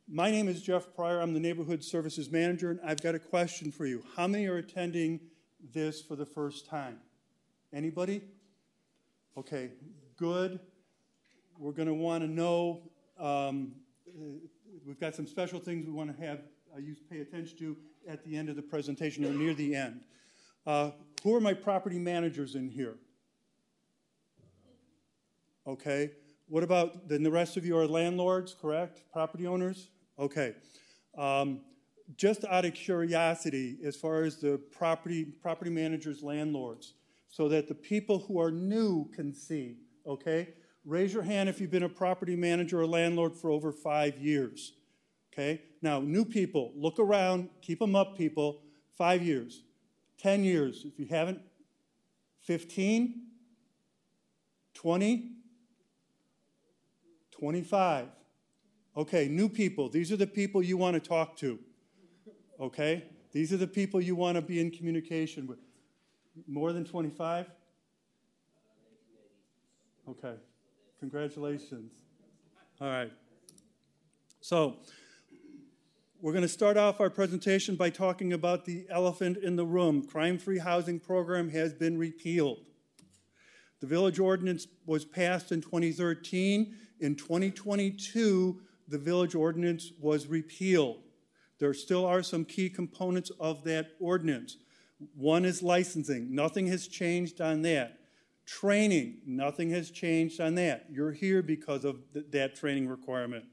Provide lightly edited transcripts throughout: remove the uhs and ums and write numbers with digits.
My name is Jeff Pryor. I'm the Neighborhood Services Manager, and I've got a question for you. How many are attending this for the first time? Anybody? Okay, good. We're going to want to know, we've got some special things we want to have you pay attention to at the end of the presentation or near the end. Who are my property managers in here? Okay. What about, then the rest of you are landlords, correct? Property owners? Okay. Just out of curiosity, as far as the property managers, landlords, so that the people who are new can see, okay? Raise your hand if you've been a property manager or landlord for over 5 years, okay? Now, new people, look around, keep them up, people. 5 years, 10 years, if you haven't, 15, 20, 25. Okay, new people, these are the people you want to talk to, okay? These are the people you want to be in communication with. More than 25? Okay, congratulations. All right. So, we're going to start off our presentation by talking about the elephant in the room. Crime-free housing program has been repealed. The village ordinance was passed in 2013. In 2022, the village ordinance was repealed. There still are some key components of that ordinance. One is licensing. Nothing has changed on that. Training. Nothing has changed on that. You're here because of that training requirement.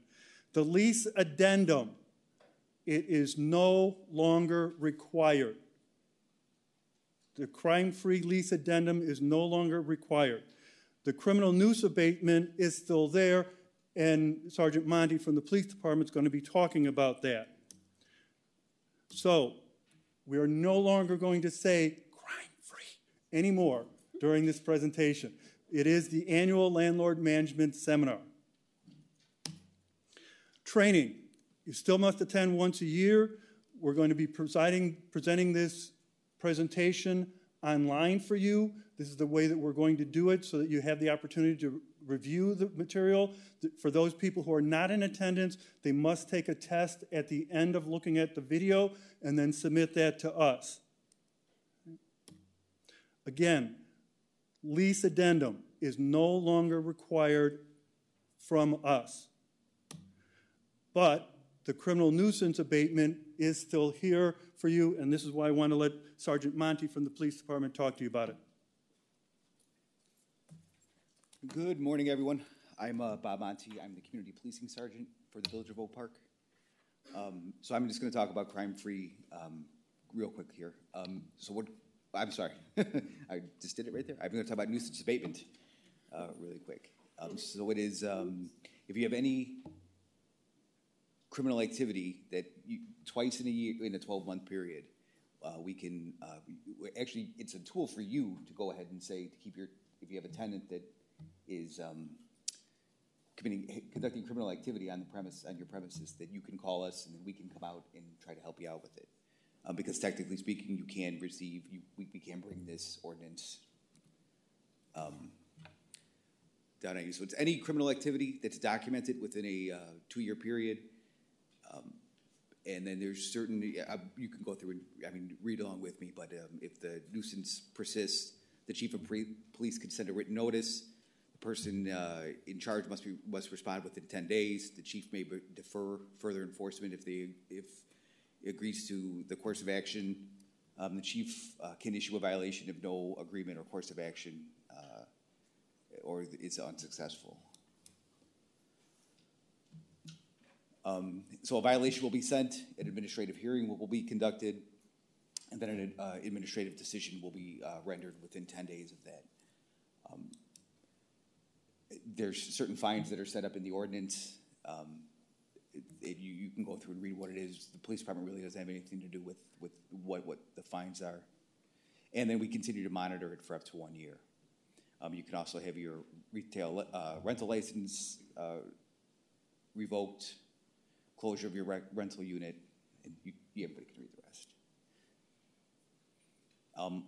The lease addendum. It is no longer required. The crime-free lease addendum is no longer required. The criminal nuisance abatement is still there, and Sergeant Monty from the police department is going to be talking about that. So, we are no longer going to say crime-free anymore during this presentation. It is the annual Landlord Management Seminar. Training. You still must attend once a year. We're going to be presenting this presentation online for you. This is the way that we're going to do it so that you have the opportunity to review the material. For those people who are not in attendance, they must take a test at the end of looking at the video and then submit that to us. Again, lease addendum is no longer required from us. But the criminal nuisance abatement is still here for you, and this is why I want to let Sergeant Monty from the police department talk to you about it. Good morning, everyone. I'm Bob Monty. I'm the community policing sergeant for the Village of Oak Park. So I'm just going to talk about crime-free real quick here. I'm sorry, I just did it right there. I'm going to talk about nuisance abatement really quick. So it is, if you have any criminal activity that twice in a year, in a 12-month period, we can, actually, it's a tool for you to go ahead and say, to keep your, if you have a tenant that is conducting criminal activity on your premises, that you can call us and then we can come out and try to help you out with it. Because technically speaking, you can receive, we can bring this ordinance down on you. So it's any criminal activity that's documented within a 2-year period. And then there's certain, you can go through and, read along with me, but if the nuisance persists, the chief of police can send a written notice. The person in charge must respond within 10 days. The chief may defer further enforcement if he agrees to the course of action. The chief can issue a violation if no agreement or course of action or is unsuccessful. So a violation will be sent, an administrative hearing will be conducted, and then an administrative decision will be rendered within 10 days of that. There's certain fines that are set up in the ordinance. You can go through and read what it is. The police department really doesn't have anything to do with what the fines are. And then we continue to monitor it for up to 1 year. You can also have your retail rental license revoked, closure of your rental unit, and everybody can read the rest.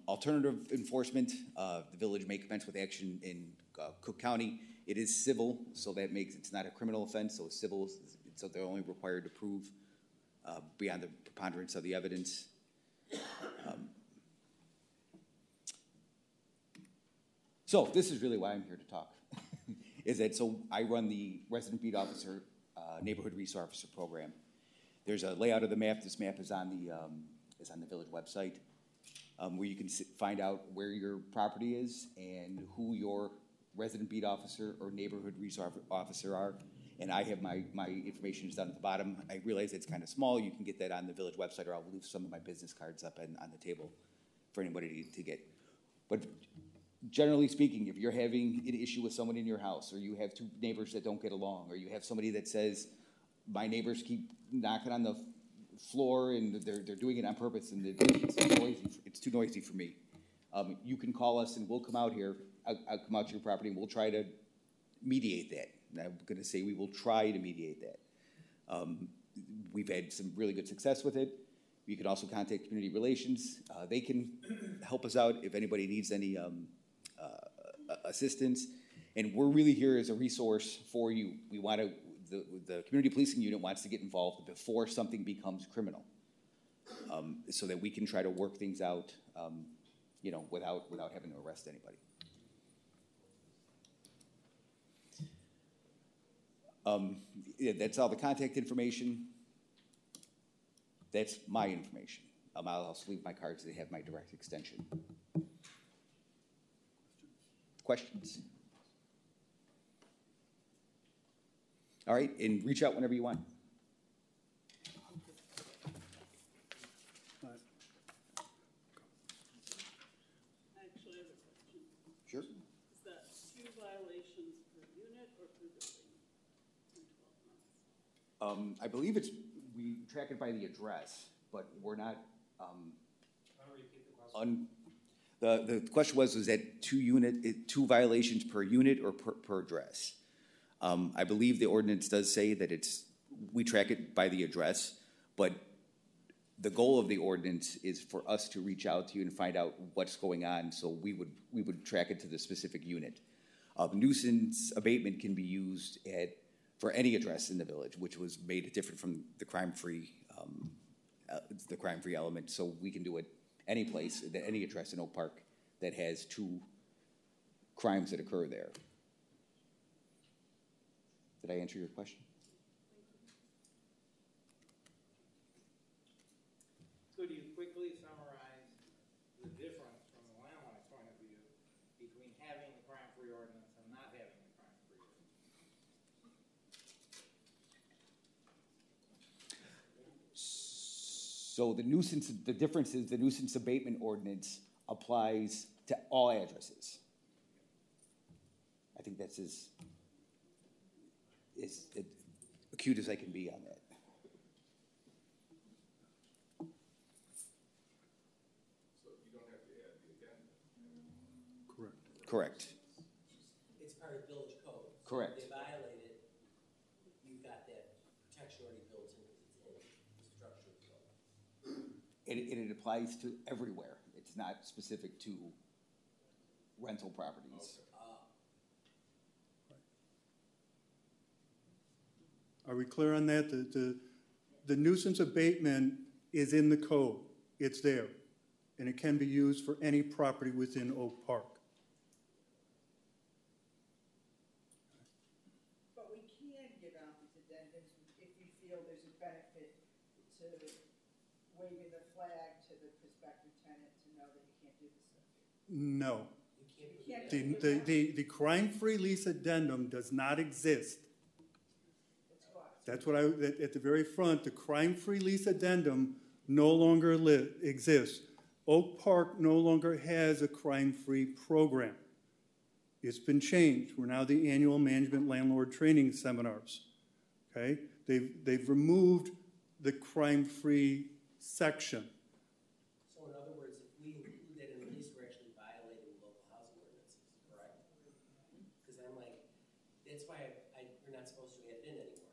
Alternative enforcement, the village may commence with action in Cook County. It is civil, so that makes it's not a criminal offense, so civil So they're only required to prove beyond the preponderance of the evidence. So this is really why I'm here to talk. Is that so I run the Resident Beat Officer Neighborhood Resource Officer Program. There's a layout of the map. This map is on the village website, where you can find out where your property is and who your Resident Beat Officer or Neighborhood Resource Officer are. And I have my information is down at the bottom. I realize it's kind of small. You can get that on the village website, or I'll leave some of my business cards up on the table for anybody to get. But generally speaking, if you're having an issue with someone in your house, or you have two neighbors that don't get along, or you have somebody that says, my neighbors keep knocking on the floor and they're doing it on purpose and it's too noisy for me, you can call us and we'll come out here. I'll come out to your property and we'll try to mediate that. And I'm going to say we will try to mediate that. We've had some really good success with it. You can also contact Community Relations. They can help us out if anybody needs any assistance. And we're really here as a resource for you. We want to, the community policing unit wants to get involved before something becomes criminal, so that we can try to work things out, without having to arrest anybody. That's all the contact information. That's my information. I'll also leave my cards. They have my direct extension. Questions? All right, and reach out whenever you want. Actually, I have a question. Sure. Is that 2 violations per unit or per building in 12 months? I believe we track it by the address, but we're not. The question was that 2 violations per unit or per address? I believe the ordinance does say that we track it by the address, but the goal of the ordinance is for us to reach out to you and find out what's going on, so we would track it to the specific unit. Nuisance abatement can be used for any address in the village, which was made different from the crime-free element, so we can do it any place, any address in Oak Park that has 2 crimes that occur there. Did I answer your question? Could you quickly summarize the difference from the landlord's point of view between having the crime-free ordinance and not having the crime-free ordinance? So the difference is the nuisance abatement ordinance applies to all addresses. I think that's as acute as I can be on that. So you don't have to add the addendum. Correct. It's part of village code. Correct. If they violate it, you've got that protection already built in because it's in the structure of the code. It applies to everywhere. It's not specific to rental properties. Okay. Are we clear on that? The nuisance abatement is in the code. It's there. And it can be used for any property within Oak Park. But we can give out these addendums if we feel there's a benefit to waving the flag to the prospective tenant to know that you can't do this stuff. No. You can't The crime-free lease addendum does not exist. That's what at the very front, the crime-free lease addendum no longer exists. Oak Park no longer has a crime-free program. It's been changed. We're now the annual management landlord training seminars. Okay? They've removed the crime-free section. So in other words, if we include that in the lease, we're actually violating local housing ordinances, correct? Because I'm like, that's why we're not supposed to add it in anymore.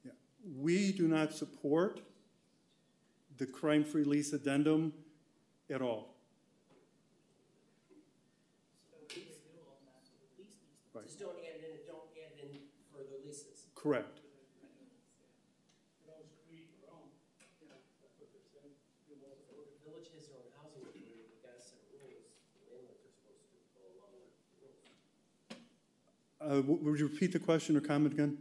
Yeah. We do not support the crime-free lease addendum at all. Right. Just don't add it in for the leases. Correct. Well, if the village has their own housing authority, they've got a set of rules, the landlords are supposed to go along with the rules. Would you repeat the question or comment again?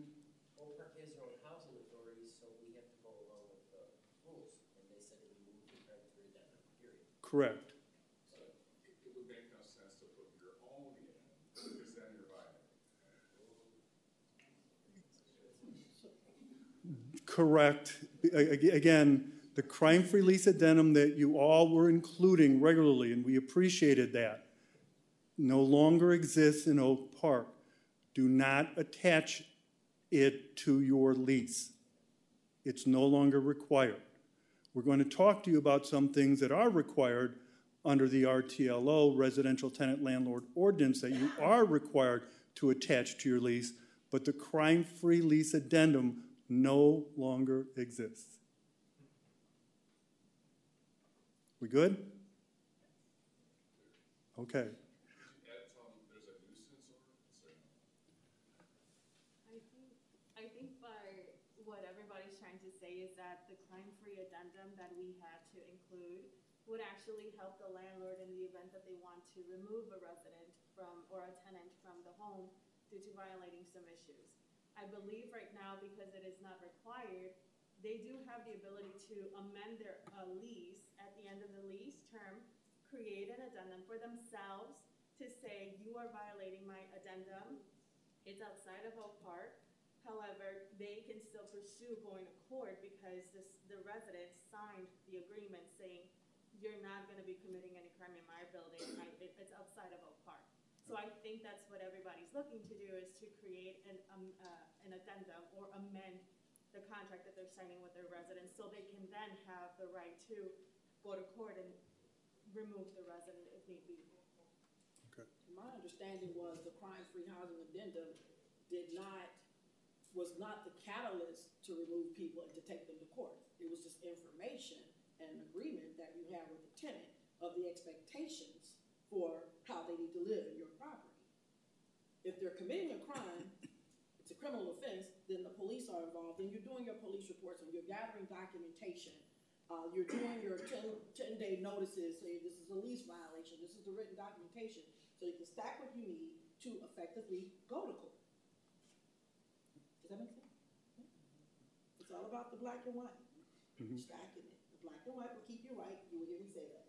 Oak Park has their own housing authority, so we have to go along with the rules, and they said it would move the crime-free addendum, period. Correct. It would make no sense to put your own in, because then you're violating. Correct. Again, the crime-free lease addendum that you all were including regularly, and we appreciated that, no longer exists in Oak Park. Do not attach it to your lease. It's no longer required. We're going to talk to you about some things that are required under the RTLO, Residential Tenant Landlord Ordinance, that you are required to attach to your lease, but the crime-free lease addendum no longer exists. We good? Okay. There's a nuisance ordinance or no? I think by what everybody's trying to say is that the crime-free addendum that we had to include would actually help the landlord in the event that they want to remove a resident from, or a tenant from the home due to violating some issues. I believe right now, because it is not required, they do have the ability to amend their lease at the end of the lease term, create an addendum for themselves to say, you are violating my addendum. It's outside of Oak Park. However, they can still pursue going to court because the residents signed the agreement saying, you're not going to be committing any crime in my building. It's outside of Oak Park. So I think that's what everybody's looking to do, is to create an addendum or amend the contract that they're signing with their residents, so they can then have the right to go to court and remove the resident if need be. Okay. My understanding was the crime-free housing addendum was not the catalyst to remove people and to take them to court. It was just information and an agreement that you have with the tenant of the expectations for how they need to live in your property. If they're committing a crime, it's a criminal offense, then the police are involved, and you're doing your police reports and you're gathering documentation. You're doing your 10-day notices, saying this is a lease violation, this is the written documentation, so you can stack what you need to effectively go to court. Does that make sense? It's all about the black and white. Stacking it. The black and white will keep you right. You will hear me say that.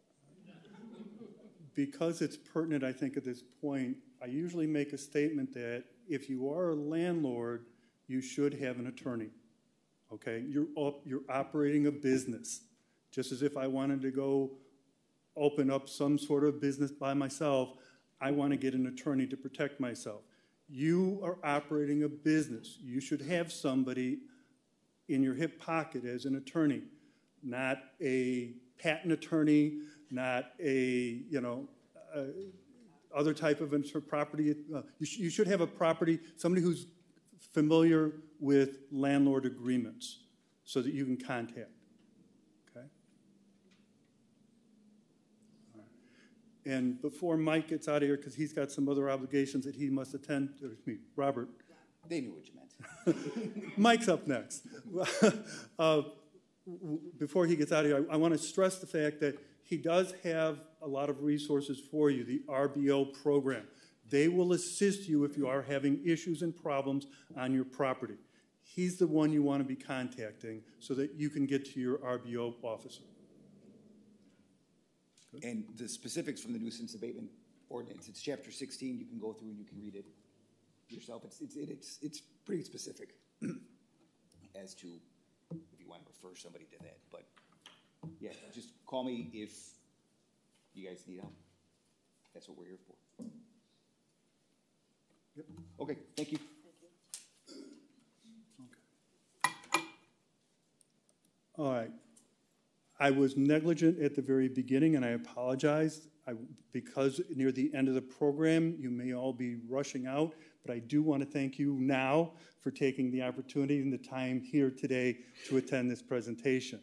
Because it's pertinent, I think, at this point, I usually make a statement that if you are a landlord, you should have an attorney. Okay? You're operating a business. Just as if I wanted to go open up some sort of business by myself, I want to get an attorney to protect myself. You are operating a business. You should have somebody in your hip pocket as an attorney, not a patent attorney, not a, other type of property. You should have somebody who's familiar with landlord agreements so that you can contact. Okay? All right. And before Mike gets out of here, because he's got some other obligations that he must attend to, Robert. They knew what you meant. Mike's up next. Before he gets out of here, I want to stress the fact that he does have a lot of resources for you, the RBO program. They will assist you if you are having issues and problems on your property. He's the one you want to be contacting so that you can get to your RBO officer. Good. And the specifics from the nuisance abatement ordinance, it's chapter 16. You can go through and you can read it yourself. It's pretty specific as to if you want to refer somebody to that. But yeah, just call me if you guys need help. That's what we're here for. Yep. Okay, thank you. Okay. All right. I was negligent at the very beginning, and I apologize. Because near the end of the program, you may all be rushing out, but I do want to thank you now for taking the opportunity and the time here today to attend this presentation.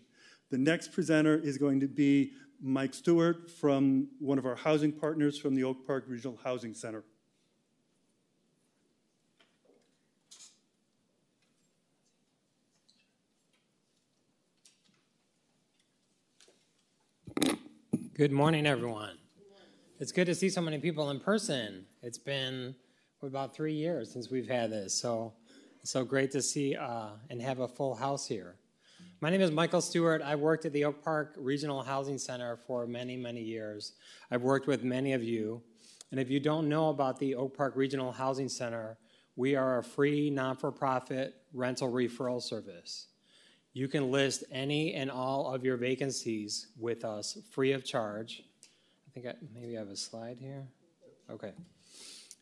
The next presenter is going to be Mike Stewart from one of our housing partners from the Oak Park Regional Housing Center. Good morning, everyone. It's good to see so many people in person. It's been about 3 years since we've had this, so it's so great to see and have a full house here. My name is Michael Stewart. I worked at the Oak Park Regional Housing Center for many, many years. I've worked with many of you, and if you don't know about the Oak Park Regional Housing Center, we are a free, non-for-profit rental referral service. You can list any and all of your vacancies with us free of charge. I think maybe I have a slide here. Okay.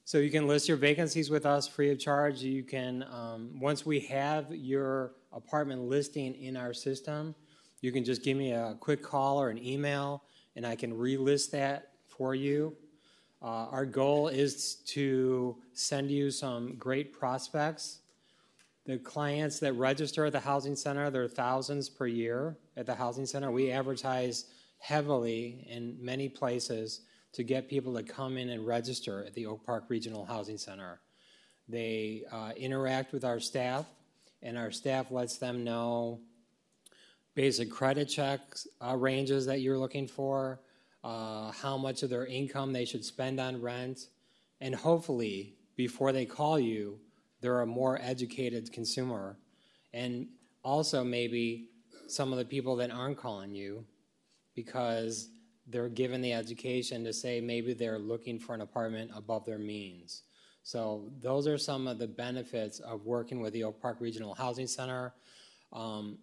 So you can list your vacancies with us free of charge. You can, once we have your apartment listing in our system, you can just give me a quick call or an email, and I can relist that for you. Our goal is to send you some great prospects. The clients that register at the housing center, there are thousands per year at the housing center. We advertise heavily in many places to get people to come in and register at the Oak Park Regional Housing Center. They interact with our staff, and our staff lets them know basic credit checks ranges that you're looking for, how much of their income they should spend on rent, and hopefully, before they call you, they're a more educated consumer. And also maybe some of the people that aren't calling you because they're given the education to say maybe they're looking for an apartment above their means. So those are some of the benefits of working with the Oak Park Regional Housing Center.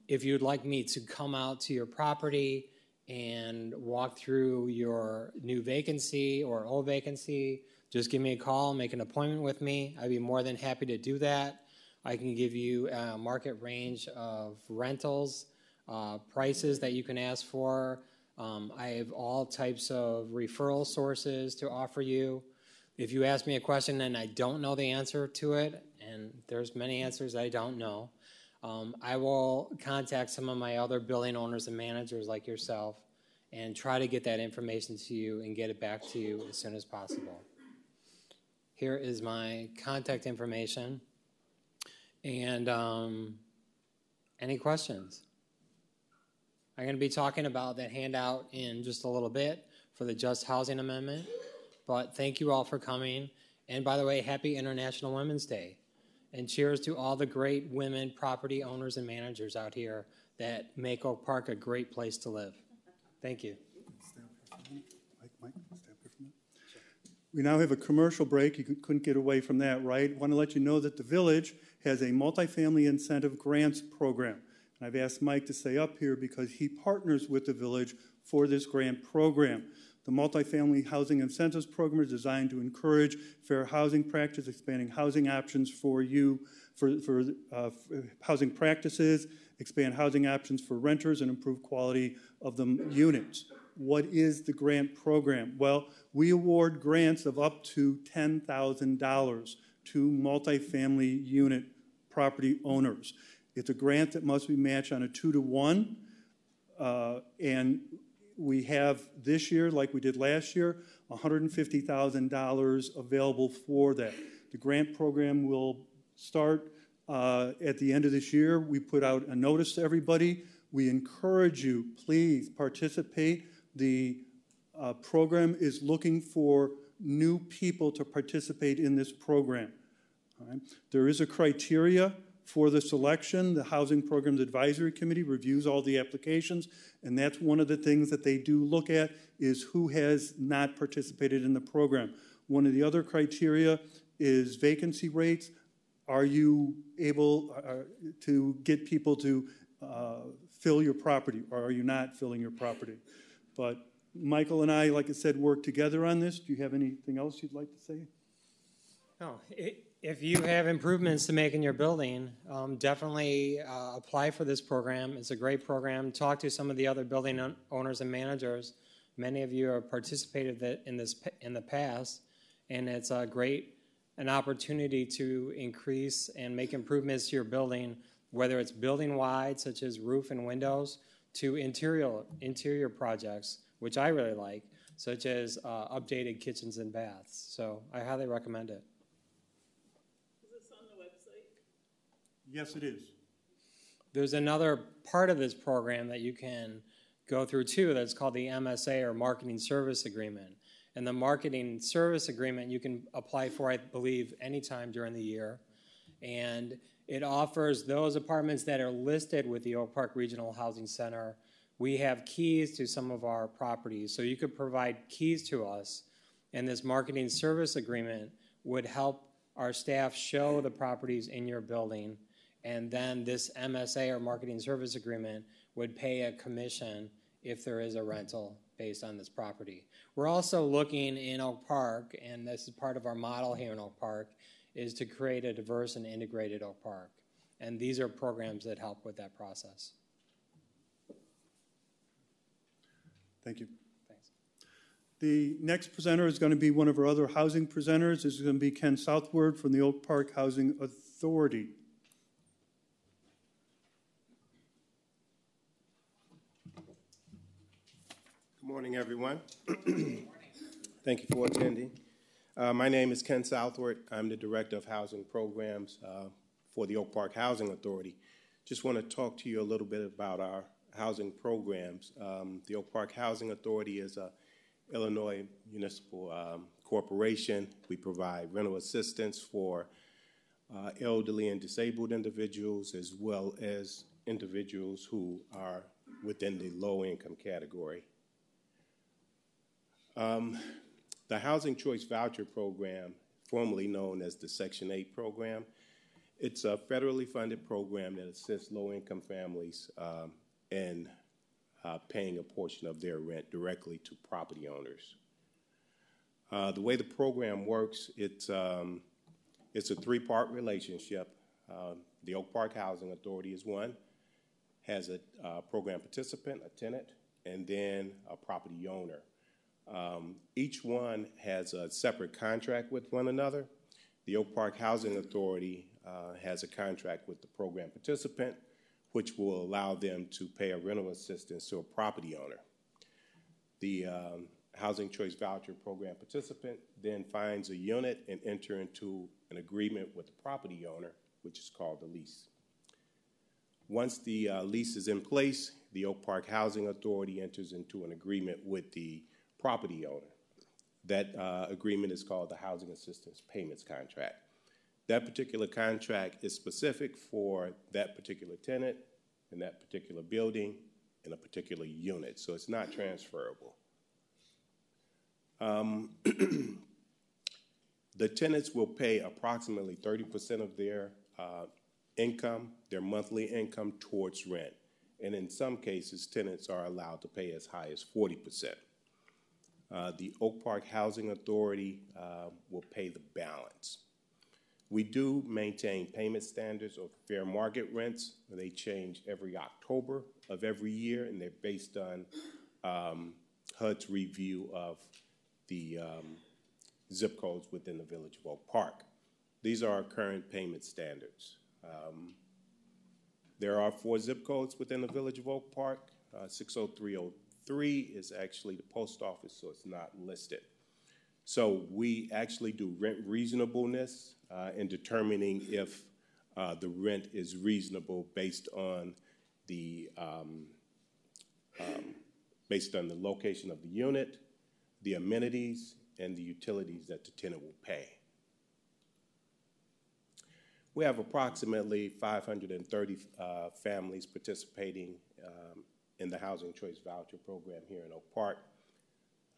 If you'd like me to come out to your property and walk through your new vacancy or old vacancy, just give me a call, make an appointment with me. I'd be more than happy to do that. I can give you a market range of rentals, prices that you can ask for. I have all types of referral sources to offer you. If you ask me a question and I don't know the answer to it, and there's many answers I don't know, I will contact some of my other building owners and managers like yourself and try to get that information to you and get it back to you as soon as possible. Here is my contact information. And any questions? I'm going to be talking about that handout in just a little bit for the Just Housing Amendment. But thank you all for coming. And by the way, happy International Women's Day. And cheers to all the great women property owners and managers out here that make Oak Park a great place to live. Thank you. Mike, stand here for a minute. We now have a commercial break. You couldn't get away from that, right? I want to let you know that the village has a multifamily incentive grants program. And I've asked Mike to stay up here because he partners with the village for this grant program. The multifamily housing incentives program is designed to encourage fair housing practice, expanding housing options for you, for housing practices, expand housing options for renters, and improve quality of the units. What is the grant program? Well, we award grants of up to $10,000 to multifamily unit property owners. It's a grant that must be matched on a 2-to-1, and we have this year, like we did last year, $150,000 available for that. The grant program will start at the end of this year. We put out a notice to everybody. We encourage you, please participate. The program is looking for new people to participate in this program. All right. There is a criteria for the selection. The Housing Programs Advisory Committee reviews all the applications, and that's one of the things that they do look at is who has not participated in the program. One of the other criteria is vacancy rates. Are you able to get people to fill your property, or are you not filling your property? But Michael and I, like I said, work together on this. Do you have anything else you'd like to say? No. If you have improvements to make in your building, definitely apply for this program. It's a great program. Talk to some of the other building owners and managers. Many of you have participated in the past, and it's a an opportunity to increase and make improvements to your building, whether it's building-wide, such as roof and windows, to interior projects, which I really like, such as updated kitchens and baths. So I highly recommend it. Is this on the website? Yes, it is. There's another part of this program that you can go through two that's called the MSA, or Marketing Service Agreement. And the Marketing Service Agreement you can apply for, I believe, anytime during the year. And it offers those apartments that are listed with the Oak Park Regional Housing Center. We have keys to some of our properties, so you could provide keys to us, and this Marketing Service Agreement would help our staff show the properties in your building, and then this MSA, or Marketing Service Agreement, would pay a commission if there is a rental based on this property. We're also looking in Oak Park, and this is part of our model here in Oak Park, is to create a diverse and integrated Oak Park. And these are programs that help with that process. Thank you. Thanks. The next presenter is going to be one of our other housing presenters. This is going to be Ken Southward from the Oak Park Housing Authority. Good morning, everyone. Thank you for attending. My name is Ken Southward. I'm the Director of Housing Programs for the Oak Park Housing Authority. Just want to talk to you a little bit about our housing programs. The Oak Park Housing Authority is a Illinois municipal corporation. We provide rental assistance for elderly and disabled individuals, as well as individuals who are within the low-income category. The Housing Choice Voucher Program, formerly known as the Section 8 program, it's a federally funded program that assists low-income families in paying a portion of their rent directly to property owners. The way the program works, it's a three-part relationship. The Oak Park Housing Authority is one, has a program participant, a tenant, and then a property owner. Each one has a separate contract with one another. The Oak Park Housing Authority has a contract with the program participant, which will allow them to pay a rental assistance to a property owner. The Housing Choice Voucher Program participant then finds a unit and enter into an agreement with the property owner, which is called the lease. Once the lease is in place, the Oak Park Housing Authority enters into an agreement with the property owner. That agreement is called the Housing Assistance Payments Contract. That particular contract is specific for that particular tenant in that particular building in a particular unit, so it's not transferable. The tenants will pay approximately 30% of their income, their monthly income, towards rent. And in some cases, tenants are allowed to pay as high as 40%. The Oak Park Housing Authority will pay the balance. We do maintain payment standards of fair market rents. They change every October of every year, and they're based on HUD's review of the zip codes within the Village of Oak Park. These are our current payment standards. There are 4 zip codes within the Village of Oak Park. 60303 is actually the post office, so it's not listed. So we actually do rent reasonableness in determining if the rent is reasonable based on the location of the unit, the amenities, and the utilities that the tenant will pay. We have approximately 530 families participating in the Housing Choice Voucher Program here in Oak Park.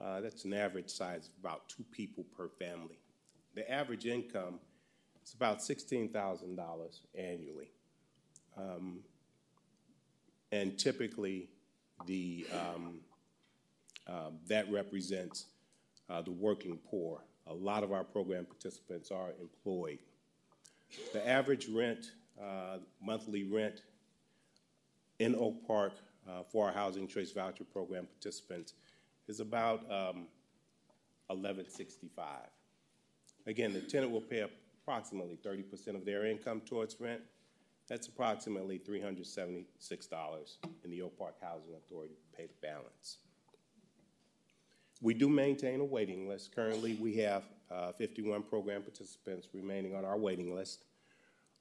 That's an average size of about 2 people per family. The average income is about $16,000 annually. And typically, that represents the working poor. A lot of our program participants are employed. The average rent, monthly rent in Oak Park for our Housing Choice Voucher Program participants is about $11.65. Again, the tenant will pay approximately 30% of their income towards rent. That's approximately $376, and the Oak Park Housing Authority will pay the balance. We do maintain a waiting list. Currently, we have 51 program participants remaining on our waiting list.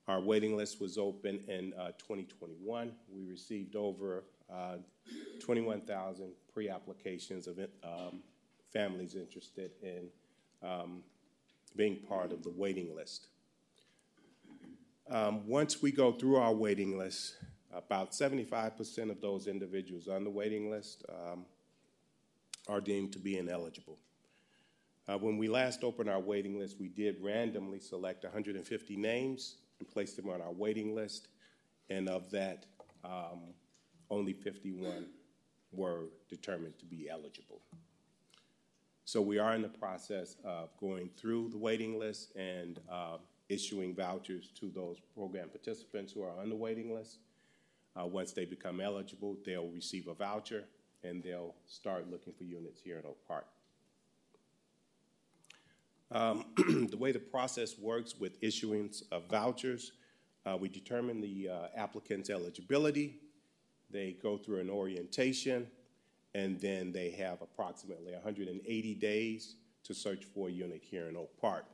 Our waiting list was open in 2021. We received over 21,000 pre-applications of families interested in being part of the waiting list. Once we go through our waiting list, about 75% of those individuals on the waiting list are deemed to be ineligible. When we last opened our waiting list, we did randomly select 150 names and place them on our waiting list, and of that, only 51 were determined to be eligible. So we are in the process of going through the waiting list and issuing vouchers to those program participants who are on the waiting list. Once they become eligible, they'll receive a voucher and they'll start looking for units here in Oak Park. The way the process works with issuance of vouchers, we determine the applicant's eligibility. They go through an orientation, and then they have approximately 180 days to search for a unit here in Oak Park.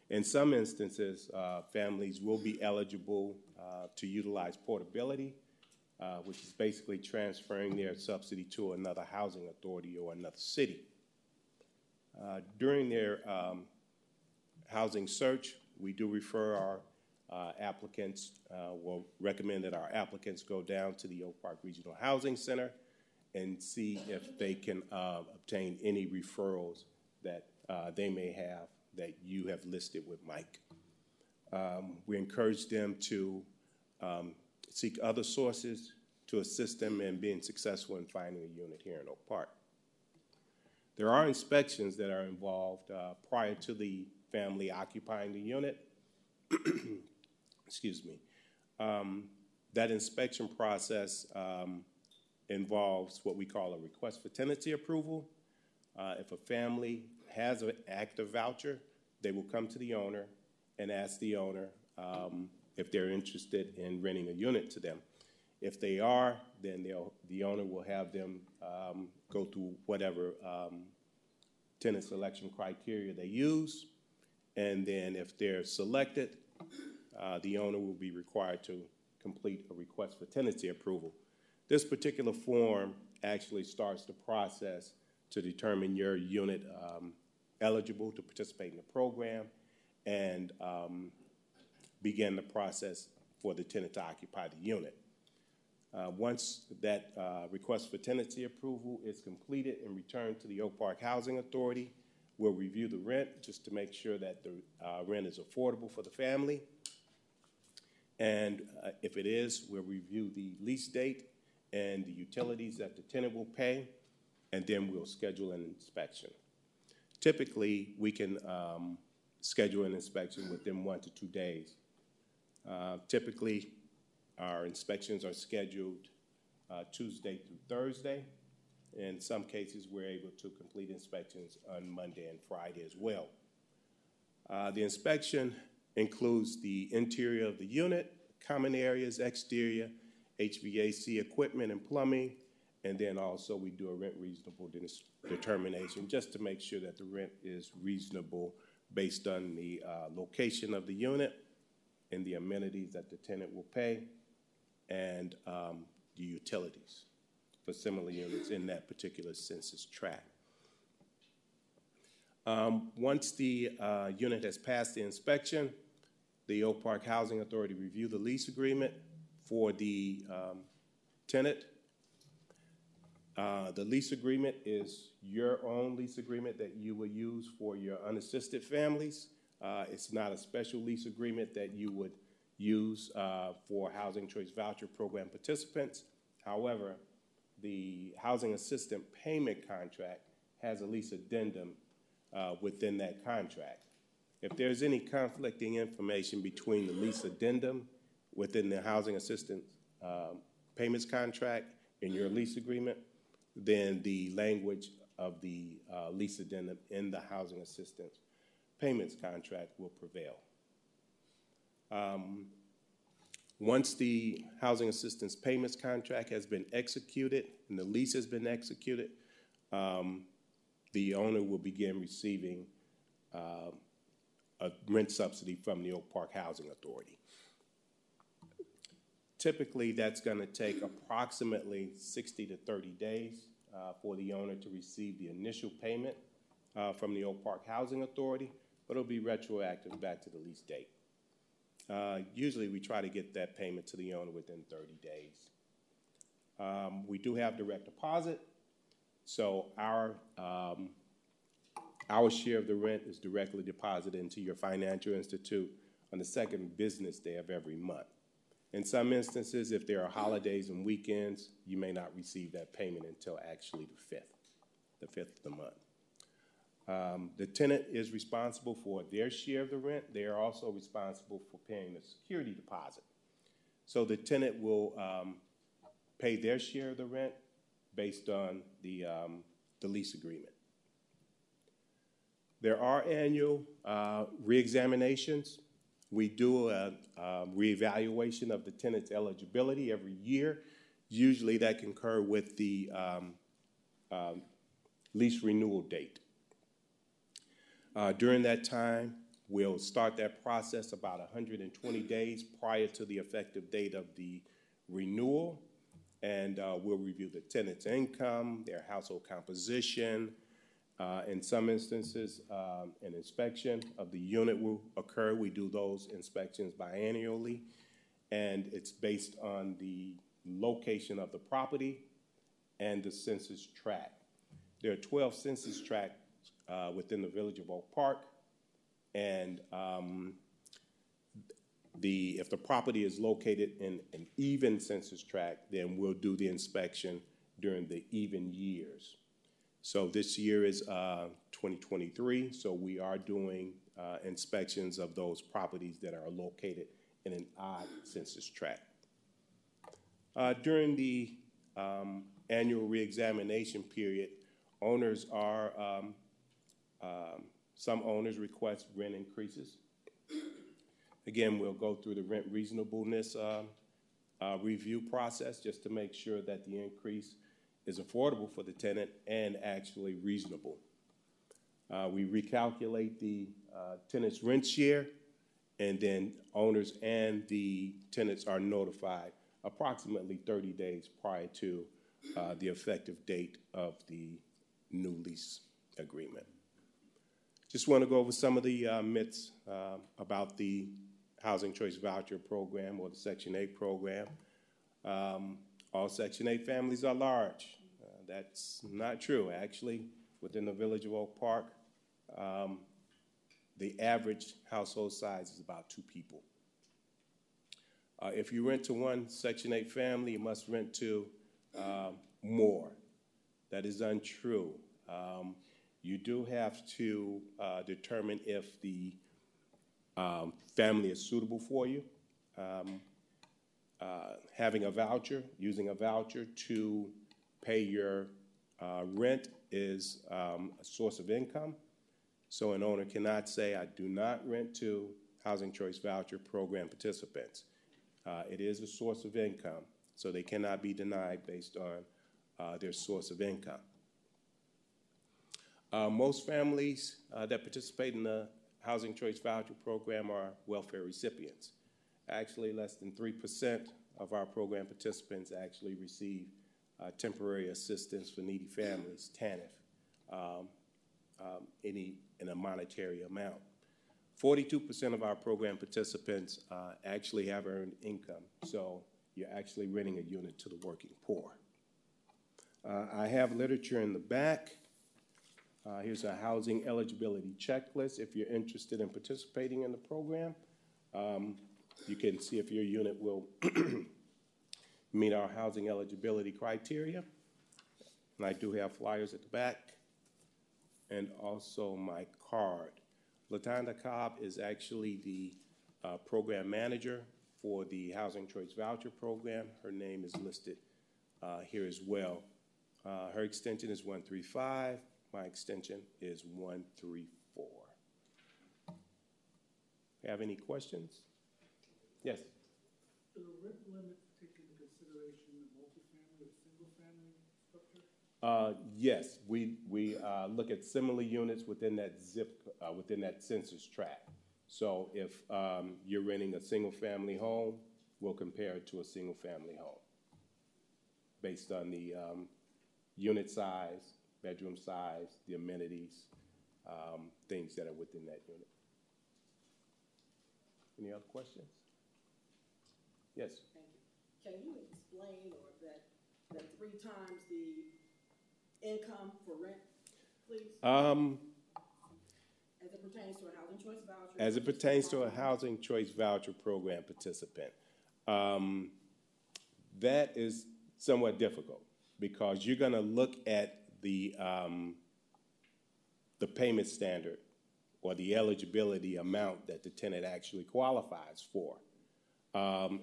In some instances, families will be eligible to utilize portability, which is basically transferring their subsidy to another housing authority or another city. During their housing search, we do refer our applicants, will recommend that our applicants go down to the Oak Park Regional Housing Center and see if they can obtain any referrals that they may have that you have listed with Mike. We encourage them to seek other sources to assist them in being successful in finding a unit here in Oak Park. There are inspections that are involved prior to the family occupying the unit. Excuse me. That inspection process involves what we call a request for tenancy approval. If a family has an active voucher, they will come to the owner and ask the owner if they're interested in renting a unit to them. If they are, then the owner will have them go through whatever tenant selection criteria they use. And then if they're selected, the owner will be required to complete a request for tenancy approval. This particular form actually starts the process to determine your unit eligible to participate in the program and begin the process for the tenant to occupy the unit. Once that request for tenancy approval is completed and returned to the Oak Park Housing Authority, we'll review the rent just to make sure that the rent is affordable for the family. And if it is, we'll review the lease date and the utilities that the tenant will pay, and then we'll schedule an inspection. Typically, we can schedule an inspection within 1 to 2 days. Typically, our inspections are scheduled Tuesday through Thursday. In some cases, we're able to complete inspections on Monday and Friday as well. The inspection includes the interior of the unit, common areas, exterior, HVAC equipment and plumbing, and then also we do a rent reasonable determination just to make sure that the rent is reasonable based on the location of the unit and the amenities that the tenant will pay and the utilities for similar units in that particular census tract. Once the unit has passed the inspection, the Oak Park Housing Authority review the lease agreement for the tenant. The lease agreement is your own lease agreement that you will use for your unassisted families. It's not a special lease agreement that you would use for Housing Choice Voucher Program participants. However, the Housing Assistant Payment Contract has a lease addendum within that contract. If there's any conflicting information between the lease addendum within the Housing Assistance Payments Contract and your lease agreement, then the language of the lease addendum in the Housing Assistance Payments Contract will prevail. Once the Housing Assistance Payments Contract has been executed and the lease has been executed, the owner will begin receiving a rent subsidy from the Oak Park Housing Authority. Typically, that's going to take approximately 60 to 30 days for the owner to receive the initial payment from the Oak Park Housing Authority, but it'll be retroactive back to the lease date. Usually, we try to get that payment to the owner within 30 days. We do have direct deposit, so our share of the rent is directly deposited into your financial institute on the second business day of every month. In some instances, if there are holidays and weekends, you may not receive that payment until actually the fifth of the month. The tenant is responsible for their share of the rent. They are also responsible for paying the security deposit. So the tenant will pay their share of the rent based on the lease agreement. There are annual reexaminations. We do a reevaluation of the tenant's eligibility every year. Usually that can occur with the lease renewal date. During that time, we'll start that process about 120 days prior to the effective date of the renewal, and we'll review the tenant's income, their household composition. In some instances, an inspection of the unit will occur. We do those inspections biannually, and it's based on the location of the property and the census tract. There are 12 census tracts within the Village of Oak Park, and if the property is located in an even census tract, then we'll do the inspection during the even years. So this year is 2023, so we are doing inspections of those properties that are located in an odd census tract. During the annual reexamination period, owners are, some owners request rent increases. Again, we'll go through the rent reasonableness review process just to make sure that the increase is affordable for the tenant and actually reasonable. We recalculate the tenant's rent share, and then owners and the tenants are notified approximately 30 days prior to the effective date of the new lease agreement. Just want to go over some of the myths about the Housing Choice Voucher Program or the Section 8 program. All Section 8 families are large. That's not true. Actually, within the Village of Oak Park, the average household size is about 2 people. If you rent to one Section 8 family, you must rent to more. That is untrue. You do have to determine if the family is suitable for you. Having a voucher, using a voucher to pay your rent is a source of income. So an owner cannot say, I do not rent to Housing Choice Voucher Program participants. It is a source of income, so they cannot be denied based on their source of income. Most families that participate in the Housing Choice Voucher Program are welfare recipients. Actually, less than 3% of our program participants actually receive temporary assistance for needy families, TANF, in a monetary amount. 42% of our program participants actually have earned income, so you're actually renting a unit to the working poor. I have literature in the back. Here's a housing eligibility checklist. If you're interested in participating in the program, you can see if your unit will meet our housing eligibility criteria. And I do have flyers at the back and also my card. LaTonda Cobb is actually the program manager for the Housing Choice Voucher Program. Her name is listed here as well. Her extension is 135. My extension is 134. Have any questions? Yes? Do the rent limits take into consideration the multifamily or single-family structure? Yes, we look at similar units within that within that census tract. So if you're renting a single-family home will compare it to a single-family home based on the unit size, bedroom size, the amenities, things that are within that unit. Any other questions? Yes. Thank you. Can you explain or that 3 times the income for rent, please? As it pertains to a housing choice voucher? As it pertains to a housing choice voucher program participant, that is somewhat difficult because you're going to look at the payment standard or the eligibility amount that the tenant actually qualifies for.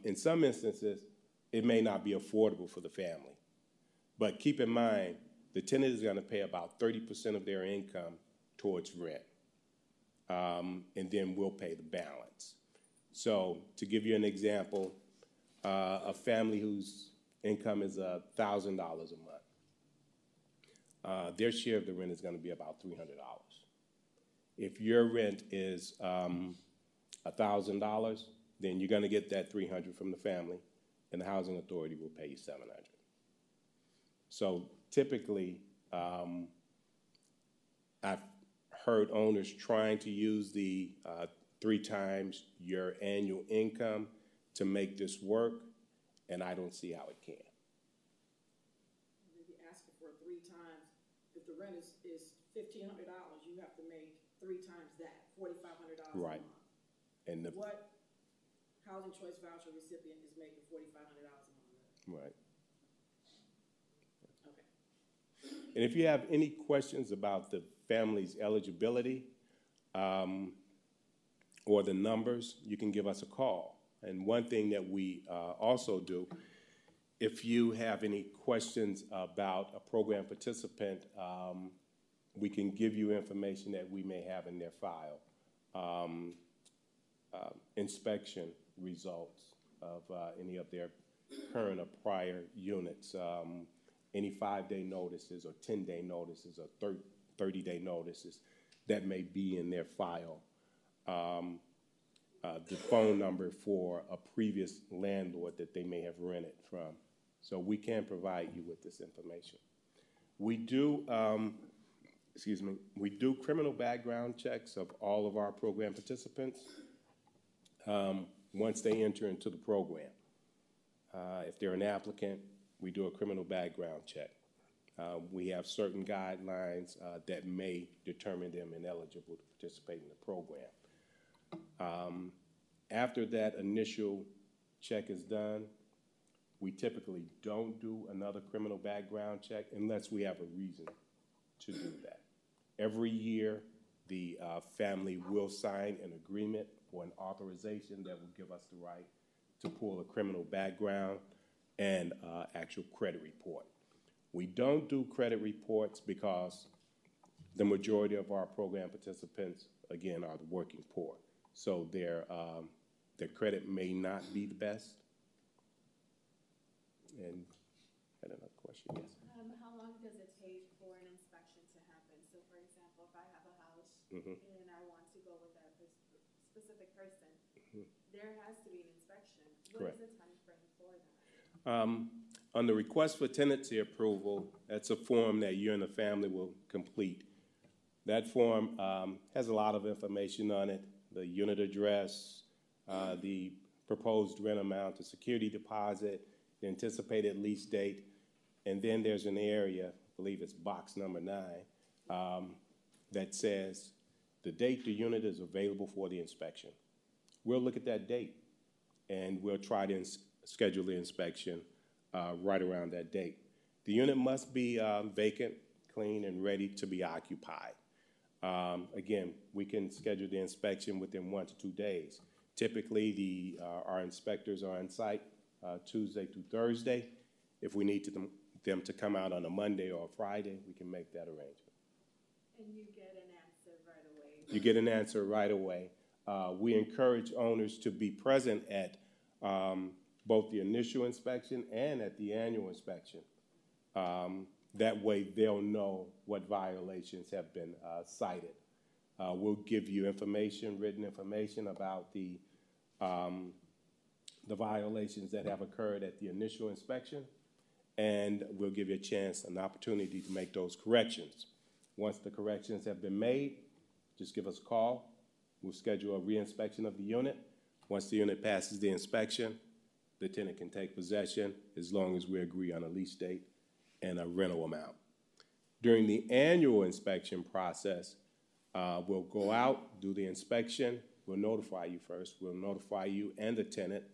In some instances, it may not be affordable for the family. But keep in mind, the tenant is going to pay about 30% of their income towards rent. And then we'll pay the balance. So to give you an example, a family whose income is $1,000 a month, their share of the rent is going to be about $300. If your rent is $1,000, then you're going to get that $300 from the family, and the housing authority will pay you $700. So typically, I've heard owners trying to use the 3 times your annual income to make this work, and I don't see how it can. If you ask for 3 times, if the rent is $1,500, you have to make 3 times that, $4,500 Right. a month. And What housing choice voucher recipient is making $4,500 a month? right. Okay. And if you have any questions about the family's eligibility or the numbers, you can give us a call. And one thing that we also do, if you have any questions about a program participant, we can give you information that we may have in their file. Inspection results of any of their current or prior units, any 5-day notices or 10-day notices or 30-day notices that may be in their file. The phone number for a previous landlord that they may have rented from. So we can provide you with this information. We do, we do criminal background checks of all of our program participants once they enter into the program. If they're an applicant, we do a criminal background check. We have certain guidelines that may determine them ineligible to participate in the program. After that initial check is done, we typically don't do another criminal background check unless we have a reason to do that. Every year, the family will sign an agreement or an authorization that will give us the right to pull a criminal background and actual credit report. We don't do credit reports because the majority of our program participants, again, are the working poor. So their credit may not be the best. And I had another question, yes. How long does it take for an inspection to happen? So for example, if I have a house and I want to go with that specific person, there has to be an inspection. What is the time frame for that? On the request for tenancy approval, that's a form that you and the family will complete. That form has a lot of information on it, the unit address, the proposed rent amount, the security deposit, the anticipated lease date, and then there's an area, I believe it's box number 9, that says the date the unit is available for the inspection. We'll look at that date, and we'll try to schedule the inspection right around that date. The unit must be vacant, clean, and ready to be occupied. Again, we can schedule the inspection within 1 to 2 days. Typically, our inspectors are on site Tuesday through Thursday. If we need them to come out on a Monday or a Friday, we can make that arrangement. And you get an answer right away? You get an answer right away. We encourage owners to be present at both the initial inspection and at the annual inspection. That way they'll know what violations have been cited. We'll give you information, written information about the the violations that have occurred at the initial inspection, and we'll give you a chance, an opportunity to make those corrections. Once the corrections have been made, just give us a call. We'll schedule a re-inspection of the unit. Once the unit passes the inspection, the tenant can take possession as long as we agree on a lease date and a rental amount. During the annual inspection process, we'll go out, do the inspection. We'll notify you first. We'll notify you and the tenant.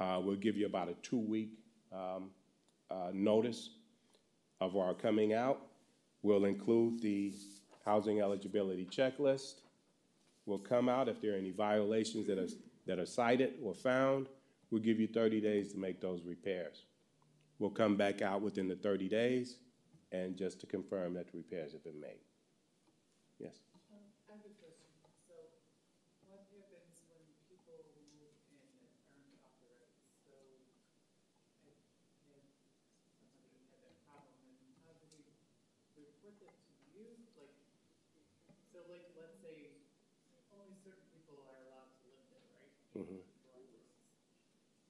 We'll give you about a 2-week notice of our coming out. We'll include the housing eligibility checklist. We'll come out if there are any violations that are cited or found. We'll give you 30 days to make those repairs. We'll come back out within the 30 days and just to confirm that the repairs have been made. Yes? I have a question. So what happens when people move in and aren't authorized? So I had somebody had that problem, and how do we report that to you? Like, so like, let's say only certain people are allowed to live there, right? Mm-hmm.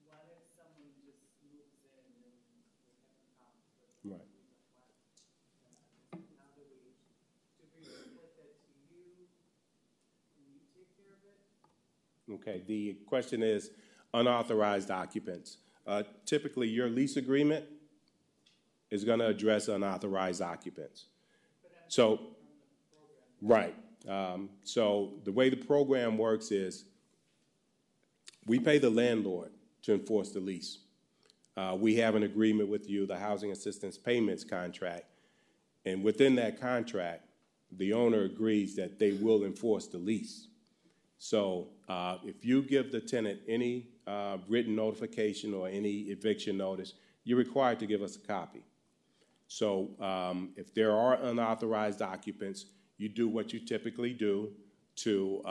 What if someone just moves in and we're having problems with them? Right. How do we report that to you and you take care of it? Okay, the question is unauthorized occupants. Typically, your lease agreement is going to address unauthorized occupants. So, right. So the way the program works is we pay the landlord to enforce the lease. We have an agreement with you, the Housing Assistance Payments Contract, and within that contract, the owner agrees that they will enforce the lease. So if you give the tenant any written notification or any eviction notice, you're required to give us a copy. So if there are unauthorized occupants, you do what you typically do to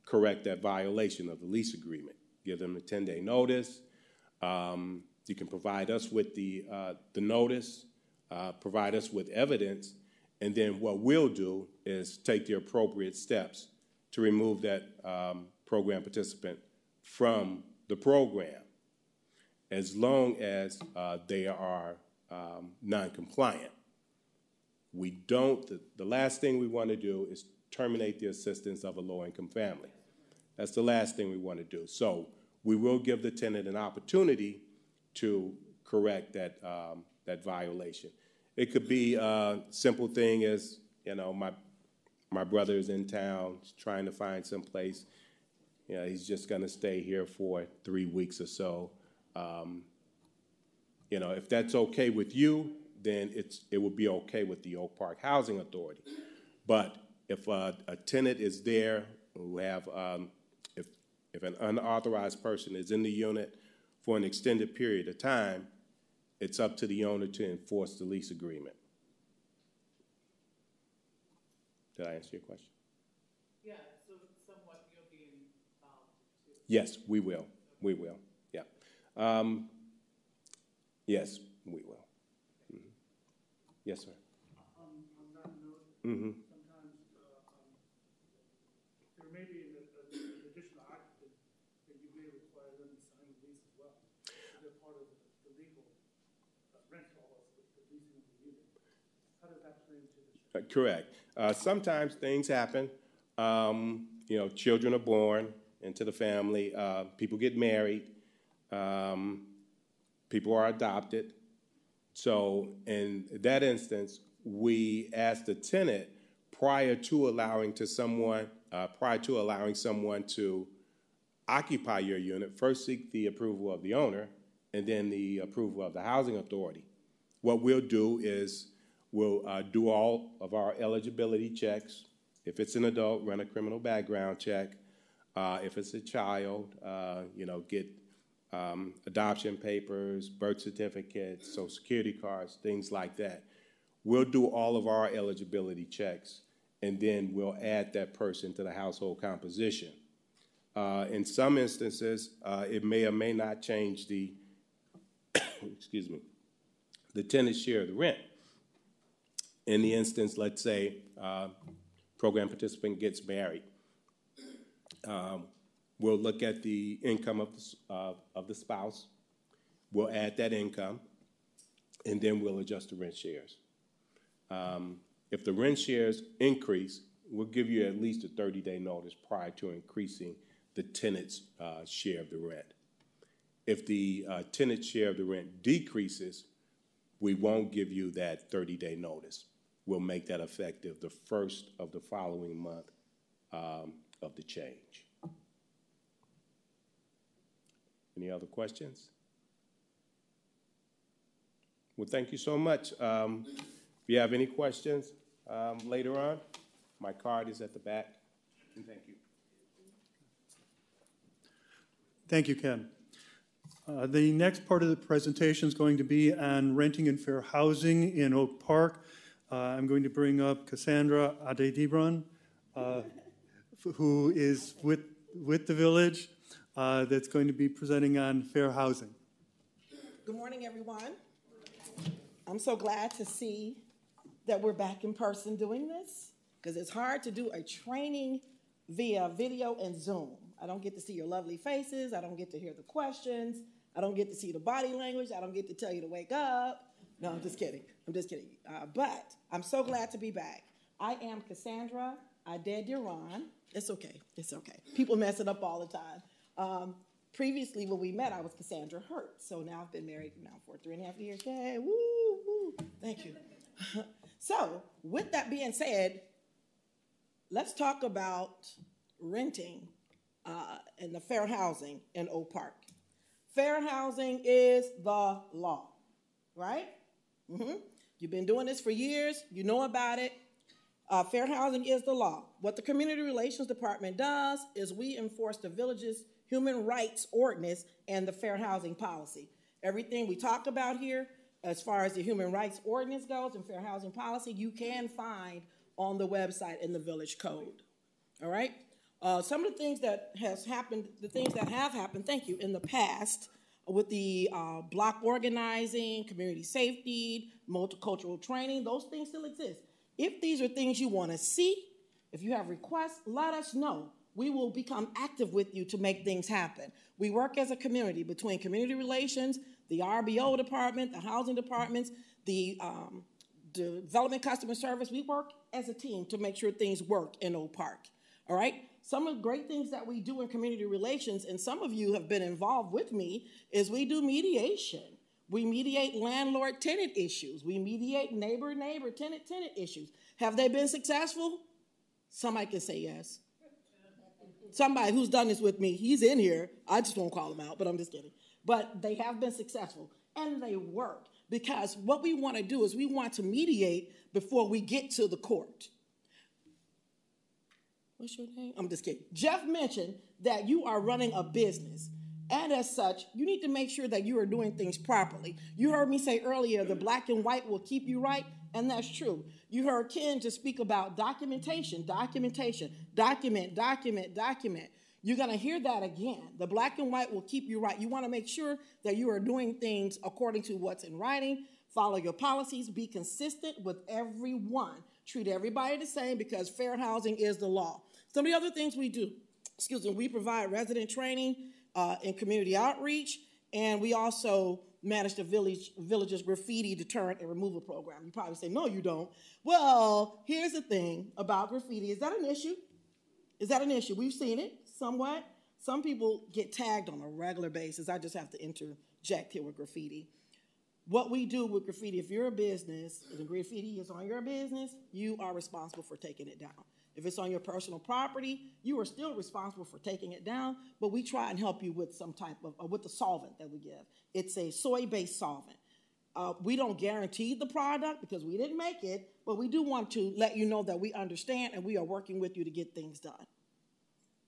correct that violation of the lease agreement. Give them a 10-day notice. You can provide us with the notice, provide us with evidence, and then what we'll do is take the appropriate steps to remove that program participant from the program, as long as they are non-compliant. We don't, the last thing we want to do is terminate the assistance of a low-income family. That's the last thing we want to do. So we will give the tenant an opportunity to correct that, that violation. It could be a simple thing as, you know, my brother is in town, he's trying to find some place. You know, he's just going to stay here for 3 weeks or so. You know, if that's okay with you, then it would be okay with the Oak Park Housing Authority. But if a tenant is there who have, if an unauthorized person is in the unit for an extended period of time, it's up to the owner to enforce the lease agreement. Did I answer your question? Yeah, so somewhat you'll be involved too. Yes, we will. We will. Yeah. Yes, we will. Mm-hmm. Yes, sir. On that note, sometimes there may be an additional occupant that you may require them to sign the lease as well. They're part of the legal rental of the leasing of the unit. How does that play into this? Correct. Sometimes things happen. You know, children are born into the family. People get married. People are adopted. So in that instance, we ask the tenant prior to allowing someone to occupy your unit, first seek the approval of the owner and then the approval of the housing authority. What we'll do is we'll do all of our eligibility checks. If it's an adult, run a criminal background check. If it's a child, you know, get adoption papers, birth certificates, social security cards, things like that. We'll do all of our eligibility checks, and then we'll add that person to the household composition. In some instances, it may or may not change the, excuse me, the tenant's share of the rent. In the instance, let's say, program participant gets married. We'll look at the income of the spouse. We'll add that income, and then we'll adjust the rent shares. If the rent shares increase, we'll give you at least a 30-day notice prior to increasing the tenant's share of the rent. If the tenant's share of the rent decreases, we won't give you that 30-day notice. We'll make that effective the first of the following month of the change. Any other questions? Well, thank you so much. If you have any questions later on, my card is at the back. And thank you. Thank you, Ken. The next part of the presentation is going to be on renting and fair housing in Oak Park. I'm going to bring up Cassandra Adediran, who is with the village, that's going to be presenting on fair housing. Good morning, everyone. I'm so glad to see that we're back in person doing this, because it's hard to do a training via video and Zoom. I don't get to see your lovely faces. I don't get to hear the questions. I don't get to see the body language. I don't get to tell you to wake up. No, I'm just kidding. I'm just kidding. But I'm so glad to be back. I am Cassandra Adediran. It's okay. It's okay. People mess it up all the time. Previously, when we met, I was Cassandra Hurt. So now I've been married now for 3.5 years. Yay, woo, woo. Thank you. So with that being said, let's talk about renting and the fair housing in Oak Park. Fair housing is the law, right? You've been doing this for years. You know about it. Fair housing is the law. What the Community Relations Department does is we enforce the village's human rights ordinance and the fair housing policy. Everything we talk about here, as far as the human rights ordinance goes and fair housing policy, you can find on the website in the village code. All right? Some of the things that have happened thank you, in the past with the block organizing, community safety, multicultural training, those things still exist. If these are things you want to see, if you have requests, let us know. We will become active with you to make things happen. We work as a community between community relations, the RBO department, the housing departments, the development customer service. We work as a team to make sure things work in Oak Park. All right? Some of the great things that we do in community relations, and some of you have been involved with me, is we do mediation. We mediate landlord-tenant issues. We mediate neighbor-neighbor, tenant-tenant issues. Have they been successful? Somebody can say yes. Somebody who's done this with me, he's in here. I just won't call him out, but I'm just kidding. But they have been successful, and they work, because what we want to do is we want to mediate before we get to the court. What's your name? I'm just kidding. Jeff mentioned that you are running a business, and as such, you need to make sure that you are doing things properly. You heard me say earlier, the black and white will keep you right, and that's true. You heard Ken just speak about documentation, document. You're going to hear that again. The black and white will keep you right. You want to make sure that you are doing things according to what's in writing, follow your policies, be consistent with everyone. Treat everybody the same, because fair housing is the law. Some of the other things we do, we provide resident training and community outreach, and we also manage the village's graffiti deterrent and removal program. You probably say, no, you don't. Well, here's the thing about graffiti. Is that an issue? Is that an issue? We've seen it somewhat. Some people get tagged on a regular basis. I just have to interject here with graffiti. What we do with graffiti, if you're a business, and the graffiti is on your business, you are responsible for taking it down. If it's on your personal property, you are still responsible for taking it down, but we try and help you with some type of, with the solvent that we give. It's a soy-based solvent. We don't guarantee the product because we didn't make it, but we do want to let you know that we understand and we are working with you to get things done.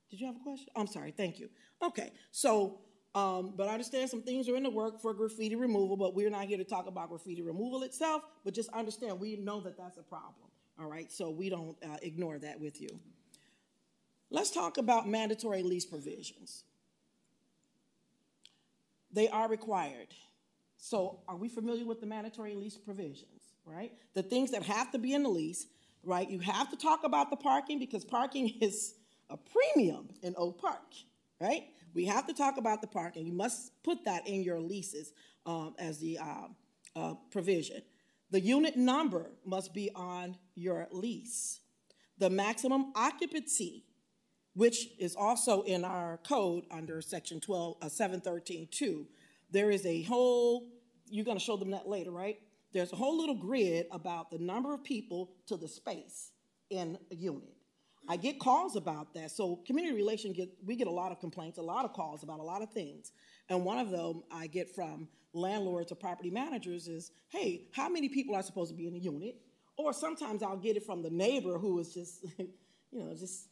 Did you have a question? I'm sorry, thank you. Okay, so, but I understand some things are in the work for graffiti removal, but we're not here to talk about graffiti removal itself, but just understand we know that that's a problem. All right, so we don't ignore that with you. Let's talk about mandatory lease provisions. They are required. So are we familiar with the mandatory lease provisions, right? The things that have to be in the lease, right? You have to talk about the parking, because parking is a premium in Oak Park, right? We have to talk about the park, and you must put that in your leases as the provision. The unit number must be on your lease. The maximum occupancy, which is also in our code under section 713.2, there is a whole, you're going to show them that later, right? There's a whole little grid about the number of people to the space in a unit. I get calls about that. So community relations, we get a lot of complaints, a lot of calls about a lot of things. And one of them I get from landlords or property managers is, hey, how many people are supposed to be in a unit? Or sometimes I'll get it from the neighbor who is just, just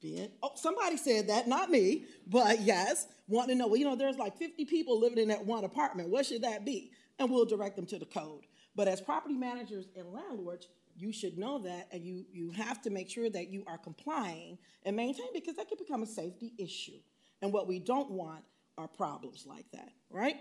being, somebody said that, not me, but yes, want to know, well, there's like 50 people living in that one apartment. What should that be? And we'll direct them to the code. But as property managers and landlords, you should know that, and you have to make sure that you are complying and maintain, because that could become a safety issue. And what we don't want are problems like that, right?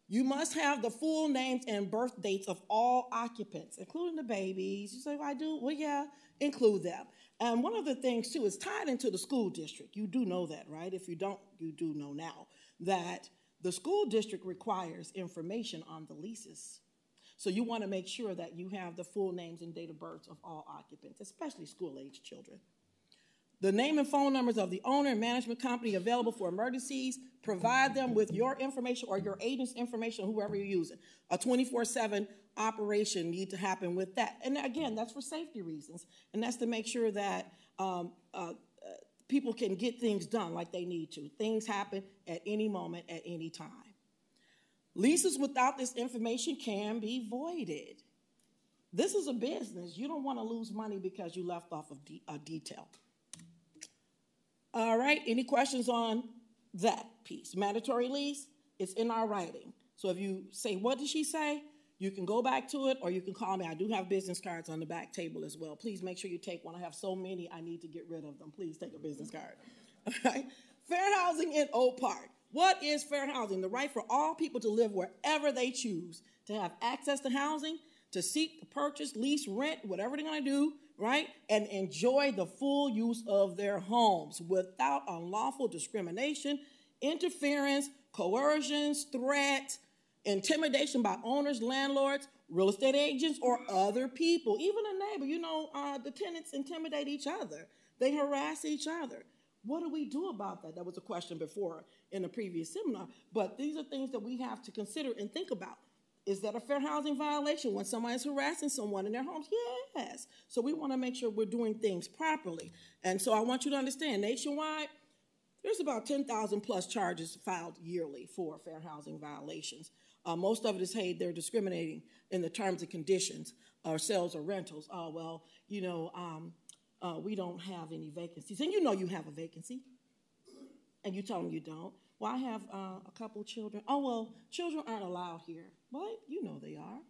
You must have the full names and birth dates of all occupants, including the babies. You say, well, I do? Well, yeah, include them. And one of the things, too, is tied into the school district. You do know that, right? If you don't, you do know now that the school district requires information on the leases. So you want to make sure that you have the full names and date of birth of all occupants, especially school-age children. The name and phone numbers of the owner and management company available for emergencies. Provide them with your information or your agent's information, whoever you're using. A 24/7 operation need to happen with that. And again, that's for safety reasons. And that's to make sure that people can get things done like they need to. Things happen at any moment, at any time. Leases without this information can be voided. This is a business. You don't want to lose money because you left off of a detail. All right, any questions on that piece? Mandatory lease, it's in our writing. So if you say, what did she say? You can go back to it, or you can call me. I do have business cards on the back table as well. Please make sure you take one. I have so many, I need to get rid of them. Please take a business card. All right, fair housing in Oak Park. What is fair housing? The right for all people to live wherever they choose, to have access to housing, to seek, to purchase, lease, rent, whatever they're going to do, right? And enjoy the full use of their homes without unlawful discrimination, interference, coercions, threat, intimidation by owners, landlords, real estate agents, or other people. Even a neighbor, the tenants intimidate each other. They harass each other. What do we do about that? That was a question before in the previous seminar. But these are things that we have to consider and think about. Is that a fair housing violation when someone is harassing someone in their homes? Yes. So we want to make sure we're doing things properly. And so I want you to understand, nationwide, there's about 10,000 plus charges filed yearly for fair housing violations. Most of it is, hey, they're discriminating in the terms and conditions, or sales or rentals. We don't have any vacancies. And you know you have a vacancy. And you tell them you don't. Well, I have a couple children. Oh, well, children aren't allowed here. Well, you know they are.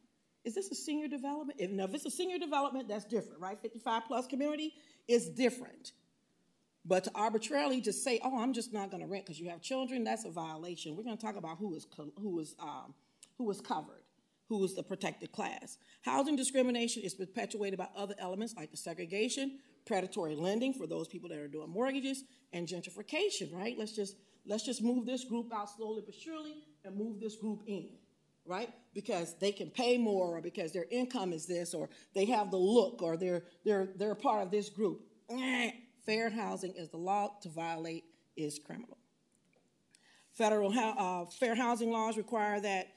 Is this a senior development? If it's a senior development, that's different, right? 55 plus community is different. But to arbitrarily just say, oh, I'm just not going to rent because you have children, that's a violation. We're going to talk about who is covered, who is the protected class. Housing discrimination is perpetuated by other elements like the segregation, predatory lending for those people that are doing mortgages, and gentrification, right? Let's just move this group out slowly but surely and move this group in, right? Because they can pay more, or because their income is this, or they have the look, or they're part of this group. Fair housing is the law. To violate is criminal. Federal fair housing laws require that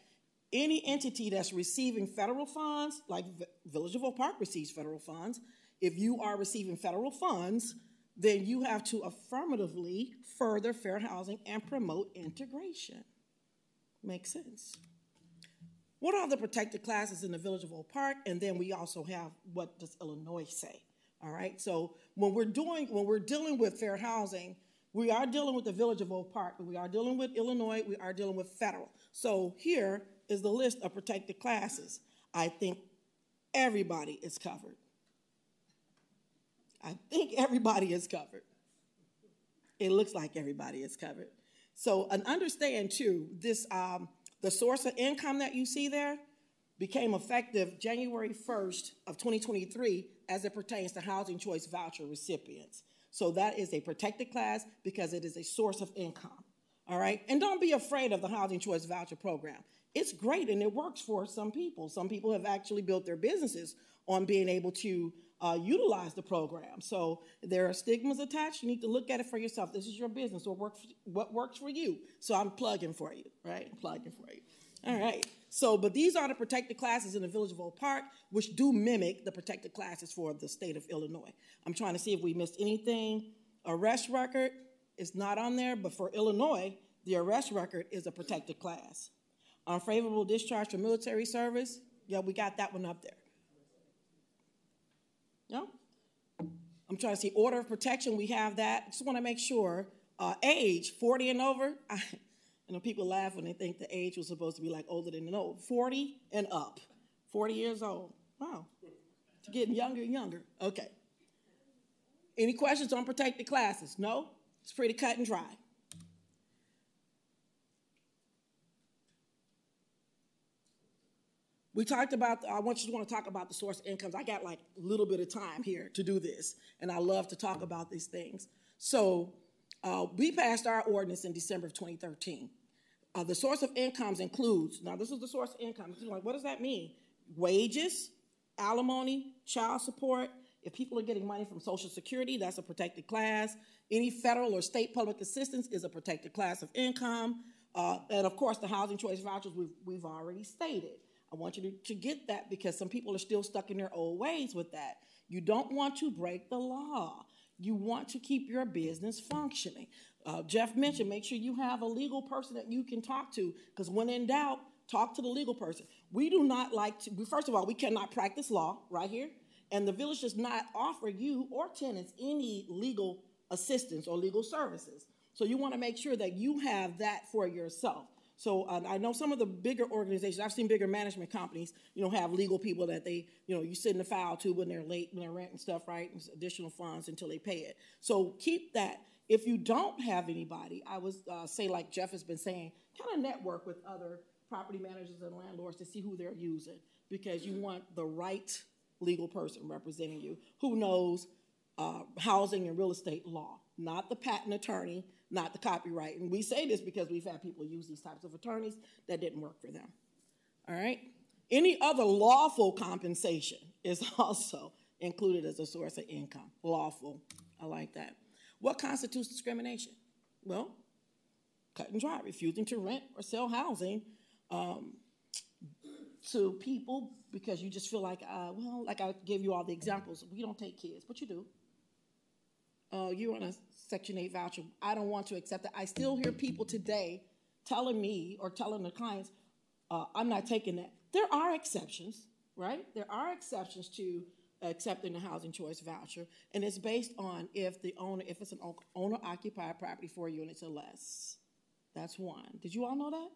any entity that's receiving federal funds, like Village of Oak Park receives federal funds, if you are receiving federal funds, then you have to affirmatively further fair housing and promote integration. Makes sense. What are the protected classes in the Village of Oak Park? And then we also have, what does Illinois say? All right, so when we're dealing with fair housing, we are dealing with the Village of Oak Park, but we are dealing with Illinois, we are dealing with federal. So here is the list of protected classes. I think everybody is covered. I think everybody is covered. It looks like everybody is covered. So, and understand too, this the source of income that you see there became effective January 1st of 2023 as it pertains to housing choice voucher recipients. So that is a protected class because it is a source of income. All right? And don't be afraid of the Housing Choice Voucher Program. It's great and it works for some people. Some people have actually built their businesses on being able to utilize the program. So there are stigmas attached. You need to look at it for yourself. This is your business or what works for you. So I'm plugging for you, right? I'm plugging for you. All right. So, but these are the protected classes in the Village of Oak Park, which do mimic the protected classes for the state of Illinois. I'm trying to see if we missed anything. Arrest record is not on there, but for Illinois, the arrest record is a protected class. Unfavorable discharge from military service, yeah, we got that one up there. Yeah? I'm trying to see order of protection, we have that. Just want to make sure. Age, 40 and over. You know, people laugh when they think the age was supposed to be like older than old. 40 and up. 40 years old. Wow. It's getting younger and younger. Okay. Any questions on protected classes? No? It's pretty cut and dry. We talked about, I want to talk about the source of incomes. I got like a little bit of time here to do this, and I love to talk about these things. So we passed our ordinance in December of 2013. The source of incomes includes, now this is the source of income. You're like, what does that mean? Wages, alimony, child support. If people are getting money from Social Security, that's a protected class. Any federal or state public assistance is a protected class of income. And of course, the housing choice vouchers we've already stated. I want you to get that because some people are still stuck in their old ways with that. You don't want to break the law. You want to keep your business functioning. Jeff mentioned, make sure you have a legal person that you can talk to, because when in doubt, talk to the legal person. We do not like to, first of all, we cannot practice law right here, and the village does not offer you or tenants any legal assistance or legal services. So you want to make sure that you have that for yourself. So I know some of the bigger organizations, I've seen bigger management companies, have legal people that they, you sit in the file to when they're late, when they're renting stuff, right, and additional funds until they pay it. So keep that. If you don't have anybody, I would say, like Jeff has been saying, kind of network with other property managers and landlords to see who they're using, because you want the right legal person representing you who knows housing and real estate law, not the patent attorney, not the copyright. And we say this because we've had people use these types of attorneys that didn't work for them. All right? Any other lawful compensation is also included as a source of income. Lawful. I like that. What constitutes discrimination? Well, cut and dry, refusing to rent or sell housing to people because you just feel like, like I gave you all the examples. We don't take kids, but you do. You're on a Section 8 voucher. I don't want to accept it. I still hear people today telling me or telling the clients, I'm not taking that. There are exceptions, right? There are exceptions to accepting the housing choice voucher, and it's based on if it's an owner-occupied property, 4 units or less. That's one. Did you all know that?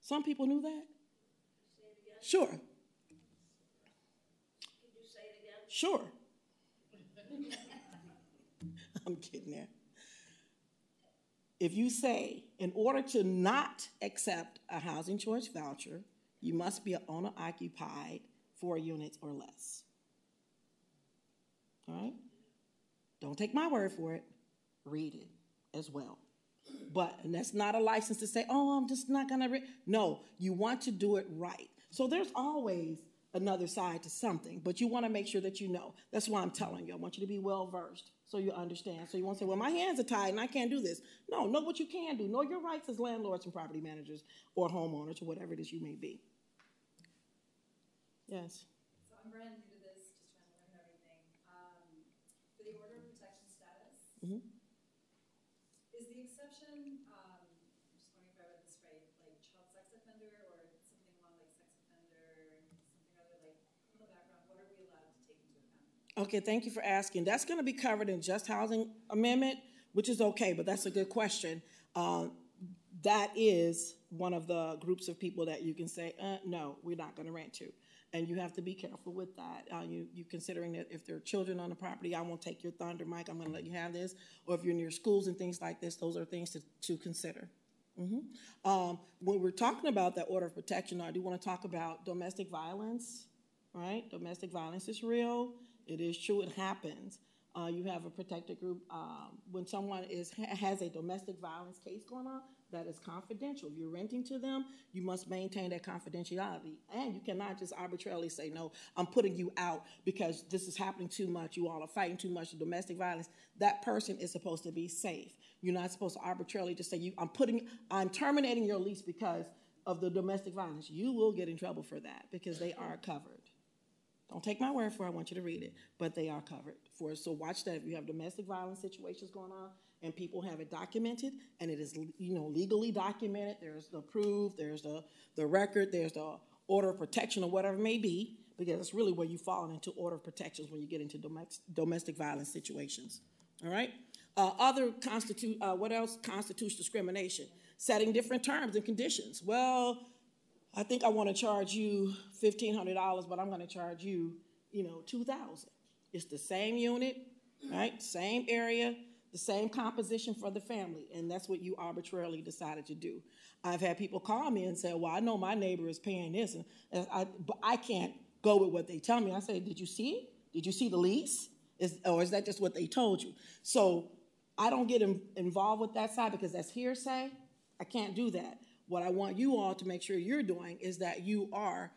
Some people knew that? Say it again. Sure. Can you say it again? Sure. I'm kidding there. If you say, in order to not accept a housing choice voucher, you must be an owner-occupied 4 units or less. All right? Don't take my word for it. Read it as well. And that's not a license to say, I'm just not going to read. No, you want to do it right. So there's always another side to something, but you want to make sure that you know. That's why I'm telling you. I want you to be well-versed so you understand. So you won't say, well, my hands are tied and I can't do this. No, know what you can do. Know your rights as landlords and property managers or homeowners or whatever it is you may be. Yes? So I'm brand new to this, just trying to learn everything. For the order of protection status, is the exception, I'm just wondering if I read this right, like child sex offender or something along like sex offender, something other like criminal background, what are we allowed to take into account? Okay, thank you for asking. That's going to be covered in Just Housing Amendment, which is okay, but that's a good question. That is one of the groups of people that you can say, no, we're not going to rent to. And you have to be careful with that. You considering that if there are children on the property, I won't take your thunder, Mike, I'm going to let you have this. Or if you're near schools and things like this, those are things to consider. When we're talking about that order of protection, I do want to talk about domestic violence, right? Domestic violence is real. It is true. It happens. You have a protected group. When someone has a domestic violence case going on, that is confidential. If you're renting to them, you must maintain that confidentiality. And you cannot just arbitrarily say, no, I'm putting you out because this is happening too much. You all are fighting too much domestic violence. That person is supposed to be safe. You're not supposed to arbitrarily just say, I'm terminating your lease because of the domestic violence. You will get in trouble for that because they are covered. Don't take my word for it. I want you to read it. But they are covered for it. So watch that. If you have domestic violence situations going on and people have it documented and it is legally documented, there's the proof, there's the record, there's the order of protection or whatever it may be, because it's really where you fall into order of protections when you get into domestic violence situations. All right? What else constitutes discrimination? Setting different terms and conditions. Well, I think I want to charge you $1,500, but I'm going to charge you, $2,000. It's the same unit, right? Same area, the same composition for the family, and that's what you arbitrarily decided to do. I've had people call me and say, well, I know my neighbor is paying this, but I can't go with what they tell me. I say, did you see it? Did you see the lease? Or is that just what they told you? So I don't get involved with that side because that's hearsay. I can't do that. What I want you all to make sure you're doing is that you are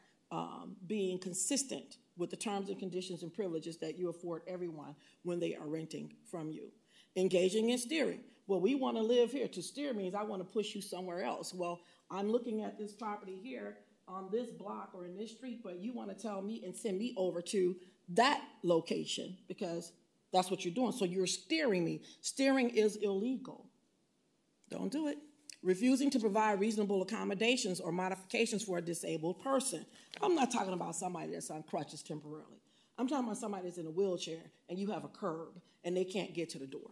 being consistent with the terms and conditions and privileges that you afford everyone when they are renting from you. Engaging in steering. Well, we want to live here. To steer means I want to push you somewhere else. Well, I'm looking at this property here on this block or in this street, but you want to tell me and send me over to that location because that's what you're doing. So you're steering me. Steering is illegal. Don't do it. Refusing to provide reasonable accommodations or modifications for a disabled person. I'm not talking about somebody that's on crutches temporarily. I'm talking about somebody that's in a wheelchair and you have a curb and they can't get to the door,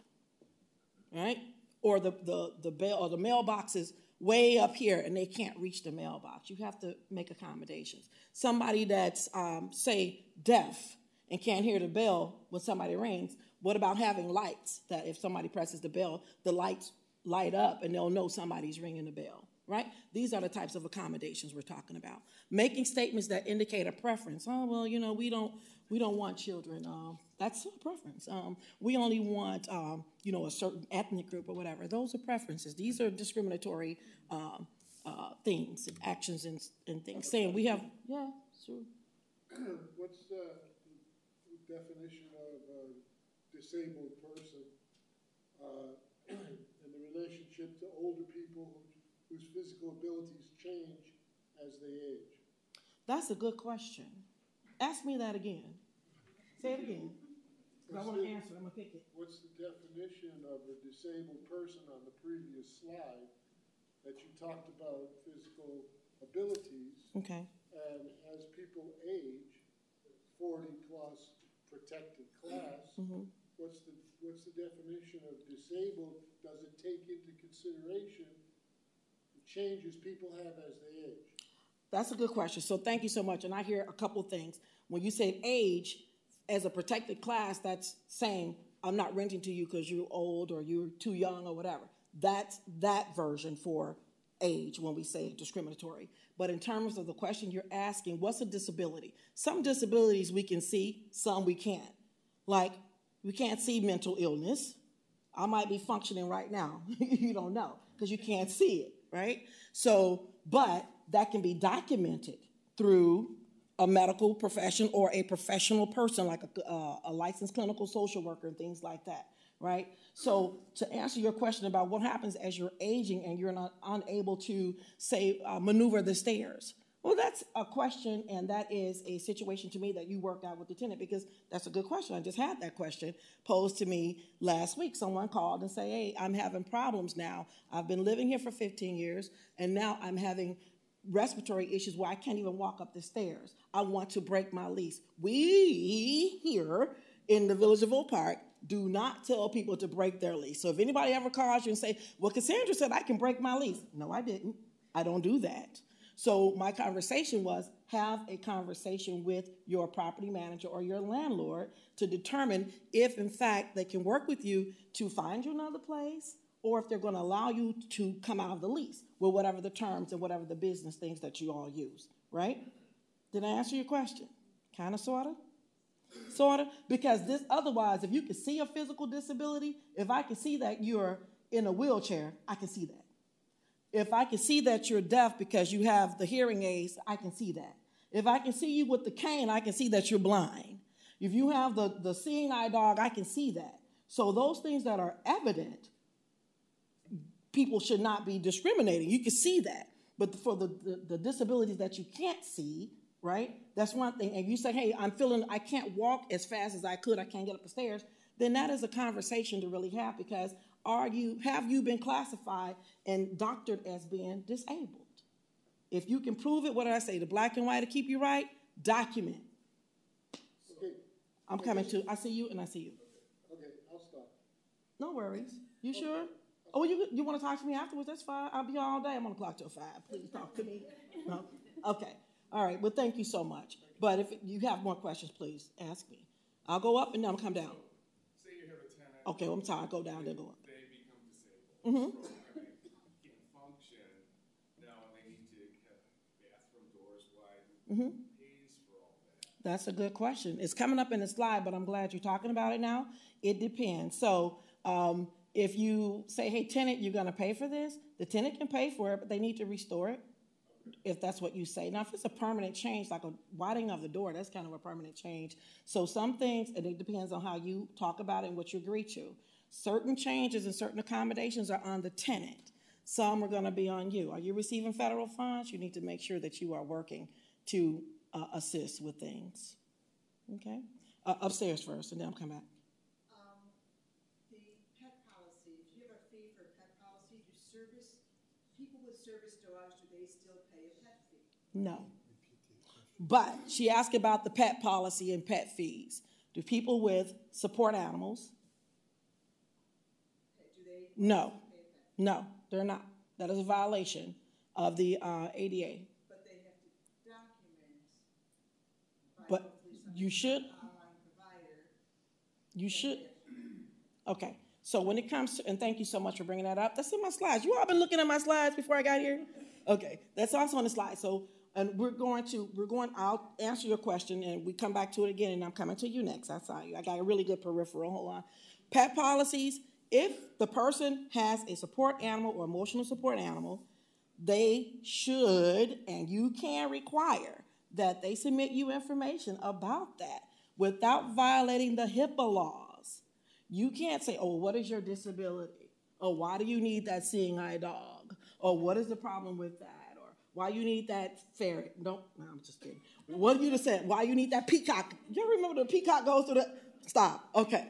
right? Or the mailbox is way up here and they can't reach the mailbox. You have to make accommodations. Somebody that's, say, deaf and can't hear the bell when somebody rings, what about having lights that if somebody presses the bell, the lights light up and they'll know somebody's ringing the bell, right? These are the types of accommodations we're talking about. Making statements that indicate a preference. Oh, well, we don't want children. That's a preference. We only want, a certain ethnic group or whatever. Those are preferences. These are discriminatory things, actions and things. Saying we have, yeah, sure. What's the definition of a disabled person? In the relationship to older people whose physical abilities change as they age? That's a good question. Ask me that again. Say it again. I want to answer. I'm going to pick it. What's the definition of a disabled person on the previous slide that you talked about physical abilities? Okay. And as people age, 40 plus protected class, what's the definition of disabled? Does it take into consideration the changes people have as they age? That's a good question. So thank you so much. And I hear a couple things. When you say age, as a protected class, that's saying I'm not renting to you because you're old or you're too young or whatever. That's that version for age when we say discriminatory. But in terms of the question you're asking, what's a disability? Some disabilities we can see, some we can't. Like, we can't see mental illness. I might be functioning right now. You don't know because you can't see it, right? So, but that can be documented through a medical profession or a professional person like a licensed clinical social worker and things like that, right? So to answer your question about what happens as you're aging and you're not unable to, say, maneuver the stairs, well, that's a question, and that is a situation to me that you worked out with the tenant because that's a good question. I just had that question posed to me last week. Someone called and said, hey, I'm having problems now. I've been living here for 15 years, and now I'm having respiratory issues where I can't even walk up the stairs. I want to break my lease. We here in the Village of Oak Park do not tell people to break their lease. So if anybody ever calls you and say, well, Cassandra said I can break my lease. No, I didn't. I don't do that. So my conversation was have a conversation with your property manager or your landlord to determine if, in fact, they can work with you to find you another place or if they're going to allow you to come out of the lease with whatever the terms and whatever the business things that you all use, right? Did I answer your question? Kind of, sort of? sort of, because this, otherwise, if you can see a physical disability, if I can see that you're in a wheelchair, I can see that. If I can see that you're deaf because you have the hearing aids, I can see that. If I can see you with the cane, I can see that you're blind. If you have the seeing eye dog, I can see that. So those things that are evident, people should not be discriminating. You can see that. But for the disabilities that you can't see, right, that's one thing. And you say, hey, I can't walk as fast as I could, I can't get up the stairs, then that is a conversation to really have, because have you been classified and doctored as being disabled? If you can prove it, what did I say? The black and white to keep you right, document. Okay. I'm coming to, I see you and I see you. Okay, I'll stop. No worries. You sure? Oh, you want to talk to me afterwards? That's fine. I'll be on all day. I'm on the clock till 5. Please talk to me. No? Okay. All right. Well, thank you so much. But if you have more questions, please ask me. I'll go up and then I'll come down. Say you have a tenant. Okay, well, I'm sorry. Go down, then go up. They become disabled. Mm-hmm. So, they can't function. Now they need to have bathroom doors wide. Mm-hmm. Who pays for all that? That's a good question. It's coming up in the slide, but I'm glad you're talking about it now. It depends. So if you say, hey, tenant, you're going to pay for this, the tenant can pay for it, but they need to restore it, if that's what you say. Now, if it's a permanent change, like a widening of the door, that's kind of a permanent change. So some things, and it depends on how you talk about it and what you agree to. Certain changes and certain accommodations are on the tenant. Some are going to be on you. Are you receiving federal funds? You need to make sure that you are working to assist with things. Okay? Upstairs first, and then I'll come back. The pet policy, if you have a fee for pet policy, people with service dogs, do they still pay a pet fee? No. But she asked about the pet policy and pet fees. Do people with support animals? Okay, do they No. pay a pet fee? No, they're not. That is a violation of the ADA. But they have to document. But hopefully some you should. online provider. You should. Okay. So when it comes to, and thank you so much for bringing that up. That's in my slides. You all been looking at my slides before I got here? Okay. That's also on the slide. So, and I'll answer your question and we come back to it again, and I'm coming to you next. I saw you. I got a really good peripheral. Hold on. Pet policies, if the person has a support animal or emotional support animal, they should, and you can require that they submit you information about that without violating the HIPAA laws. You can't say, oh, what is your disability? Or why do you need that seeing eye dog? Or what is the problem with that? Or why you need that ferret? No, I'm just kidding. What you just said? Why you need that peacock? You remember the peacock goes through the, stop, okay.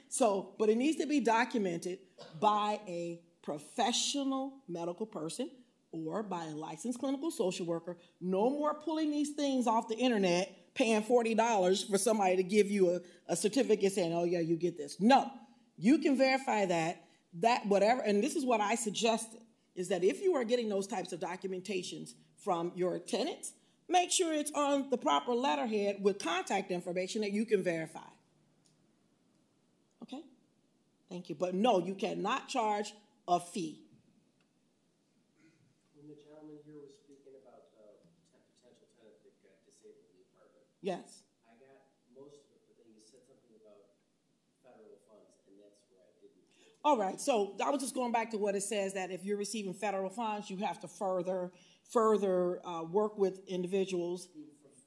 So, but it needs to be documented by a professional medical person or by a licensed clinical social worker. No more pulling these things off the internet, paying $40 for somebody to give you a certificate saying, oh yeah, you get this. No, you can verify that whatever, and this is what I suggested, is that if you are getting those types of documentations from your tenants, make sure it's on the proper letterhead with contact information that you can verify. Okay? Thank you. But no, you cannot charge a fee. When the gentleman here was speaking about potential tenant that got disabled in the apartment. Yes. I got most of it, but then you said something about federal funds, and that's where I didn't. All right. So I was just going back to what it says, that if you're receiving federal funds, you have to further work with individuals.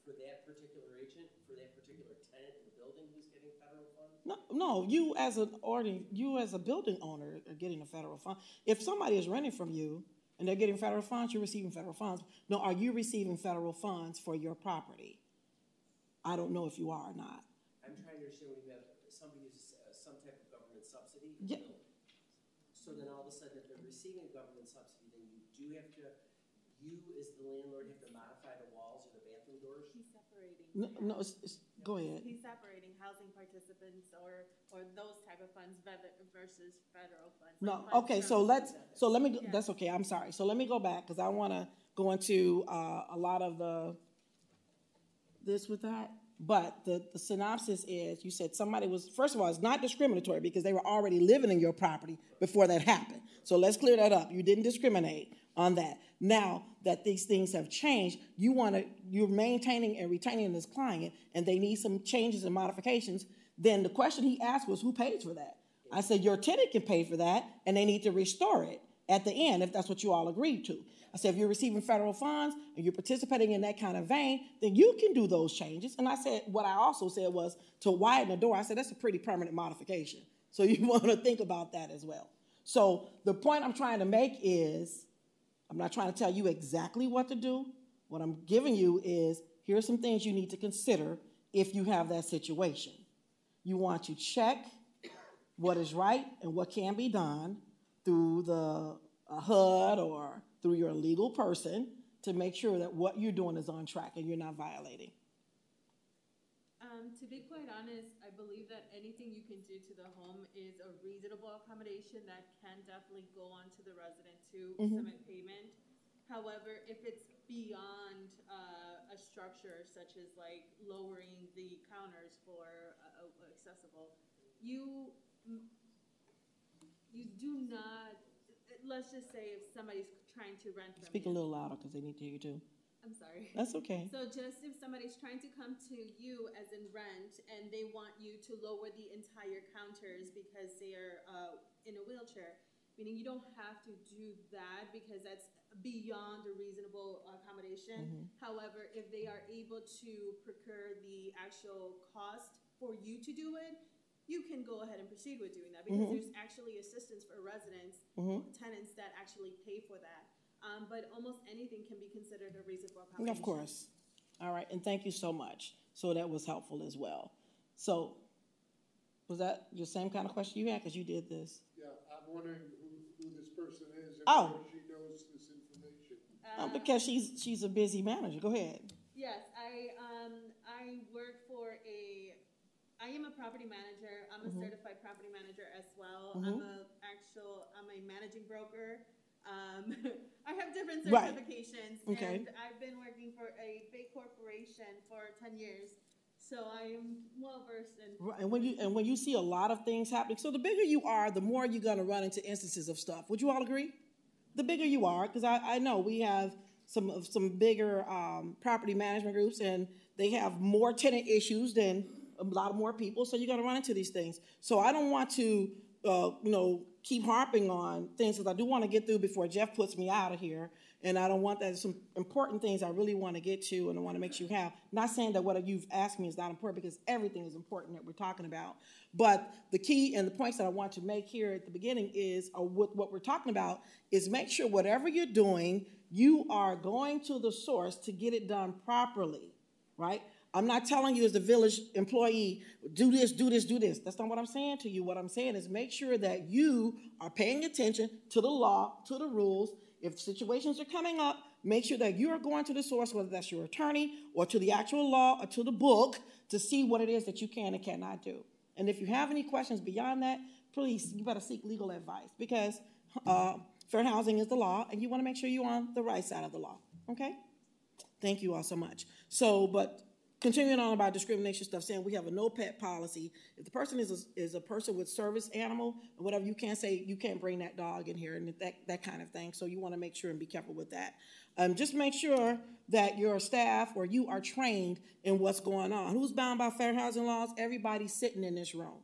For that particular agent, for that particular tenant in the building who's getting federal funds? No, you as a building owner are getting a federal fund. If somebody is renting from you and they're getting federal funds, you're receiving federal funds. No, are you receiving federal funds for your property? I don't know if you are or not. I'm trying to understand when you have somebody uses some type of government subsidy. Yeah. So then all of a sudden, if they're receiving a government subsidy, then you do have to, you as the landlord have to modify the walls or the bathroom doors? He's separating. No, go ahead. He's separating housing participants or those type of funds versus federal funds. No, Like okay, funds so from- let me, that's okay, I'm sorry. So let me go back, because I want to go into a lot of this with that. But the synopsis is, you said somebody was, first of all, it's not discriminatory because they were already living in your property before that happened. So let's clear that up. You didn't discriminate on that. Now that these things have changed, you're maintaining and retaining this client, and they need some changes and modifications. Then the question he asked was, who pays for that? I said, your tenant can pay for that, and they need to restore it at the end if that's what you all agreed to. I said, if you're receiving federal funds and you're participating in that kind of vein, then you can do those changes. And I said, what I also said was to widen the door. I said, that's a pretty permanent modification. So you want to think about that as well. So the point I'm trying to make is, I'm not trying to tell you exactly what to do. What I'm giving you is, here are some things you need to consider if you have that situation. You want to check what is right and what can be done through the HUD or through your legal person to make sure that what you're doing is on track and you're not violating. To be quite honest, I believe that anything you can do to the home is a reasonable accommodation that can definitely go on to the resident to submit payment. However, if it's beyond a structure such as like lowering the counters for accessible, you do not, let's just say if somebody's trying to rent from Speak a little louder because they need to hear you too. I'm sorry. That's okay. So just if somebody's trying to come to you as in rent and they want you to lower the entire counters because they are in a wheelchair, meaning you don't have to do that because that's beyond a reasonable accommodation. However, if they are able to procure the actual cost for you to do it, you can go ahead and proceed with doing that because there's actually assistance for residents, tenants that actually pay for that. But almost anything can be considered a reasonable accommodation. Of course. All right, and thank you so much. So that was helpful as well. So was that your same kind of question you had because you did this? Yeah, I'm wondering who this person is and Oh. where she knows this information. Because she's a busy manager. Go ahead. Yes, I work for I am a property manager. I'm a certified property manager as well. I'm a managing broker. I have different certifications, and I've been working for a big corporation for 10 years, so I am well versed in. Right, and when you see a lot of things happening, so the bigger you are, the more you're going to run into instances of stuff. Would you all agree? The bigger you are, because I know we have some bigger property management groups, and they have more tenant issues than a lot more people, so you're going to run into these things. So I don't want to, keep harping on things because I do want to get through before Jeff puts me out of here, and I don't want that. Some important things I really want to get to, and I want to make sure you have. Not saying that what you've asked me is not important because everything is important that we're talking about. But the key and the points that I want to make here at the beginning is what we're talking about is make sure whatever you're doing, you are going to the source to get it done properly, right? I'm not telling you as the village employee, do this, do this, do this. That's not what I'm saying to you. What I'm saying is make sure that you are paying attention to the law, to the rules. If situations are coming up, make sure that you are going to the source, whether that's your attorney or to the actual law or to the book, to see what it is that you can and cannot do. And if you have any questions beyond that, please, you better seek legal advice because fair housing is the law, and you want to make sure you're on the right side of the law, okay? Thank you all so much. But continuing on about discrimination stuff, saying we have a no pet policy. If the person is a person with service animal or whatever, you can't say you can't bring that dog in here and that kind of thing. So you want to make sure and be careful with that. Just make sure that your staff or you are trained in what's going on. Who's bound by fair housing laws? Everybody sitting in this room.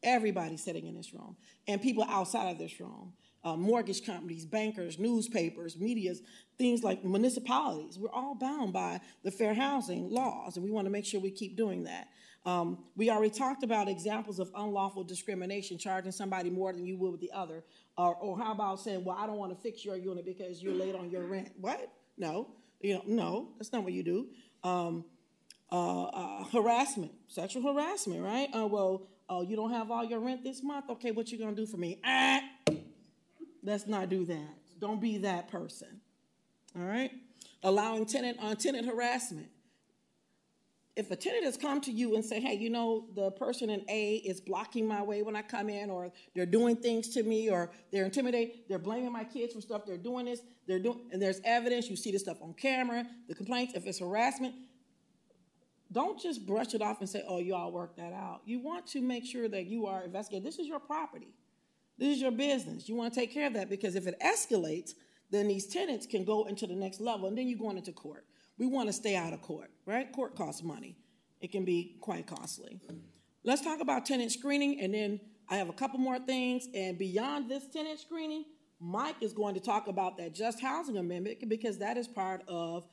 Everybody sitting in this room. And people outside of this room. Mortgage companies, bankers, newspapers, medias, things like municipalities. We're all bound by the fair housing laws, and we want to make sure we keep doing that. We already talked about examples of unlawful discrimination, charging somebody more than you would with the other, or how about saying, well, I don't want to fix your unit because you're late on your rent. What? No, no, that's not what you do. Harassment, sexual harassment, right? You don't have all your rent this month? Okay, what you gonna do for me? Let's not do that. Don't be that person. All right? Allowing tenant harassment. If a tenant has come to you and say, hey, the person in A is blocking my way when I come in, or they're doing things to me, or they're intimidating, they're blaming my kids for stuff, they're doing this, and there's evidence, you see this stuff on camera, the complaints, if it's harassment, don't just brush it off and say, oh, you all work that out. You want to make sure that you are investigating. This is your property. This is your business. You want to take care of that because if it escalates, then these tenants can go into the next level, and then you're going into court. We want to stay out of court, right? Court costs money. It can be quite costly. Let's talk about tenant screening, and then I have a couple more things. And beyond this tenant screening, Mike is going to talk about that just housing amendment, because that is part of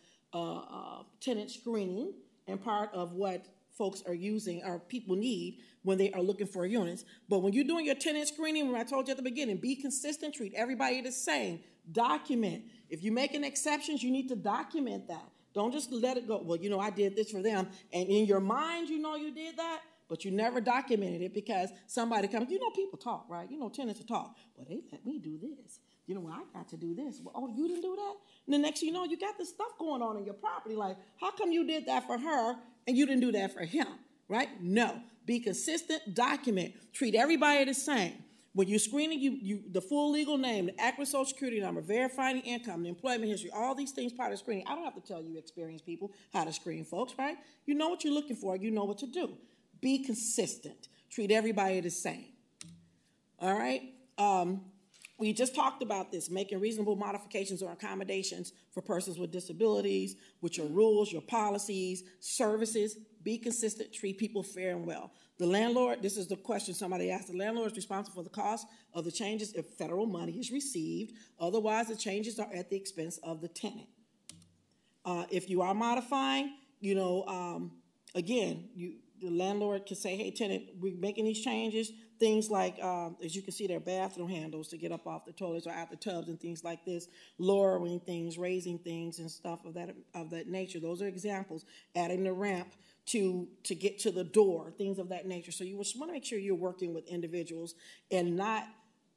tenant screening and part of what folks are using or people need when they are looking for units. But when you're doing your tenant screening, when I told you at the beginning, be consistent, treat everybody the same, document. If you're making exceptions, you need to document that. Don't just let it go. Well, you know, I did this for them, and in your mind, you know you did that, but you never documented it because somebody comes. You know, people talk, right? You know, tenants will talk. Well, they let me do this. You know, well, I got to do this. Well, oh, you didn't do that? And the next thing you know, you got this stuff going on in your property. Like, how come you did that for her and you didn't do that for him, right? No. Be consistent, document. Treat everybody the same. When you're screening, the full legal name, the accurate social security number, verifying income, the employment history, all these things part of screening. I don't have to tell you experienced people how to screen folks, right? You know what you're looking for. You know what to do. Be consistent. Treat everybody the same. All right? We just talked about this, making reasonable modifications or accommodations for persons with disabilities, with your rules, your policies, services. Be consistent, treat people fair and well. The landlord, this is the question somebody asked, the landlord is responsible for the cost of the changes if federal money is received. Otherwise, the changes are at the expense of the tenant. If you are modifying, you know, again, the landlord can say, hey, tenant, we're making these changes. Things like, as you can see, their bathroom handles to get up off the toilets or out the tubs and things like this, lowering things, raising things and stuff of that nature. Those are examples. Adding the ramp to get to the door, things of that nature. So you just want to make sure you're working with individuals and not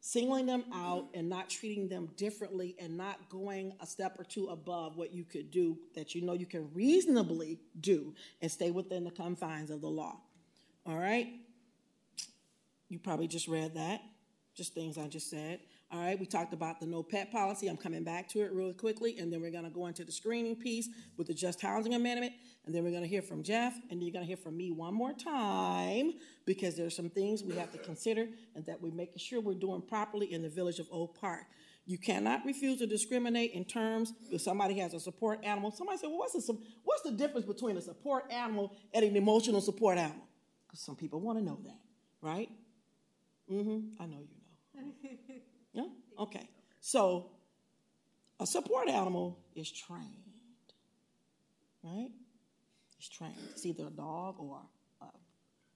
singling them out and not treating them differently and not going a step or two above what you could do that you know you can reasonably do and stay within the confines of the law. All right? You probably just read that, just things I just said. All right, we talked about the no pet policy. I'm coming back to it really quickly, and then we're going to go into the screening piece with the just housing amendment, and then we're going to hear from Jeff, and then you're going to hear from me one more time because there's some things we have to consider and that we're making sure we're doing properly in the Village of Oak Park. You cannot refuse to discriminate in terms if somebody has a support animal. Somebody said, well, what's the difference between a support animal and an emotional support animal? Because some people want to know that, right? I know you know. Yeah? Okay. So a support animal is trained, right? It's trained. It's either a dog or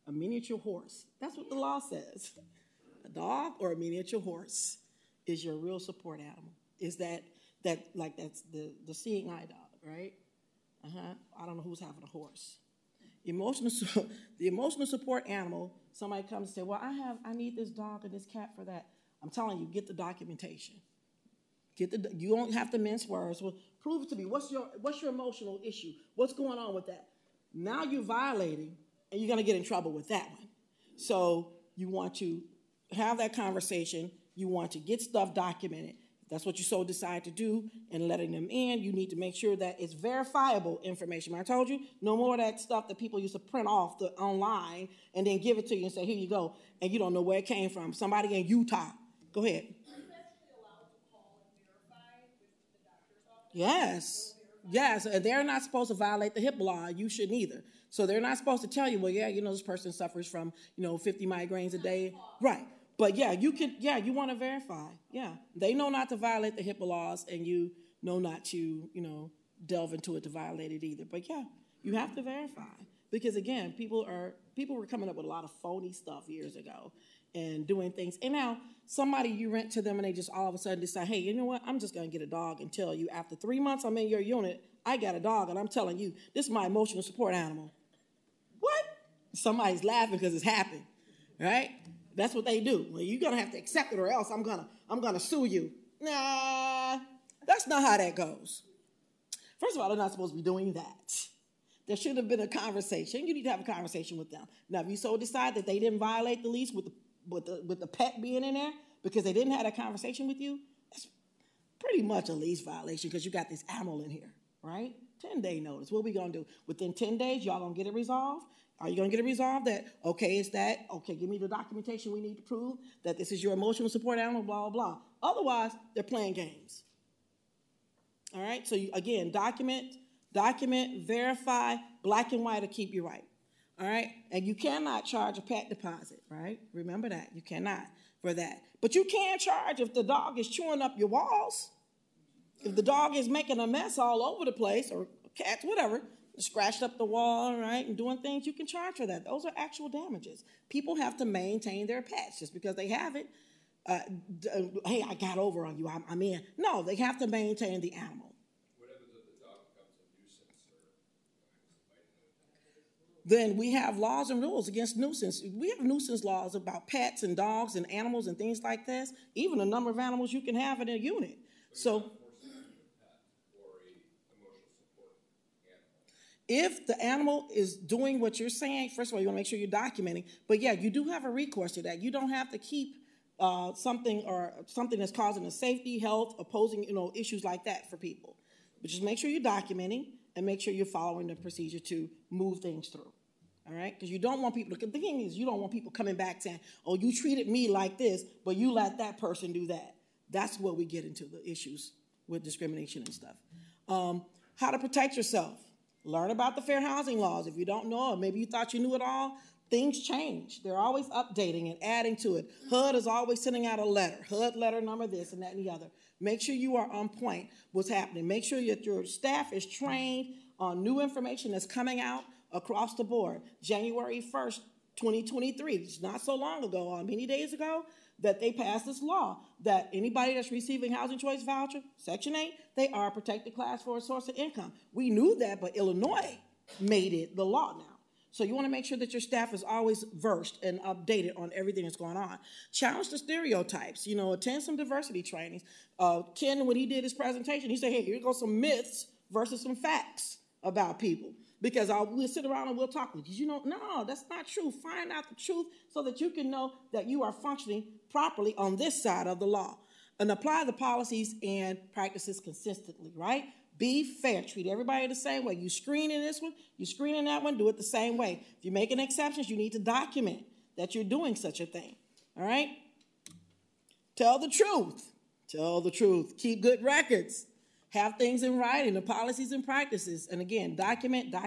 a miniature horse. That's what the law says. A dog or a miniature horse is your real support animal. Is that's the seeing eye dog, right? I don't know who's having a horse. The emotional support animal, somebody comes and says, well, I need this dog or this cat for that. I'm telling you, get the documentation. You don't have to mince words. Well, prove it to me. What's your emotional issue? What's going on with that? Now you're violating, and you're going to get in trouble with that one. So you want to have that conversation. You want to get stuff documented. That's what you so decide to do and letting them in. You need to make sure that it's verifiable information. I told you, no more of that stuff that people used to print off online and then give it to you and say, here you go, and you don't know where it came from. Somebody in Utah. Go ahead. Are you actually allowed to call and verify with the doctor's office? Yes, and they're not supposed to violate the HIPAA law. You shouldn't either. So they're not supposed to tell you, well, yeah, you know, this person suffers from, 50 migraines a day. Right. But yeah, you want to verify. Yeah. They know not to violate the HIPAA laws, and you know not to, delve into it to violate it either. But yeah, you have to verify. Because again, people were coming up with a lot of phony stuff years ago and doing things. And now somebody you rent to them and they just all of a sudden decide, hey, you know what? I'm just going to get a dog and tell you after 3 months I'm in your unit, I got a dog and I'm telling you, this is my emotional support animal. What? Somebody's laughing because it's happened, right? That's what they do. Well, you're going to have to accept it or else I'm gonna sue you. Nah, that's not how that goes. First of all, they're not supposed to be doing that. There should have been a conversation. You need to have a conversation with them. Now, if you so decide that they didn't violate the lease with the pet being in there because they didn't have a conversation with you, that's pretty much a lease violation because you got this animal in here, right? 10-day notice. What are we going to do? Within 10 days, y'all going to get it resolved? Are you going to get it resolved that, okay, it's that, okay, give me the documentation we need to prove that this is your emotional support animal, blah, blah, blah. Otherwise, they're playing games. All right, so again, document, verify, black and white to keep you right. All right, and you cannot charge a pet deposit, right? Remember that, you cannot for that. But you can charge if the dog is chewing up your walls, if the dog is making a mess all over the place, or cats, whatever, scratched up the wall, right, and doing things, you can charge for that. Those are actual damages. People have to maintain their pets just because they have it. Hey, I got over on you, I'm in. No, they have to maintain the animal. What happens if the dog becomes a nuisance or Then we have laws and rules against nuisance. We have nuisance laws about pets and dogs and animals and things like this, even the number of animals you can have in a unit. So if the animal is doing what you're saying, first of all, you want to make sure you're documenting. But yeah, you do have a recourse to that. You don't have to keep something that's causing a safety, health, opposing, issues like that for people. But just make sure you're documenting and make sure you're following the procedure to move things through. All right? Because you don't want people, the thing is, you don't want people coming back saying, oh, you treated me like this, but you let that person do that. That's where we get into the issues with discrimination and stuff. How to protect yourself. Learn about the fair housing laws. If you don't know, or maybe you thought you knew it all, things change. They're always updating and adding to it. HUD is always sending out a letter. HUD letter number this and that and the other. Make sure you are on point what's happening. Make sure that your staff is trained on new information that's coming out across the board. January 1st, 2023, it's not so long ago, many days ago, that they passed this law that anybody that's receiving housing choice voucher, Section 8, they are a protected class for a source of income. We knew that, but Illinois made it the law now. So you want to make sure that your staff is always versed and updated on everything that's going on. Challenge the stereotypes, attend some diversity trainings. Ken, when he did his presentation, he said, hey, here go some myths versus some facts about people. Because we'll sit around and we'll talk with you. No, that's not true. Find out the truth so that you can know that you are functioning properly on this side of the law. And apply the policies and practices consistently, right? Be fair. Treat everybody the same way. You screen in this one, you screen in that one, do it the same way. If you're making exceptions, you need to document that you're doing such a thing, all right? Tell the truth. Tell the truth. Keep good records. Have things in writing, the policies and practices. And again, document. The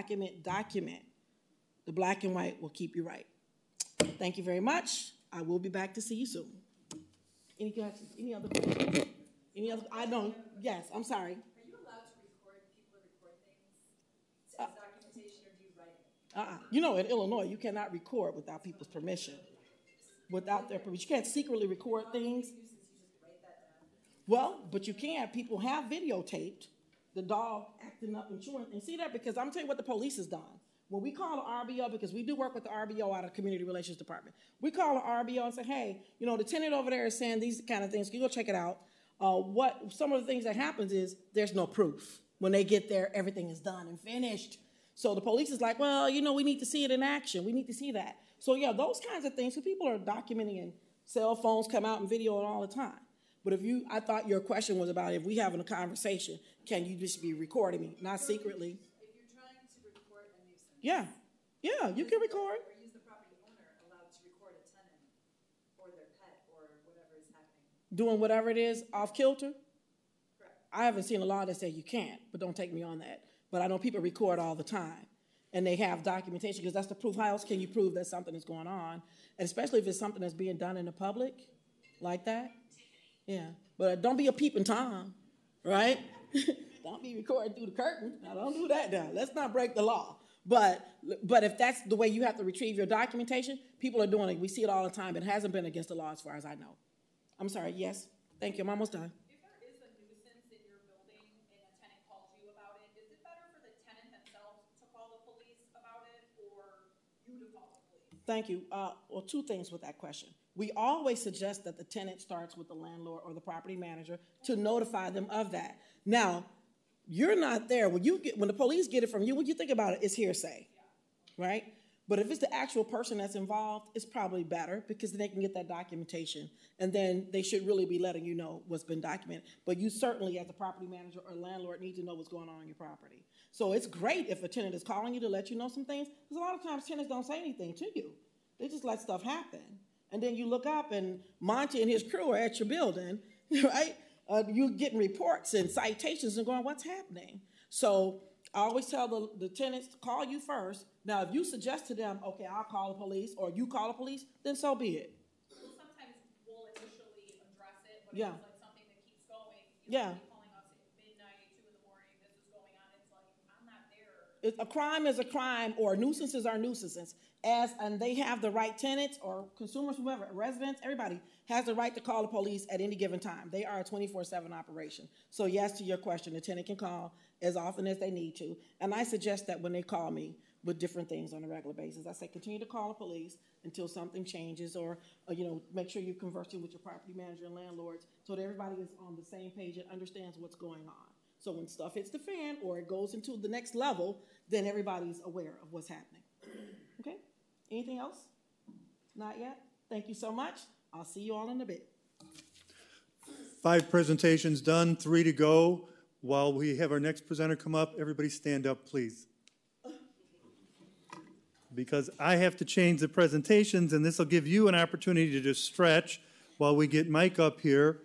black and white will keep you right. Thank you very much. I will be back to see you soon. Any questions? Any other questions? Any other? I don't. Yes, I'm sorry. Are you allowed to record people record things as documentation, or do you write it? In Illinois, you cannot record without people's permission. Without their permission. You can't secretly record things. Well, but you can. People have videotaped the dog acting up and chewing. And see that? Because I'm telling you what the police has done. When we call the RBO, because we do work with the RBO out of the Community Relations Department, we call the RBO and say, hey, the tenant over there is saying these kind of things. Can you go check it out? Some of the things that happens is there's no proof. When they get there, everything is done and finished. So the police is like, well, we need to see it in action. We need to see that. So, yeah, those kinds of things. So people are documenting, and cell phones come out and video it all the time. But I thought your question was about if we having a conversation, can you just be recording me, not secretly? If you're trying to report a nuisance. Yeah, you can record. Or use the property owner allowed to record a tenant or their pet or whatever is happening. Doing whatever it is off kilter? Correct. I haven't seen a law that says you can't, but don't take me on that. But I know people record all the time, and they have documentation because that's the proof. How else can you prove that something is going on? And especially if it's something that's being done in the public like that. Yeah, but don't be a peeping Tom, right? Don't be recording through the curtain. Now, don't do that now. Let's not break the law. But if that's the way you have to retrieve your documentation, people are doing it. We see it all the time. It hasn't been against the law as far as I know. I'm sorry, yes? Thank you, I'm almost done. If there is a nuisance in your building and a tenant calls you about it, is it better for the tenant themselves to call the police about it or you to call the police? Thank you. Well, two things with that question. We always suggest that the tenant starts with the landlord or the property manager to notify them of that. Now, you're not there. When the police get it from you, when you think about it, it's hearsay, right? But if it's the actual person that's involved, it's probably better because then they can get that documentation, and then they should really be letting you know what's been documented. But you certainly, as a property manager or landlord, need to know what's going on your property. So it's great if a tenant is calling you to let you know some things, because a lot of times tenants don't say anything to you. They just let stuff happen. And then you look up and Monty and his crew are at your building, right? you're getting reports and citations and going, what's happening? So I always tell the tenants to call you first. Now, if you suggest to them, okay, I'll call the police, or you call the police, then so be it. Well, sometimes we'll initially address it, but Yeah. if it's like something that keeps going, Yeah. calling us at midnight, 2 in the morning, this is going on, it's like, I'm not there. A crime is a crime, or nuisances are nuisances. And they have the right, tenants or consumers, whoever, residents, everybody has the right to call the police at any given time. They are a 24/7 operation. So yes, to your question, the tenant can call as often as they need to. And I suggest that when they call me with different things on a regular basis, I say continue to call the police until something changes, or make sure you're conversing with your property manager and landlords so that everybody is on the same page and understands what's going on. So when stuff hits the fan or it goes into the next level, then everybody's aware of what's happening. Okay? Anything else? Not yet? Thank you so much. I'll see you all in a bit. 5 presentations done, 3 to go. While we have our next presenter come up, everybody stand up, please. Because I have to change the presentations, and this will give you an opportunity to just stretch while we get Mike up here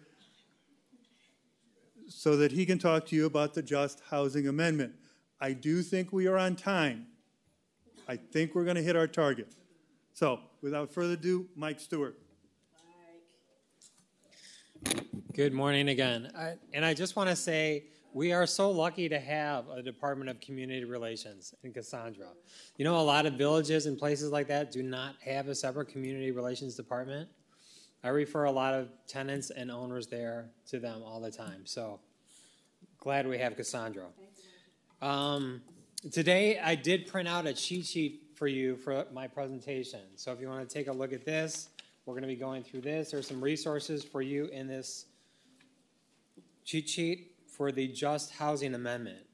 so that he can talk to you about the Just Housing Amendment. I do think we are on time. I think we're going to hit our target. So, without further ado, Mike Stewart. Good morning again. I just want to say we are so lucky to have a Department of Community Relations in Cassandra. A lot of villages and places like that do not have a separate community relations department. I refer a lot of tenants and owners there to them all the time. So glad we have Cassandra. Today I did print out a cheat sheet for you for my presentation. So if you want to take a look at this, we're going to be going through this. There's some resources for you in this cheat sheet for the Just Housing Amendment.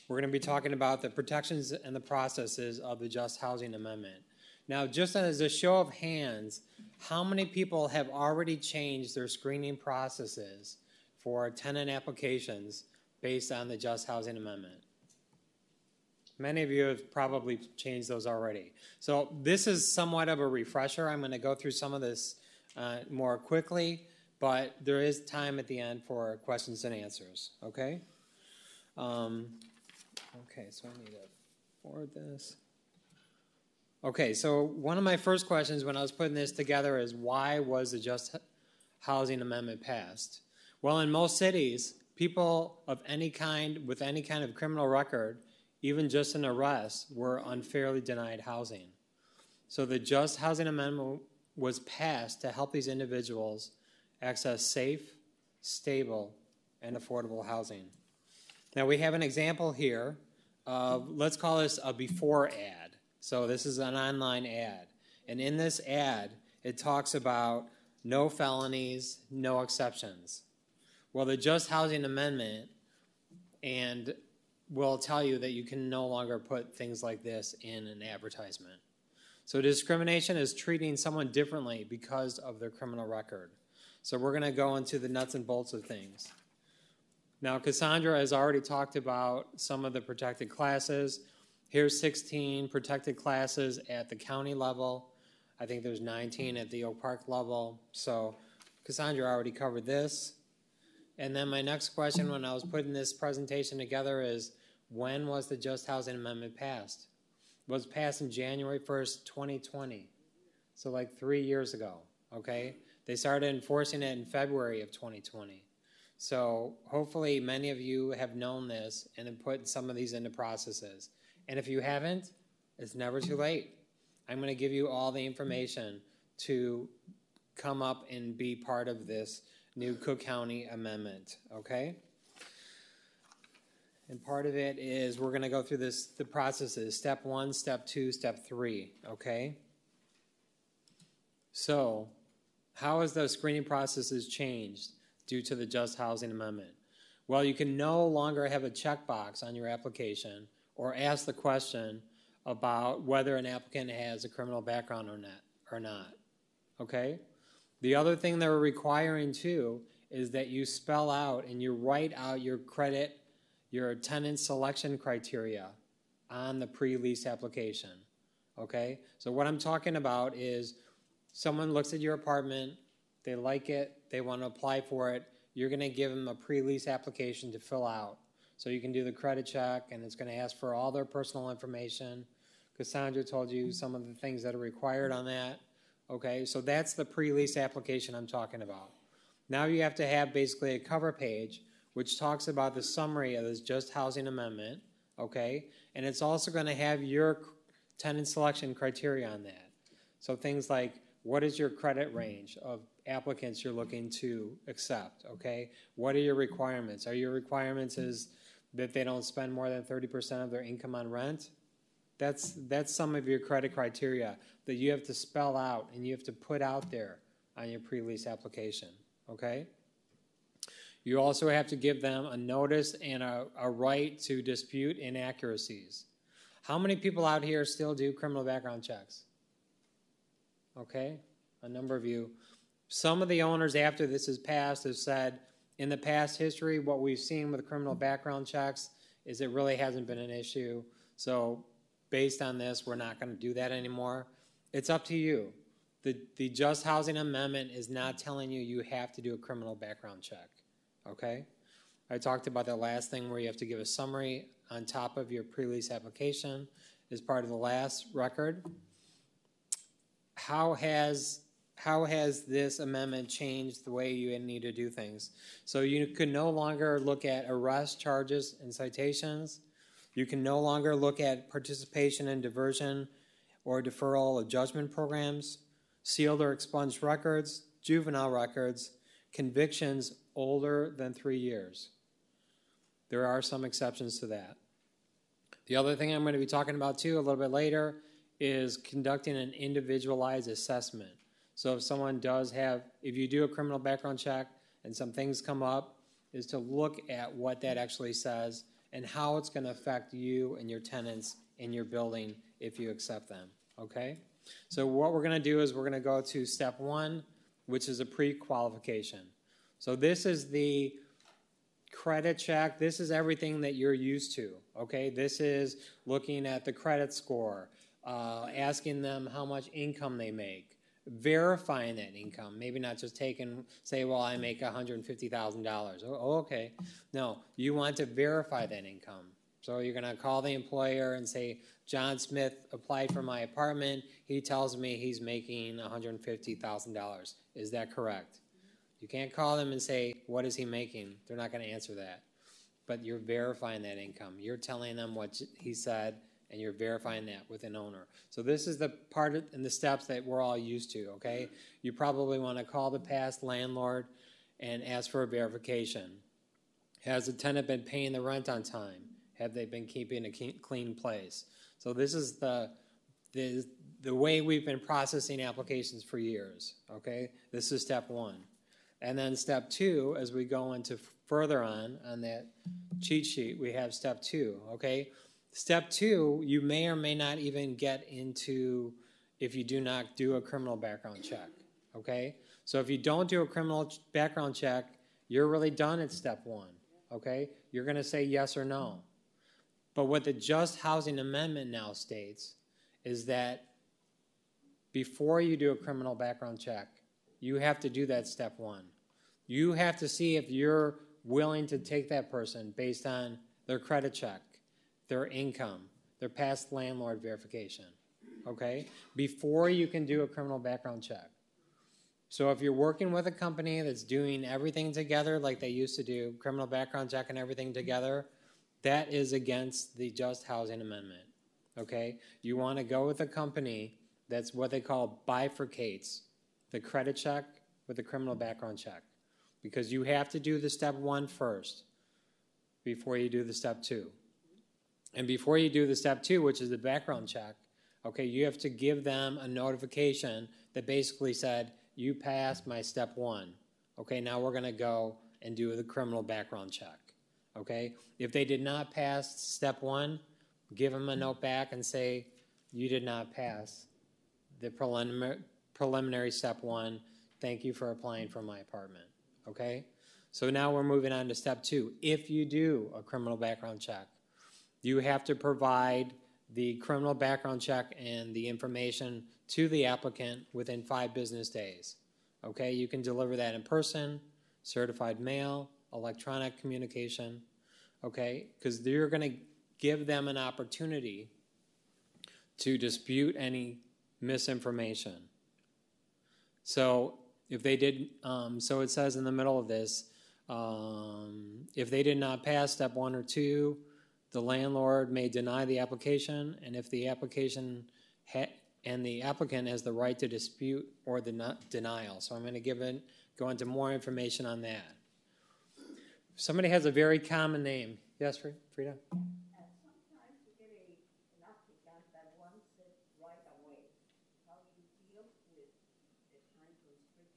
We're going to be talking about the protections and the processes of the Just Housing Amendment. Now, just as a show of hands, how many people have already changed their screening processes for tenant applications based on the Just Housing Amendment? Many of you have probably changed those already. So this is somewhat of a refresher. I'm going to go through some of this more quickly, but there is time at the end for questions and answers, okay? Okay, so I need to forward this. Okay, so one of my first questions when I was putting this together is why was the Just Housing Amendment passed? Well, in most cities, people of any kind, with any kind of criminal record, even just an arrest, were unfairly denied housing. So the Just Housing Amendment was passed to help these individuals access safe, stable, and affordable housing. Now we have an example here of, let's call this a before ad. So this is an online ad. And in this ad, it talks about no felonies, no exceptions. Well, the Just Housing Amendment and will tell you that you can no longer put things like this in an advertisement. So discrimination is treating someone differently because of their criminal record. So we're going to go into the nuts and bolts of things. Now, Cassandra has already talked about some of the protected classes. Here's 16 protected classes at the county level. I think there's 19 at the Oak Park level. So Cassandra already covered this. And then my next question when I was putting this presentation together is, when was the Just Housing Amendment passed? It was passed in January 1st, 2020. So like 3 years ago, okay? They started enforcing it in February of 2020. So hopefully many of you have known this and have put some of these into processes. And if you haven't, it's never too late. I'm going to give you all the information to come up and be part of this new Cook County amendment, okay? And part of it is we're going to go through the processes, step 1, step 2, step 3, okay? So how has the screening processes changed due to the Just Housing Amendment? Well, you can no longer have a checkbox on your application or ask the question about whether an applicant has a criminal background or not, okay? The other thing they're requiring too is that you spell out and you write out your credit, your tenant selection criteria on the pre-lease application, okay? So what I'm talking about is someone looks at your apartment, they like it, they want to apply for it, you're going to give them a pre-lease application to fill out. So you can do the credit check, and it's going to ask for all their personal information. Cassandra told you some of the things that are required on that. Okay, so that's the pre-lease application I'm talking about. Now you have to have basically a cover page which talks about the summary of this just housing amendment, okay? And it's also going to have your tenant selection criteria on that. So things like, what is your credit range of applicants you're looking to accept, okay? What are your requirements? Are your requirements is that they don't spend more than 30% of their income on rent? That's some of your credit criteria that you have to spell out and you have to put out there on your pre-lease application, okay? You also have to give them a notice and a right to dispute inaccuracies. How many people out here still do criminal background checks? Okay, a number of you. Some of the owners after this is passed have said, in the past history, what we've seen with criminal background checks is it really hasn't been an issue. So based on this, we're not going to do that anymore. It's up to you. The Just Housing Amendment is not telling you you have to do a criminal background check, okay? I talked about the last thing where you have to give a summary on top of your pre-lease application as part of the last record. How has this amendment changed the way you need to do things? So you can no longer look at arrest charges and citations. You can no longer look at participation in diversion or deferral of judgment programs, sealed or expunged records, juvenile records, convictions older than 3 years. There are some exceptions to that. The other thing I'm going to be talking about too a little bit later is conducting an individualized assessment. So if you do a criminal background check and some things come up, is to look at what that actually says and how it's going to affect you and your tenants in your building if you accept them, okay? So what we're going to do is we're going to go to step 1, which is a pre-qualification. So this is the credit check. This is everything that you're used to, okay? This is looking at the credit score, asking them how much income they make, verifying that income, maybe not just say, well, I make $150,000. Oh, okay. No, you want to verify that income. So you're going to call the employer and say, John Smith applied for my apartment. He tells me he's making $150,000. Is that correct? You can't call them and say, what is he making? They're not going to answer that. But you're verifying that income. You're telling them what he said, and you're verifying that with an owner. So this is the part and the steps that we're all used to, okay? You probably want to call the past landlord and ask for a verification. Has the tenant been paying the rent on time? Have they been keeping a clean place? So this is the way we've been processing applications for years, okay? This is step 1. And then step 2, as we go into further on that cheat sheet, we have step 2, okay? Step 2, you may or may not even get into if you do not do a criminal background check, okay? So if you don't do a criminal background check, you're really done at step 1, okay? You're going to say yes or no. But what the Just Housing Amendment now states is that before you do a criminal background check, you have to do that step 1. You have to see if you're willing to take that person based on their credit check, their income, their past landlord verification, okay? Before you can do a criminal background check. So if you're working with a company that's doing everything together like they used to do, criminal background check and everything together, that is against the Just Housing Amendment, okay? You want to go with a company that's what they call bifurcates the credit check with the criminal background check, because you have to do the step 1 first before you do the step 2. And before you do the step 2, which is the background check, okay, you have to give them a notification that basically said, you passed my step 1. Okay, now we're going to go and do the criminal background check. Okay, if they did not pass step 1, give them a note back and say, you did not pass the preliminary step 1. Thank you for applying for my apartment. Okay, so now we're moving on to step 2. If you do a criminal background check, you have to provide the criminal background check and the information to the applicant within 5 business days. Okay, you can deliver that in person, certified mail, electronic communication, okay? Because you're going to give them an opportunity to dispute any misinformation. So if they did, so it says in the middle of this, if they did not pass step 1 or 2, the landlord may deny the application, and if the application and the applicant has the right to dispute or the denial. So I'm going to go into more information on that. If somebody has a very common name. Yes, Frida? Sometimes you get an applicant that wants it right away. How do you deal with the time restriction?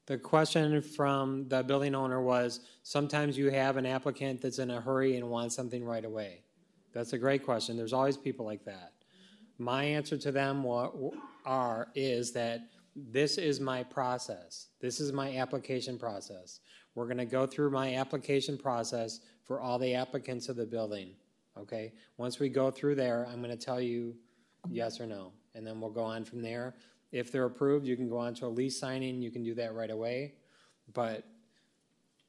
The question from the building owner was, sometimes you have an applicant that's in a hurry and wants something right away. That's a great question. There's always people like that. My answer to them is that this is my process. This is my application process. We're going to go through my application process for all the applicants of the building, okay? Once we go through there, I'm going to tell you yes or no, and then we'll go on from there. If they're approved, you can go on to a lease signing. You can do that right away. But,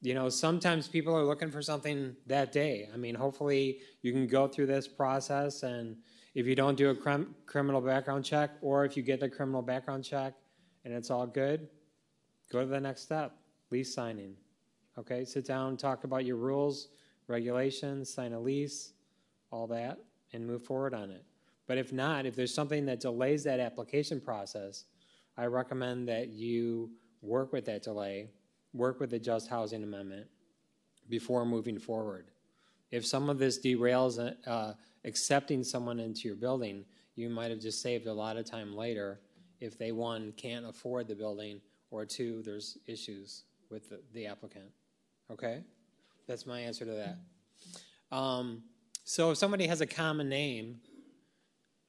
you know, sometimes people are looking for something that day. I mean, hopefully you can go through this process, and if you don't do a criminal background check, or if you get the criminal background check and it's all good, go to the next step, lease signing. Okay, sit down, talk about your rules, regulations, sign a lease, all that, and move forward on it. But if not, if there's something that delays that application process, I recommend that you work with that delay, work with the Just Housing Amendment before moving forward. If some of this derails accepting someone into your building, you might have just saved a lot of time later if they, 1, can't afford the building, or 2, there's issues with the applicant. Okay? That's my answer to that. So if somebody has a common name,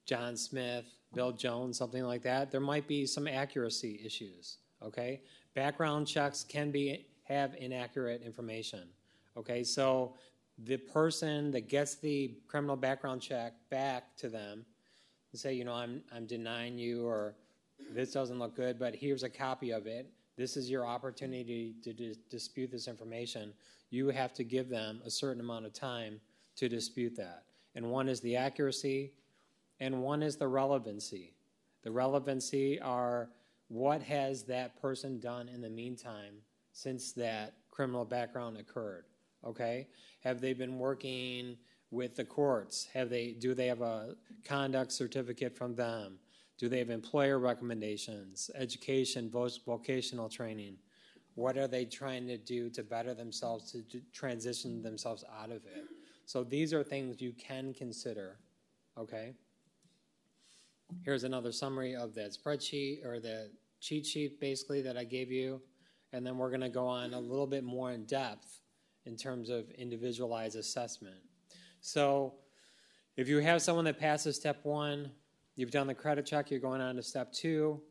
John Smith, Bill Jones, something like that, there might be some accuracy issues. Okay? Background checks can have inaccurate information. Okay? So the person that gets the criminal background check back to them and say, you know, I'm denying you, or this doesn't look good, but here's a copy of it. This is your opportunity to dispute this information. You have to give them a certain amount of time to dispute that. And one is the accuracy, and one is the relevancy. The relevancy are, what has that person done in the meantime since that criminal background occurred? Okay? Have they been working with the courts? Do they have a conduct certificate from them? Do they have employer recommendations, education, vocational training? What are they trying to do to better themselves, to transition themselves out of it? So these are things you can consider, okay? Here's another summary of that spreadsheet, or the cheat sheet basically that I gave you. And then we're going to go on a little bit more in depth in terms of individualized assessment. So if you have someone that passes step 1, you've done the credit check, you're going on to step 2,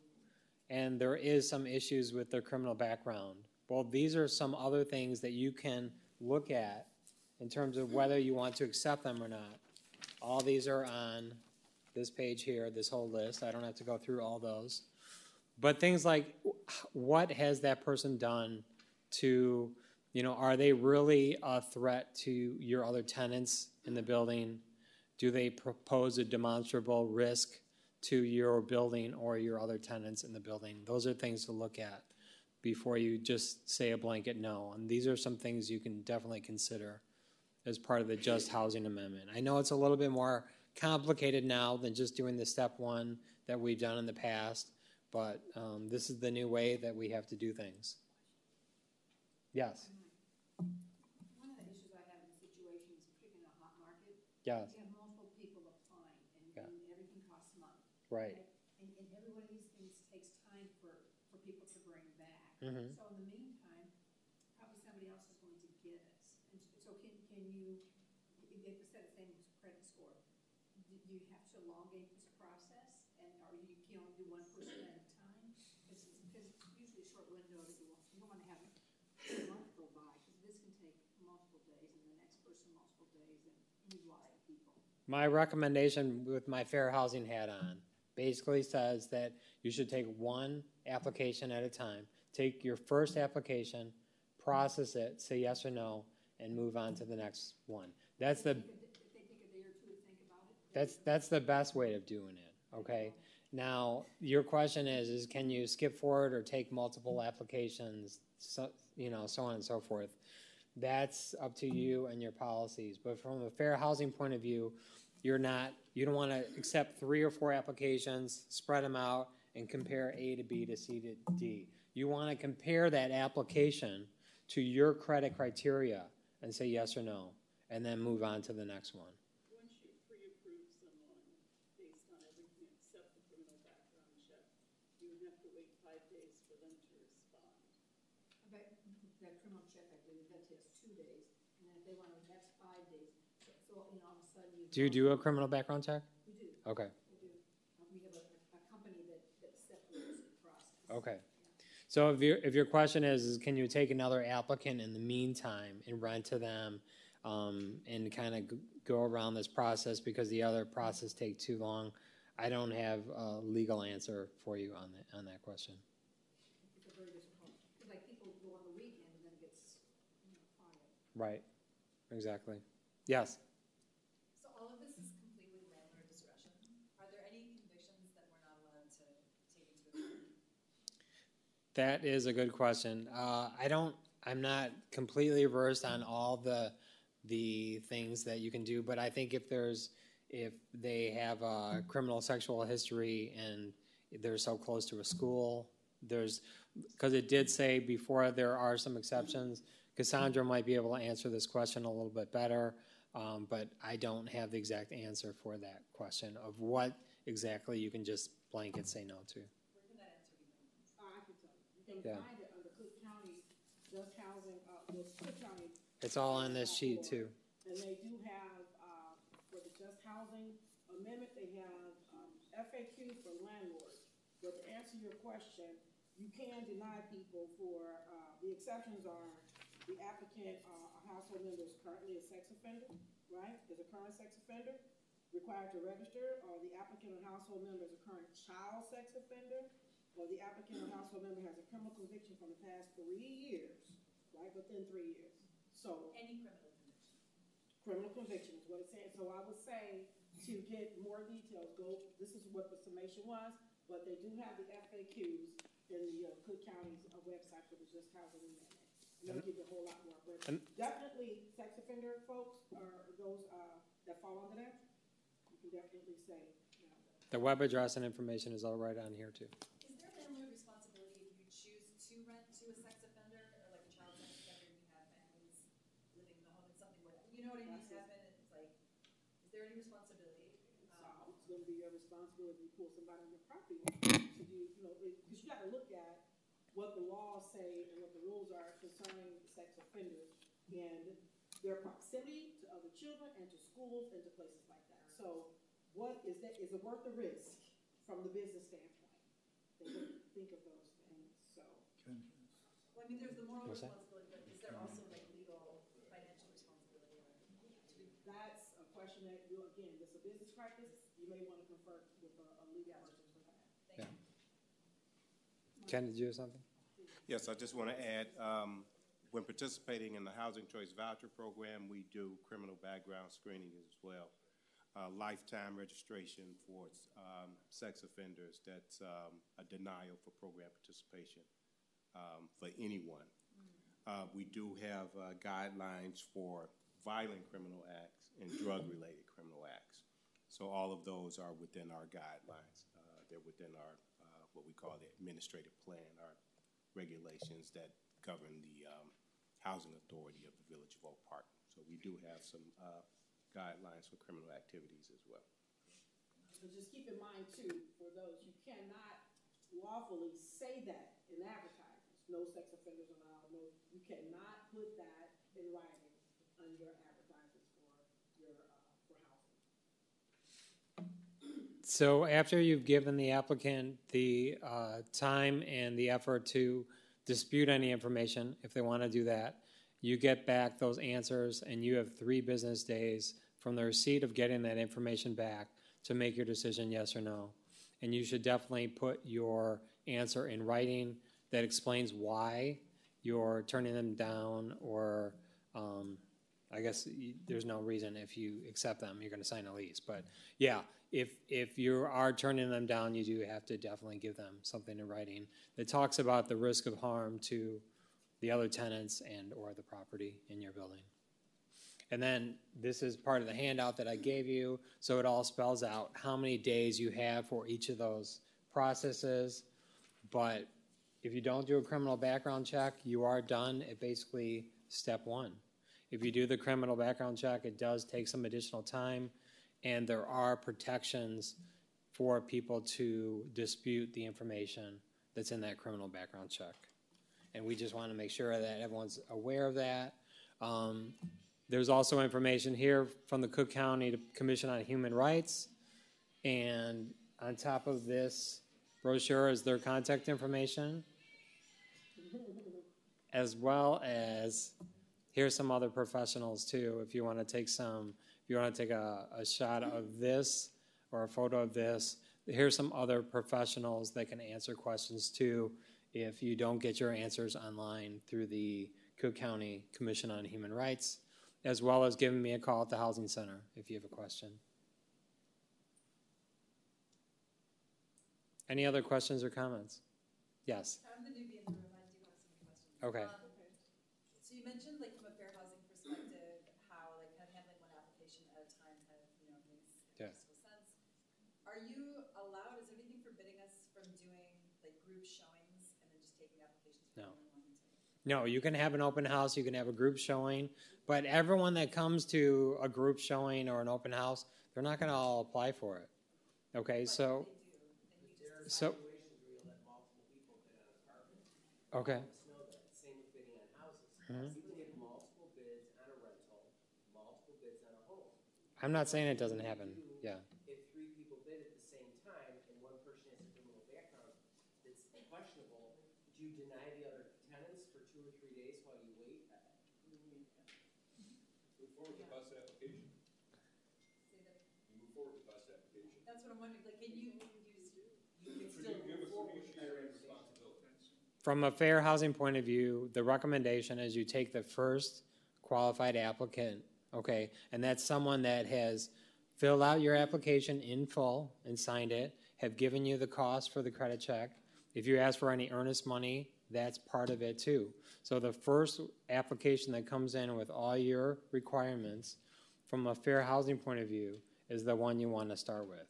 and there is some issues with their criminal background. Well, these are some other things that you can look at in terms of whether you want to accept them or not. All these are on this page here, this whole list. I don't have to go through all those. But things like, what has that person done to, you know, are they really a threat to your other tenants in the building? Do they propose a demonstrable risk to your building or your other tenants in the building? Those are things to look at before you just say a blanket no. And these are some things you can definitely consider as part of the Just Housing Amendment. I know it's a little bit more complicated now than just doing the step 1 that we've done in the past, but this is the new way that we have to do things. Yes? One of the issues I have in situations, particularly in a hot market, Yes. you have multiple people applying, and everything costs money. Right. And every one of these things takes time for people to bring back. Mm-hmm. So in the meantime, probably somebody else is going to get it. And so can you, instead of saying credit score, do you have to elongate this process? And or you can only do one person at a time? Because usually a short window that you don't want to have a month go by, because this can take multiple days, and the next person multiple days, and you need a lot of people. My recommendation with my fair housing hat on basically says that you should take one application at a time. Take your first application, process it, say yes or no, and move on to the next one. That's the, If they take a day or two to think about it? that's the best way of doing it, okay? Now, your question is can you skip forward or take multiple applications, so, you know, so on and so forth. That's up to you and your policies. But from a fair housing point of view, you don't want to accept 3 or 4 applications, spread them out, and compare A to B to C to D. You want to compare that application to your credit criteria and say yes or no, and then move on to the next one. Once you pre-approve someone based on everything except the criminal background check, you would have to wait 5 days for them to respond. But that criminal check, I believe, that takes 2 days, and then if they want to, that's 5 days. So you know, all of a sudden you. Do you do a criminal background check? We do. Okay. We do. We have a company that separates the process. Okay. So if your question is can you take another applicant in the meantime and rent to them and kind of go around this process because the other process takes too long, I don't have a legal answer for you on that question. It's a very difficult, because like people go on the weekend and then it gets, you know, quiet. Right. Exactly. Yes. So all of this is completely landlord discretion. Are there any conditions that we're not allowed to take into account? That is a good question. I'm not completely versed on all the things that you can do, but I think if they have a criminal sexual history and they're so close to a school, because it did say before there are some exceptions. Cassandra might be able to answer this question a little bit better, but I don't have the exact answer for that question of what exactly you can just blanket say no to. Where can that answer be found? I can tell you. You can find it under Cook County, just housing, Cook County. It's all on this sheet too. And they do have, for the just housing amendment, they have FAQ for landlords. But to answer your question, you can deny people for, the exceptions are the applicant, a household member is currently a sex offender, right? Is a current sex offender required to register, or the applicant or household member is a current child sex offender, or the applicant or household member has a criminal conviction from the past 3 years, right, within 3 years. So Any criminal conviction. criminal conviction is what it's saying. So I would say to get more details, this is what the summation was, but they do have the FAQs in the Cook County's website for the just housing amendment. And they'll give you a whole lot more, but definitely sex offender folks are those that fall under that. You can definitely say, you know. The web address and information is all right on here too. Is there landlord responsibility if you choose to rent to a sex offender or like a child sex offender and you have families living in the home? It's something where, you know what I mean, happen, it's like, is there any responsibility? It's going to be your responsibility to pull somebody on your property to do, you know, because you got to look at what the laws say and what the rules are concerning sex offenders and their proximity to other children and to schools and to places like that. So what is that? Is it worth the risk from the business standpoint? They think of those things. So. Well, I mean, there's the moral responsibility, but is there also like legal, financial responsibility? That's a question that you, again, this is a business practice. You may want to confer with a legal person for that. Yeah. Ken, did you have something? Yes, I just want to add, when participating in the Housing Choice Voucher Program, we do criminal background screening as well. Lifetime registration for sex offenders, that's a denial for program participation for anyone. We do have guidelines for violent criminal acts and drug-related criminal acts. So all of those are within our guidelines. They're within our, what we call the administrative plan, our regulations that govern the housing authority of the Village of Oak Park. So we do have some guidelines for criminal activities as well. But just keep in mind too, for those, you cannot lawfully say that in advertisements. No sex offenders allowed. No, you cannot put that in writing on your advertisements for your for housing. So after you've given the applicant the time and the effort to dispute any information, if they want to do that, you get back those answers and you have 3 business days from the receipt of getting that information back to make your decision yes or no. And you should definitely put your answer in writing that explains why you're turning them down, or I guess there's no reason if you accept them, you're going to sign a lease. But yeah, if you are turning them down, you do have to definitely give them something in writing that talks about the risk of harm to the other tenants and or the property in your building. And then this is part of the handout that I gave you, so it all spells out how many days you have for each of those processes. But if you don't do a criminal background check, you are done at basically step one. If you do the criminal background check, it does take some additional time, and there are protections for people to dispute the information that's in that criminal background check. And we just want to make sure that everyone's aware of that. There's also information here from the Cook County Commission on Human Rights, and on top of this brochure is their contact information, as well as here's some other professionals too. If you want to take a shot of this or a photo of this, here's some other professionals that can answer questions too if you don't get your answers online through the Cook County Commission on Human Rights, as well as giving me a call at the Housing Center if you have a question. Any other questions or comments? Yes. I'm the newbie in the room. I do have some questions. Okay. So you mentioned, like, from a fair housing perspective, how, like, kind of handling one application at a time kind of, you know, makes fiscal sense. Are you allowed, is there anything forbidding us from doing, like, group showings and then just taking applications from everyone? No, you can have an open house, you can have a group showing, but everyone that comes to a group showing or an open house, they're not going to all apply for it. Okay, so okay. Same with bidding on houses. Mm-hmm. You can get multiple bids on a rental, multiple bids on a home. I'm not saying it doesn't happen. Yeah. If three people bid at the same time and one person has a criminal background that's questionable, do you deny the other tenants for 2 or 3 days while you wait? Move forward with the bus application. You move forward with the bus application. That's what I'm wondering. Like, can you use? You can still move forward with your responsibility. From a fair housing point of view, the recommendation is you take the first qualified applicant, okay, and that's someone that has filled out your application in full and signed it, have given you the cost for the credit check. If you ask for any earnest money, that's part of it too. So the first application that comes in with all your requirements from a fair housing point of view is the one you want to start with.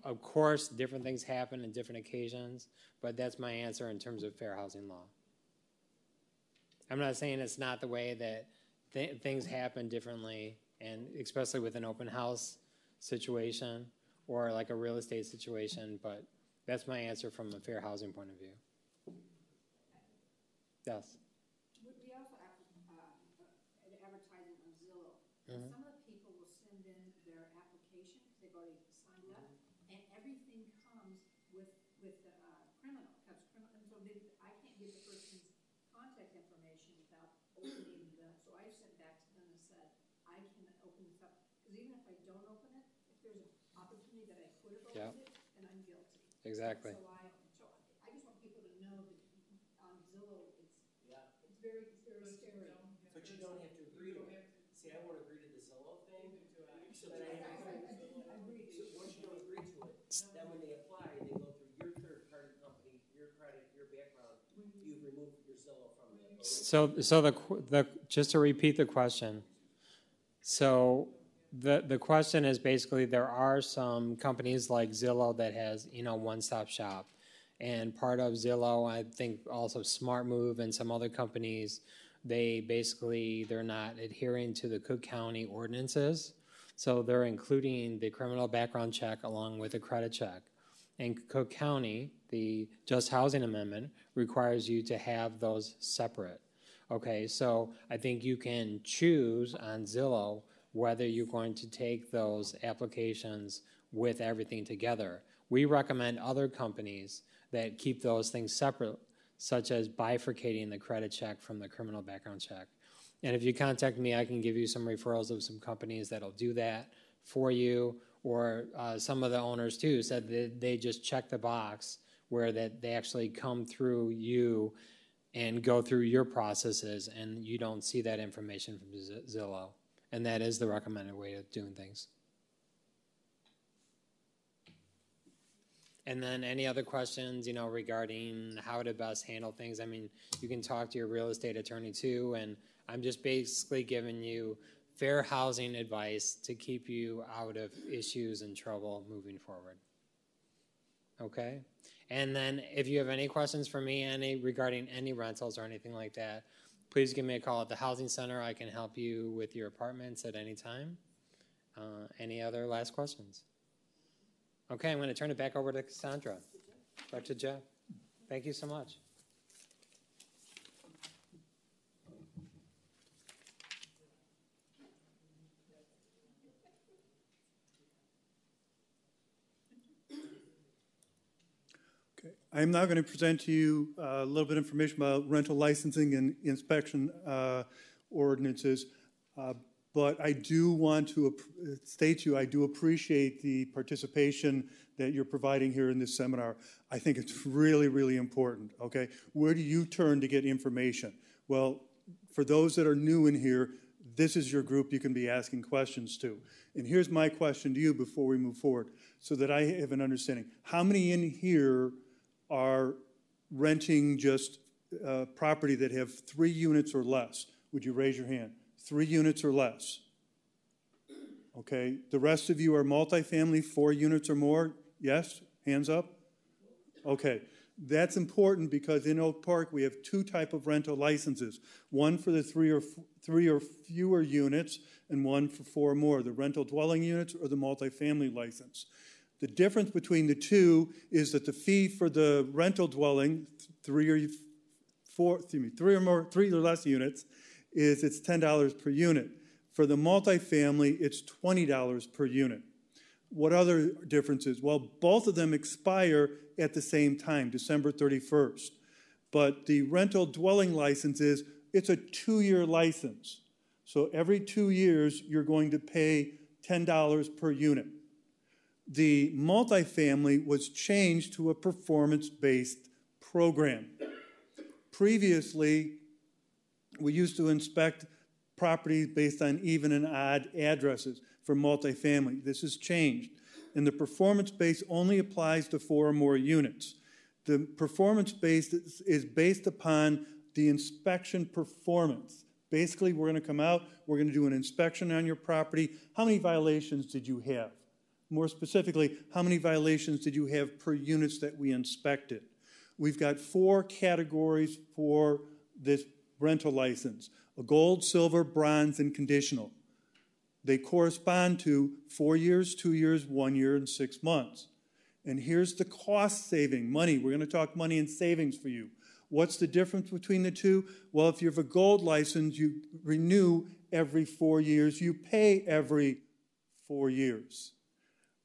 Of course, different things happen in different occasions, but that's my answer in terms of fair housing law. I'm not saying it's not the way that things happen differently, and especially with an open house situation or like a real estate situation, but that's my answer from a fair housing point of view. Yes? We also have advertising on Zillow. Mm-hmm. Some of the people will send in their application because they've already signed up, and everything comes with criminal, and so I can't get the person's contact information without opening the. So I sent back to them and said, I can open this up because even if I don't open it, if there's an opportunity that I could have opened it, then I'm guilty. Exactly. So I just want people to know that on Zillow it's very scary. But you don't have to agree to it. See, I won't agree to the Zillow thing. So then I agree. So once you don't agree to it, then when they apply, they go through your third-party company, your credit, your background. You've removed your Zillow from it. So the just to repeat the question. So the question is basically there are some companies like Zillow that has, one-stop shop. And part of Zillow, I think also Smart Move and some other companies, they're not adhering to the Cook County ordinances. So they're including the criminal background check along with a credit check. And Cook County, the Just Housing Amendment, requires you to have those separate. Okay, so I think you can choose on Zillow whether you're going to take those applications with everything together. We recommend other companies that keep those things separate, such as bifurcating the credit check from the criminal background check. And if you contact me, I can give you some referrals of some companies that'll do that for you, or some of the owners too said that they just check the box where that they actually come through you and go through your processes, and you don't see that information from Zillow. And that is the recommended way of doing things. And then any other questions, regarding how to best handle things? I mean, you can talk to your real estate attorney too, and I'm just basically giving you fair housing advice to keep you out of issues and trouble moving forward. Okay? And then if you have any questions for me regarding any rentals or anything like that, please give me a call at the Housing Center. I can help you with your apartments at any time. Any other last questions? Okay, I'm going to turn it back over to Cassandra. Back to Jeff. Thank you so much. I'm now going to present to you a little bit of information about rental licensing and inspection ordinances. But I do want to state to you, I do appreciate the participation that you're providing here in this seminar. I think it's really, really important, okay? Where do you turn to get information? Well, for those that are new in here, this is your group you can be asking questions to. And here's my question to you before we move forward, so that I have an understanding. How many in here are renting just property that have 3 units or less? Would you raise your hand? 3 units or less. Okay, the rest of you are multifamily, 4 units or more? Yes? Hands up? Okay, that's important because in Oak Park we have 2 types of rental licenses. One for the 3 or fewer units and one for 4 or more, the rental dwelling units or the multifamily license. The difference between the 2 is that the fee for the rental dwelling, 3 or less units, it's $10 per unit. For the multifamily, it's $20 per unit. What other differences? Well, both of them expire at the same time, December 31st. But the rental dwelling licenses, it's a 2-year license. So every 2 years, you're going to pay $10 per unit. The multifamily was changed to a performance-based program. Previously, we used to inspect properties based on even and odd addresses for multifamily. This has changed. And the performance-based only applies to 4 or more units. The performance-based is based upon the inspection performance. Basically, we're going to come out, we're going to do an inspection on your property. How many violations did you have? More specifically, how many violations did you have per units that we inspected? We've got 4 categories for this rental license: a gold, silver, bronze, and conditional. They correspond to 4 years, 2 years, 1 year, and 6 months. And here's the cost saving, money. We're going to talk money and savings for you. What's the difference between the 2? Well, if you have a gold license, you renew every 4 years. You pay every 4 years.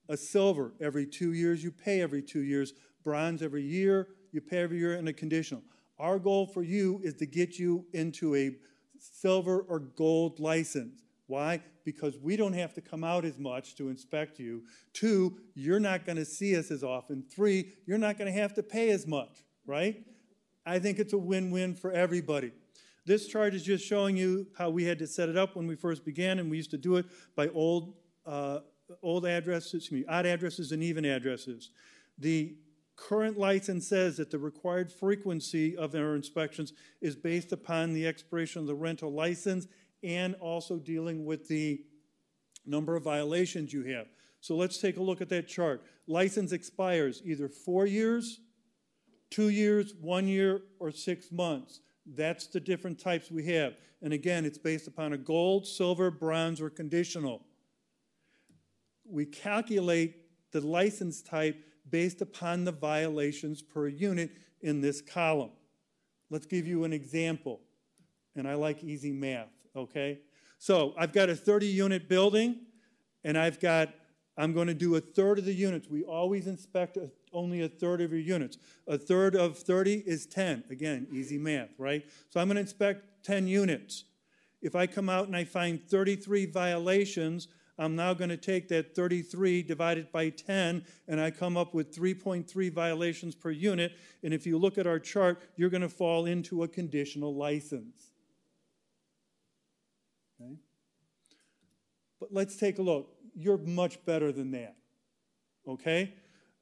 A silver, every 2 years, you pay every 2 years. Bronze, every year, you pay every year, and a conditional. Our goal for you is to get you into a silver or gold license. Why? Because we don't have to come out as much to inspect you. 2, you're not going to see us as often. 3, you're not going to have to pay as much, right? I think it's a win-win for everybody. This chart is just showing you how we had to set it up when we first began, and we used to do it by odd addresses and even addresses. The current license says that the required frequency of our inspections is based upon the expiration of the rental license and also dealing with the number of violations you have. So let's take a look at that chart. License expires either 4 years, 2 years, 1 year, or 6 months. That's the different types we have. And again, it's based upon a gold, silver, bronze, or conditional. We calculate the license type based upon the violations per unit in this column. Let's give you an example. And I like easy math, okay? So I've got a 30-unit building, and I'm going to do a third of the units. We always inspect only a third of your units. A third of 30 is 10. Again, easy math, right? So I'm going to inspect 10 units. If I come out and I find 33 violations, I'm now going to take that 33 divided by 10, and I come up with 3.3 violations per unit. And if you look at our chart, you're going to fall into a conditional license. Okay? But let's take a look. You're much better than that. Okay?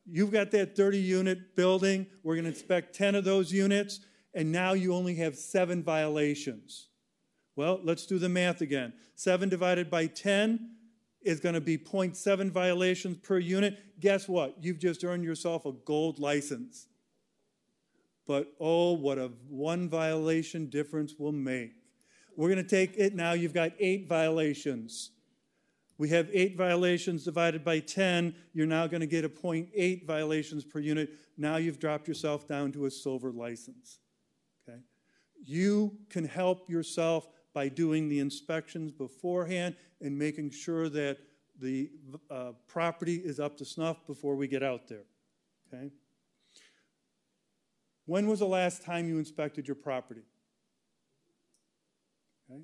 You've got that 30-unit building. We're going to inspect 10 of those units, and now you only have 7 violations. Well, let's do the math again. 7 divided by 10 is going to be 0.7 violations per unit. Guess what? You've just earned yourself a gold license. But oh, what a 1 violation difference will make. We're going to take it now. You've got 8 violations. We have 8 violations divided by 10. You're now going to get a 0.8 violations per unit. Now you've dropped yourself down to a silver license. Okay? You can help yourself by doing the inspections beforehand and making sure that the property is up to snuff before we get out there. Okay? When was the last time you inspected your property? Okay?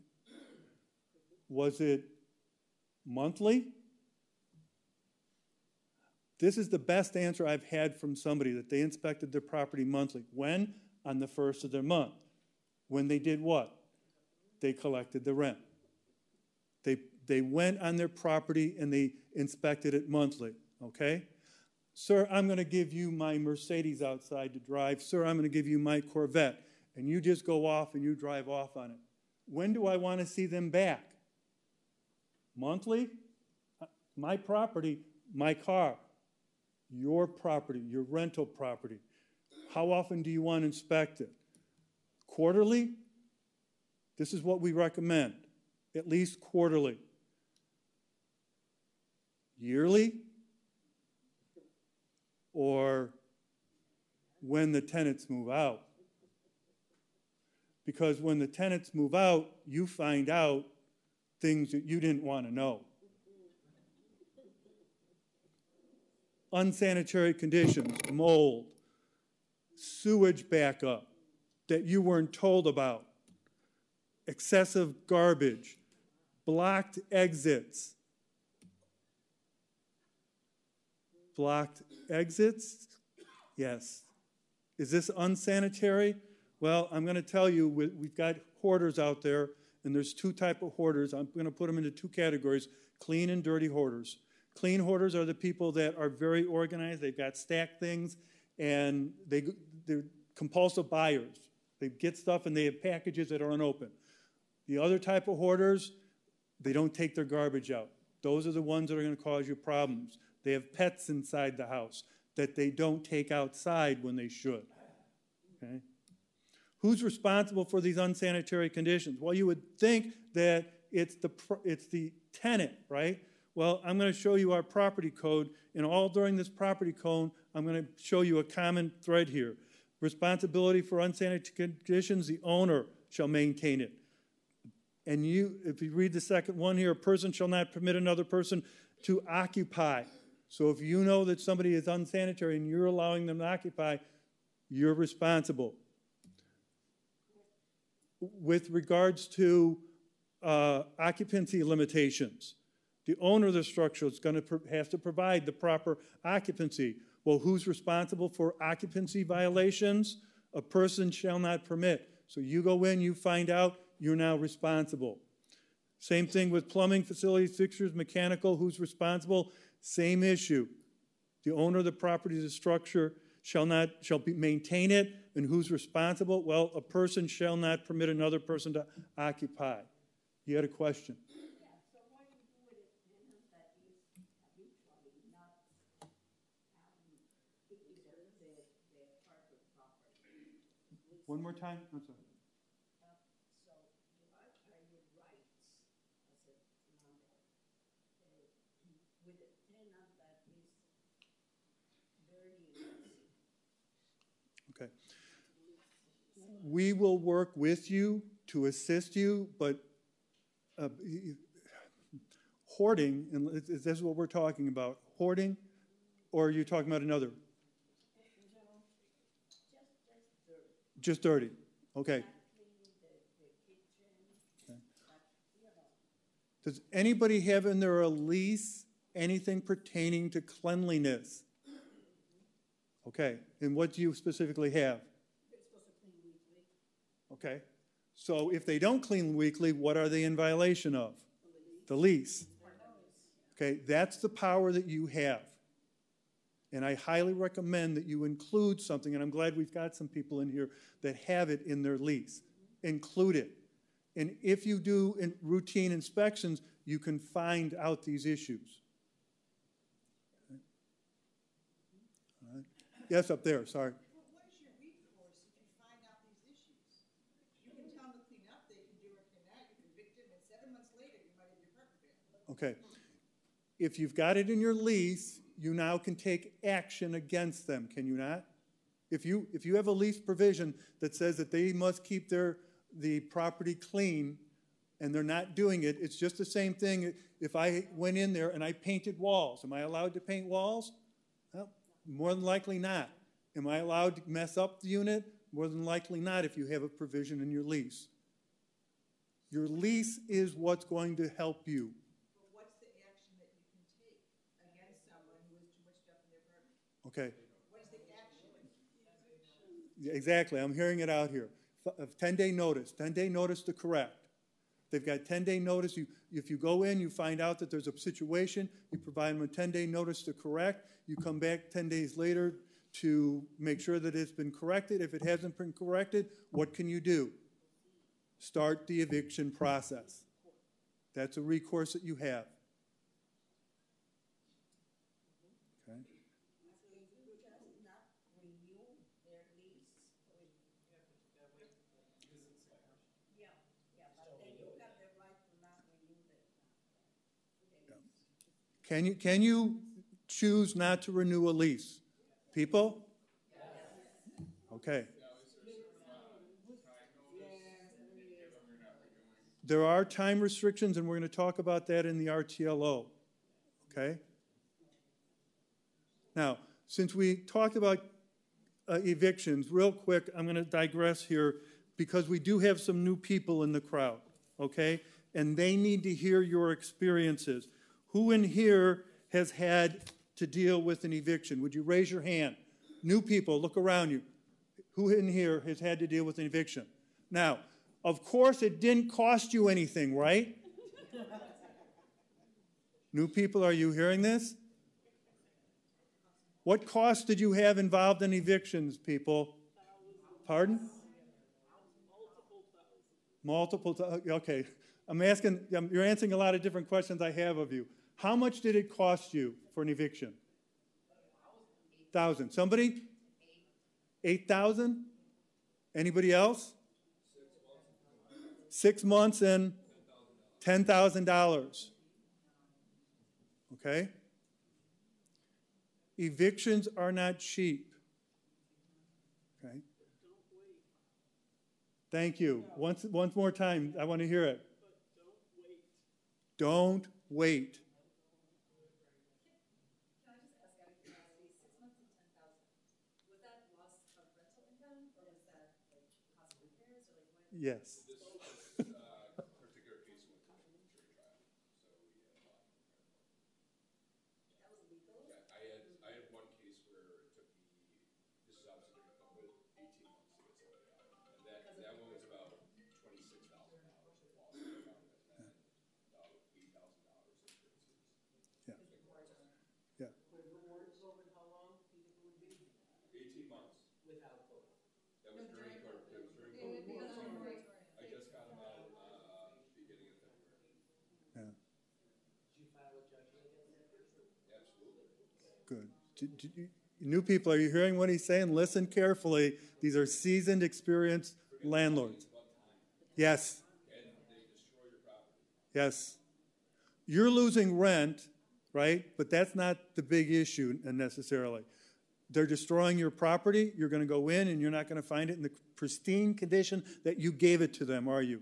Was it monthly? This is the best answer I've had from somebody, that they inspected their property monthly. When? On the first of their month. When they did what? They collected the rent. They went on their property and they inspected it monthly, okay? Sir, I'm going to give you my Mercedes outside to drive. Sir, I'm going to give you my Corvette. And you just go off and you drive off on it. When do I want to see them back? Monthly? My property, my car. Your property, your rental property. How often do you want to inspect it? Quarterly? This is what we recommend. At least quarterly. Yearly? Or when the tenants move out? Because when the tenants move out, you find out things that you didn't want to know. Unsanitary conditions, mold, sewage backup that you weren't told about, excessive garbage, blocked exits. Blocked exits? Yes. Is this unsanitary? Well, I'm going to tell you, we've got hoarders out there, and there's 2 types of hoarders. I'm going to put them into 2 categories, clean and dirty hoarders. Clean hoarders are the people that are very organized. They've got stacked things, and they're compulsive buyers. They get stuff, and they have packages that are unopened. The other type of hoarders, they don't take their garbage out. Those are the ones that are going to cause you problems. They have pets inside the house that they don't take outside when they should. Okay? Who's responsible for these unsanitary conditions? Well, you would think that it's the tenant, right? Well, I'm going to show you our property code, and all during this property code, I'm going to show you a common thread here. Responsibility for unsanitary conditions, the owner shall maintain it. And if you read the second one here, a person shall not permit another person to occupy. So if you know that somebody is unsanitary and you're allowing them to occupy, you're responsible. With regards to occupancy limitations, the owner of the structure is going to have to provide the proper occupancy. Well, who's responsible for occupancy violations? A person shall not permit. So you go in, you find out, you're now responsible. Same thing with plumbing, facilities, fixtures, mechanical. Who's responsible? Same issue. The owner of the property, the structure, shall maintain it. And who's responsible? Well, a person shall not permit another person to occupy. You had a question? Yeah, so what do you do with a tenant that is habitually not keeping the part of the property? One more time? I'm sorry. So what are your rights as a landlord with a tenant that is dirty and messy? Okay. We will work with you to assist you, but hoarding, and this is what we're talking about, hoarding, or are you talking about another? Just dirty. Okay. Does anybody have in their lease anything pertaining to cleanliness? Okay, and what do you specifically have? They're supposed to clean weekly. Okay, so if they don't clean weekly, what are they in violation of? The lease. Okay, that's the power that you have. And I highly recommend that you include something, and I'm glad we've got some people in here that have it in their lease. Include it. And if you do routine inspections, you can find out these issues. Okay. All right. Yes, up there, sorry. Well, what is your recourse if you find out these issues? You can tell them to clean up, they can do or cannot, you convict them, and 7 months later, you might have your carpet back. Okay. If you've got it in your lease, you now can take action against them, can you not? If you have a lease provision that says that they must keep the property clean and they're not doing it, it's just the same thing if I went in there and I painted walls. Am I allowed to paint walls? Well, more than likely not. Am I allowed to mess up the unit? More than likely not if you have a provision in your lease. Your lease is what's going to help you. But what's the action that you can take against someone who has too much stuff in their apartment? Okay. What is the action? Exactly. I'm hearing it out here. 10-day notice. 10-day notice to correct. They've got 10-day notice. If you go in, you find out that there's a situation, you provide them a 10-day notice to correct. You come back 10 days later to make sure that it's been corrected. If it hasn't been corrected, what can you do? Start the eviction process. That's a recourse that you have. Okay. Can you choose not to renew a lease? People? Okay. There are time restrictions, and we're going to talk about that in the RTLO. Okay? Now, since we talked about evictions, real quick, I'm going to digress here because we do have some new people in the crowd, okay? And they need to hear your experiences. Who in here has had to deal with an eviction? Would you raise your hand? New people, look around you. Who in here has had to deal with an eviction? Now, of course, it didn't cost you anything, right? New people, are you hearing this? What costs did you have involved in evictions, people? Pardon? Multiple. Okay. I'm asking, you're answering a lot of different questions I have of you. How much did it cost you for an eviction? 1,000. Somebody? 8,000? Anybody else? 6 months and $10,000. Okay? Evictions are not cheap. Okay? Thank you. Once more time, I want to hear it. Don't wait. Can I just ask out of curiosity, 6 months and 10,000, was that loss of rental income, or was that like cost of repairs, or like what? Yes. This particular case went to a jury trial, so we had a lot. That was legal? Yeah, I had one case where it took me, this is obviously during COVID, 18 months to get somebody out. And that one was about $26,000 of loss and then about $8,000 in appearances. Yeah. Yeah. But if it weren't COVID, how long do you think it would be? 18 months. Without COVID? That was during COVID. That was during It would be COVID. the So moratorium. I just got them out beginning of February. Yeah. Did you file a judgment against that person? Absolutely. Good. New people, are you hearing what he's saying? Listen carefully. These are seasoned, experienced landlords. Yes. And they destroy your property. Yes. You're losing rent, right? But that's not the big issue necessarily. They're destroying your property. You're going to go in and you're not going to find it in the pristine condition that you gave it to them, are you?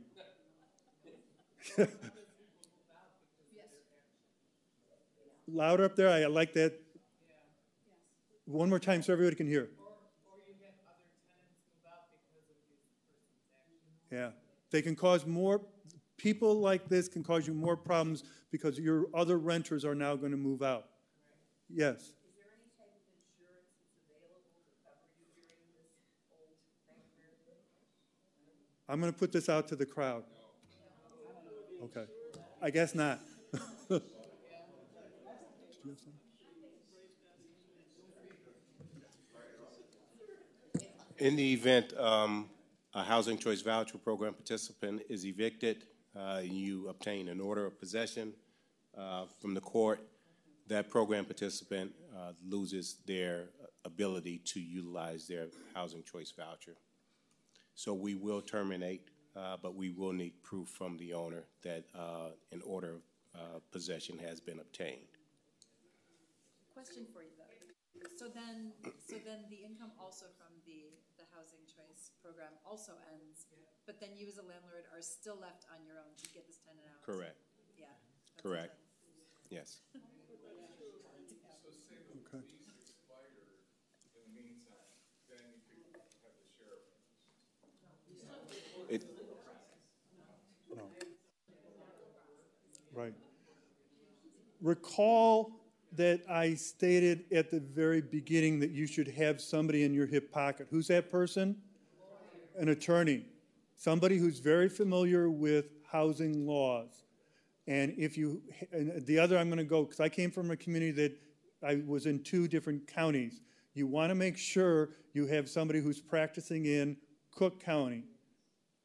Louder up there. I like that. One more time so everybody can hear. Or you have other tenants move out because of this person's action. Yeah. They can cause more people like this can cause you more problems because your other renters are now going to move out. Yes. Is there any type of insurance that's available to cover you during this old nightmare thing? I'm going to put this out to the crowd. Okay. I guess not. In the event a housing choice voucher program participant is evicted, you obtain an order of possession from the court, that program participant loses their ability to utilize their housing choice voucher. So we will terminate, but we will need proof from the owner that an order of possession has been obtained. Question for you though. So then the income also from the housing choice program also ends, but then you as a landlord are still left on your own to get this tenant out. Correct. Yeah. Correct. Yes. So say the lease expired in the meantime, then you could have the sheriff. No. Right. Recall that I stated at the very beginning that you should have somebody in your hip pocket. Who's that person? An attorney. Somebody who's very familiar with housing laws. And the other I'm going to go, because I came from a community that I was in 2 different counties. You want to make sure you have somebody who's practicing in Cook County.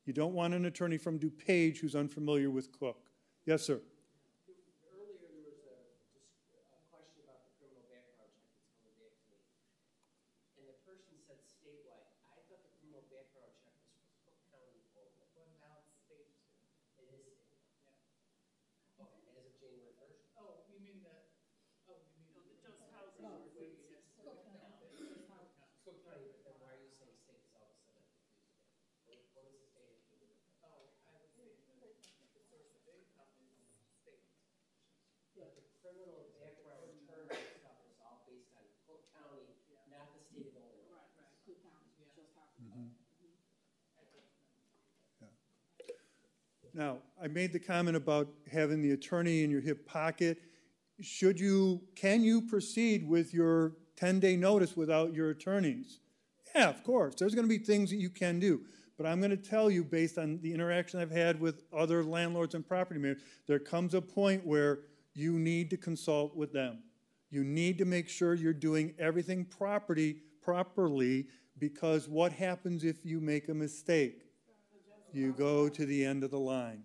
You don't want an attorney from DuPage who's unfamiliar with Cook. Yes, sir. Earlier there was a question about the criminal background check that's coming back to me. And the person said statewide. I thought the criminal background check was for Cook County only. Well, now it's stage 2. It is statewide. Yeah. Okay, as of January 1st? Oh, you mean the, No, just housing. Cook County, but then why are you saying state? Because all of a sudden I'm confused again. What is the state of January 1st? oh, I was saying the source of income is state. But the criminal background turnover stuff is all based on Cook County, not the state of Illinois. Right, Cook County, just how. Now, I made the comment about having the attorney in your hip pocket. Can you proceed with your 10-day notice without your attorneys? Yeah, of course. There's going to be things that you can do. But I'm going to tell you, based on the interaction I've had with other landlords and property managers, there comes a point where you need to consult with them. You need to make sure you're doing everything properly, because what happens if you make a mistake? You go to the end of the line.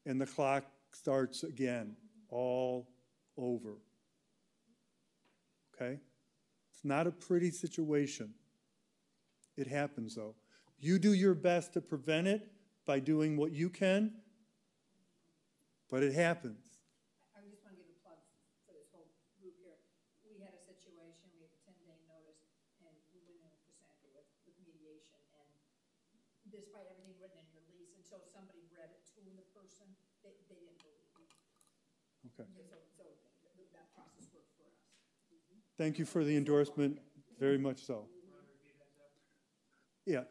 And the clock starts again, all over. Okay? It's not a pretty situation. It happens, though. You do your best to prevent it by doing what you can, but it happens. I just want to give a plug for this whole group here. We had a situation, we had a 10-day notice, and we went in Cassandra with mediation, and despite everything written in your lease, until somebody read it to the person, they didn't believe it. Okay. So that process worked for us. Thank you for the endorsement, very much so. Yeah.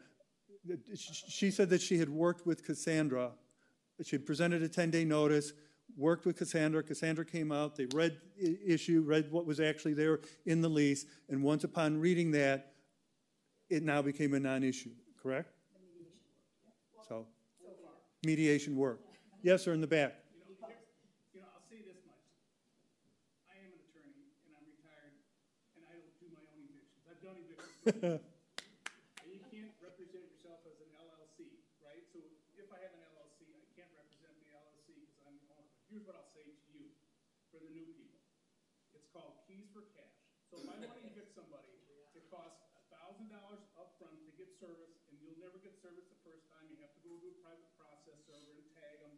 She said that she had worked with Cassandra. She had presented a 10-day notice, worked with Cassandra. Cassandra came out, they read what was actually there in the lease, and once upon reading that, it now became a non-issue, correct? So, mediation worked. Yes, sir, in the back. I'll say this much. I am an attorney, and I'm retired, and I don't do my own evictions. I've done evictions. And you can't represent yourself as an LLC, right? So if I have an LLC, I can't represent the LLC because I'm the owner. Here's what I'll say to you for the new people. It's called keys for cash. So if I want to evict somebody, it costs $1,000 up front to get service, and you'll never get service the first time. You have to go to a private process server and tag them.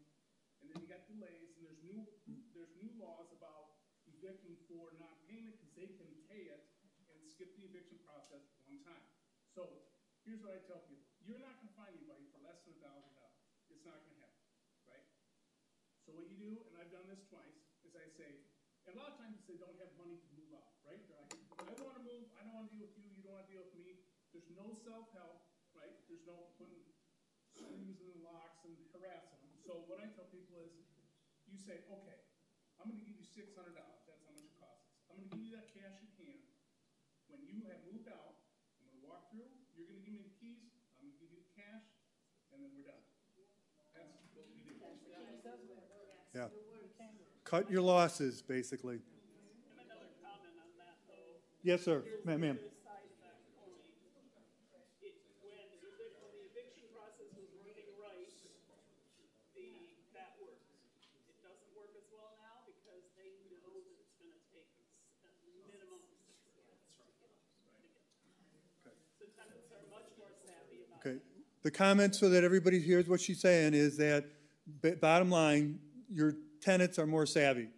And then you got delays, and there's new laws about evicting for non-payment because they can pay it and skip the eviction process one time. So here's what I tell people. You're not going to find anybody for less than $1,000. It's not going to happen, right? So what you do, and I've done this twice, is I say, and a lot of times they don't have money to move out, right? They're like, I want to move, I don't want to deal with you, you don't want to deal with me. There's no self-help, right? There's no putting screws and locks and harassing them. So what I tell people is, you say, okay, I'm gonna give you $600, that's how much it costs us. I'm gonna give you that cash in hand. When you have moved out, I'm gonna walk through, you're gonna give me the keys, I'm gonna give you the cash, and then we're done. That's what we do. Yeah. Cut your losses, basically. Another comment on that, though. Yes, sir. Ma'am. When the eviction process was running right, that worked. It doesn't work as well now because they know that it's going to take a minimum of 6 months to get them. So tenants are much more savvy about it. The comment, so that everybody hears what she's saying, is that bottom line, your tenants are more savvy.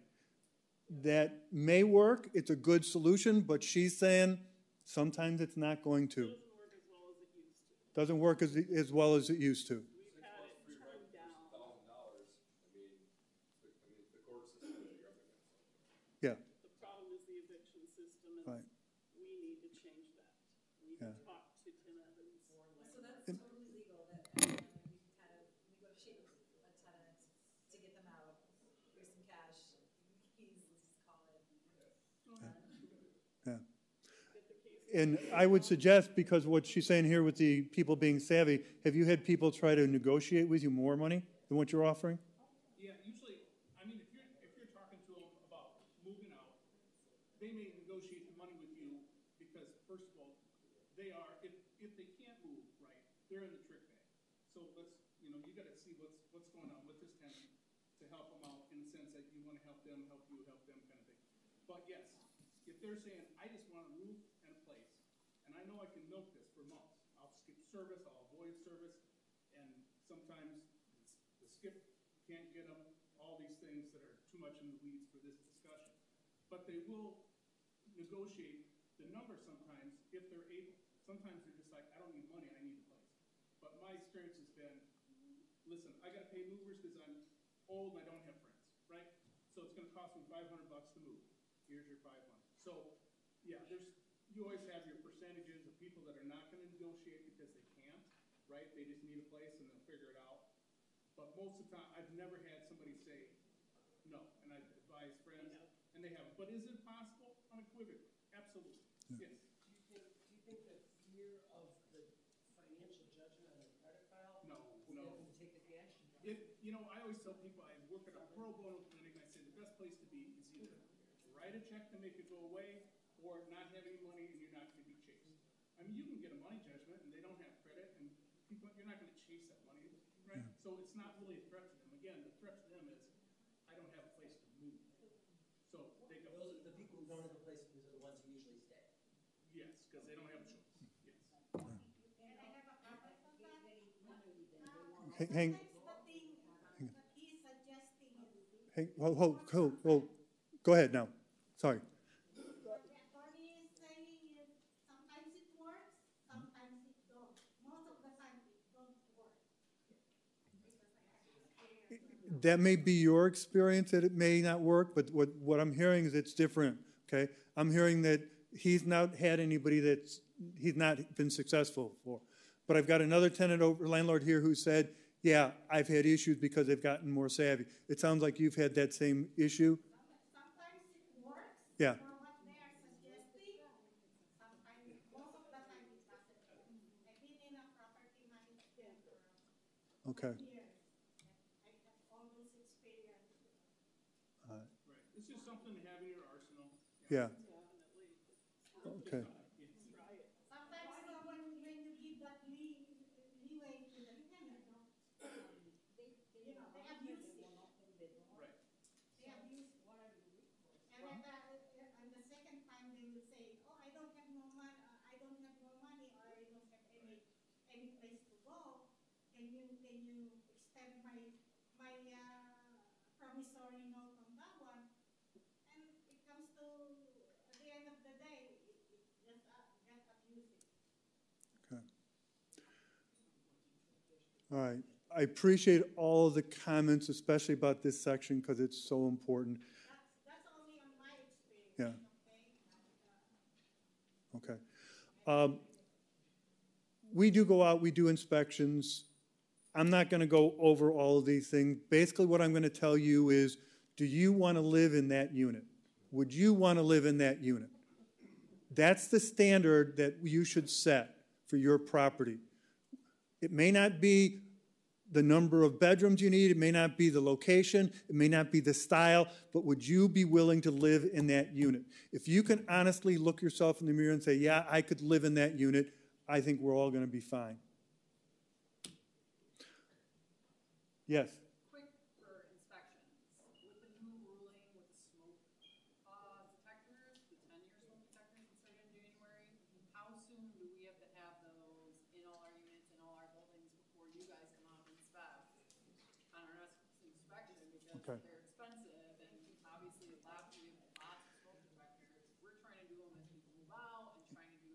That may work. It's a good solution, but she's saying sometimes it's not going to. Doesn't work as well as it used to. We've had it turned down. $1,000. I mean, the court system that you're up against. Yeah. The problem is the eviction system, and Right. we need to change that. We need to talk to Tim Evans. So that's totally legal that you can kind of negotiate with a tenant to get them out. Here's some cash, keys, let's just call it. Yeah. And I would suggest, because what she's saying here with the people being savvy, have you had people try to negotiate with you more money than what you're offering? Yeah, usually, I mean, if you're talking to them about moving out, they may negotiate the money with you because, first of all, they are, if they can't move, right, they're in the trick bag. So let's, you got to see what's going on with this tenant to help them out in the sense that you want to help them, help you, help them kind of thing. But yes, if they're saying, I just want a roof and a place, and I know I can milk this for months, I'll skip service, I'll avoid service, and sometimes the skip can't get them, all these things that are too much in the weeds for this discussion. But they will negotiate the number sometimes if they're able. Sometimes they're just like, I don't need money, I need a place. But my experience has been, listen, I gotta pay movers because I'm old and I don't have friends, right? So it's gonna cost me $500 to move. Here's your 500. So yeah, you always have your percentages of people that are not gonna negotiate because they can't, right? They just need a place and they'll figure it out. But most of the time, I've never had somebody say no, and I've advised friends, and they haven't. But is it possible? Unequivocally, absolutely, yes. Do you think the fear of the financial judgment on their credit file No. will get them to take the cash? I always tell people I work at a pro bono clinic, and I say the best place to be is either write a check to make it go away, or not have any money and you're not going to be chased. I mean, you can get a money judgment and they don't have credit, and people, you're not going to chase that money, right? Yeah. So it's not really a threat to them. Again, the threat to them is, I don't have a place to move. So they go. Those are the people who don't have a place to move are the ones who usually stay. Yes, because they don't have a choice. Yes. Hang. Hold. Go ahead now. Sorry. What the attorney is saying is sometimes it works, sometimes it don't. Most of the time it don't work. That may be your experience that it may not work, but what I'm hearing is it's different, okay? I'm hearing that he's not had anybody he's not been successful for. But I've got another landlord here who said, yeah, I've had issues because they've gotten more savvy. It sounds like you've had that same issue. Sometimes it works. Yeah. For what they are suggesting. Sometimes, most of the time it doesn't work. I've been in a property management for Okay. years. I have all those experiences. Right. It's just something to have in your arsenal. Yeah. Okay. Sometimes when you give that leeway to the tenant, they abuse it. Right. They abuse it. And the second time they will say, oh, I don't have no money, or I don't have any place to go. Can you extend my promissory note on that one? And it comes to, at the end of the day, it just abusive. Okay. All right. I appreciate all the comments, especially about this section, because it's so important. That's only on my experience. Yeah. Okay. We do go out, we do inspections. I'm not going to go over all of these things. Basically, what I'm going to tell you is, do you want to live in that unit? Would you want to live in that unit? That's the standard that you should set for your property. It may not be the number of bedrooms you need, it may not be the location, it may not be the style, but would you be willing to live in that unit? If you can honestly look yourself in the mirror and say, yeah, I could live in that unit, I think we're all going to be fine. Yes? Quick for inspections. With the new ruling with the smoke detectors, the 10-year smoke detectors that started in January, how soon do we have to have those in all our units, in all our buildings before you guys come out and inspect on our next inspection? Because they're expensive, and obviously last year we had lots of smoke detectors. We're trying to do them as people move out and trying to do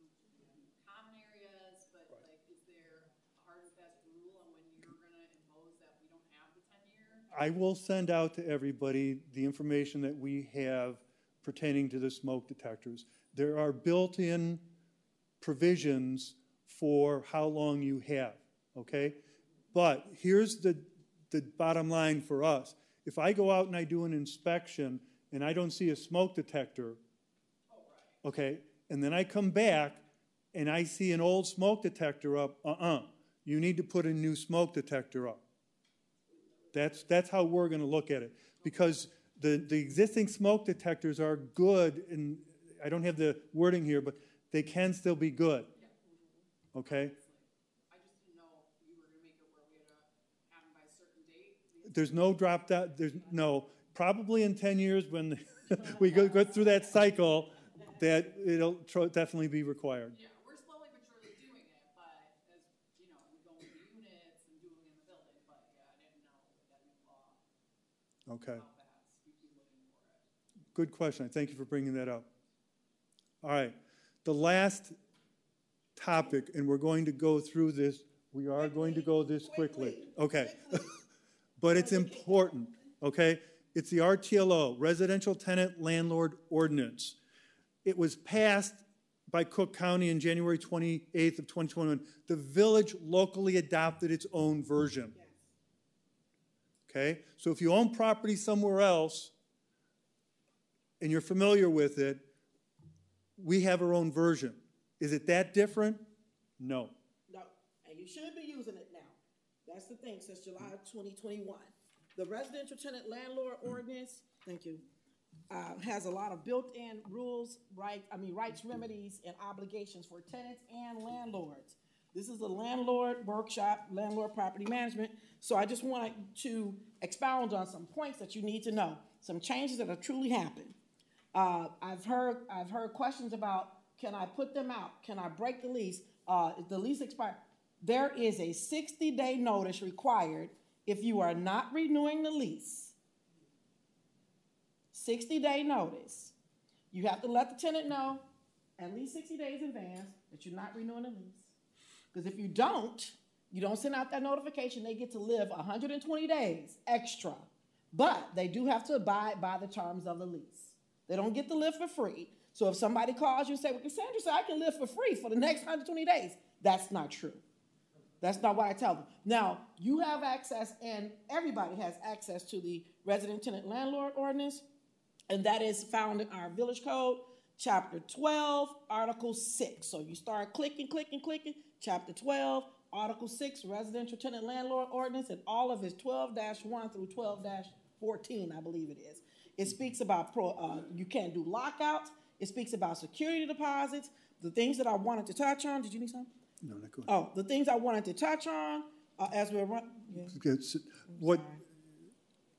common areas, but like, is there a hard and fast rule on when you're going to impose that we don't have the 10-year? I will send out to everybody the information that we have pertaining to the smoke detectors. There are built-in provisions for how long you have, okay? But here's the bottom line for us. If I go out and I do an inspection and I don't see a smoke detector, okay, and then I come back and I see an old smoke detector up, you need to put a new smoke detector up. That's how we're going to look at it, because the existing smoke detectors are good, and I don't have the wording here, but they can still be good. Okay? I just didn't know if you were going to make it where we had to have them by a certain date. There's no drop down. There's no, probably in 10 years when we go through that cycle, that it'll definitely be required. Yeah, we're slowly but surely doing it, but as you know, we go with the units and doing in the building. But yeah, I didn't know with that new law. Okay. How fast you'd be looking for it. Good question. Thank you for bringing that up. All right. The last topic, and we're going to go through this. We are going to go this quickly. Okay. But it's important, okay? It's the RTLO, Residential Tenant Landlord Ordinance. It was passed by Cook County on January 28th of 2021. The village locally adopted its own version. Okay? So if you own property somewhere else and you're familiar with it, we have our own version. Is it that different? No. No, and you should be using it now. That's the thing, since July of 2021. The residential tenant landlord ordinance, thank you, has a lot of built-in rules, rights, remedies, and obligations for tenants and landlords. This is a landlord workshop, landlord property management. So I just wanted to expound on some points that you need to know, some changes that have truly happened. I've heard questions about, can I put them out? Can I break the lease? Is the lease expired? There is a 60-day notice required if you are not renewing the lease. 60-day notice. You have to let the tenant know at least 60 days in advance that you're not renewing the lease. Because if you don't send out that notification, they get to live 120 days extra. But they do have to abide by the terms of the lease. They don't get to live for free. So if somebody calls you and say, well, Cassandra said I can live for free for the next 120 days, that's not true. That's not what I tell them. Now, you have access, and everybody has access to the resident tenant landlord ordinance, and that is found in our village code, chapter 12, article 6. So you start clicking, chapter 12, article 6, residential tenant landlord ordinance, and all of it is 12-1 through 12-14, I believe it is. It speaks about you can't do lockouts. It speaks about security deposits. The things that I wanted to touch on. Did you need something? No, not good. Oh, the things I wanted to touch on as we're running. Yeah.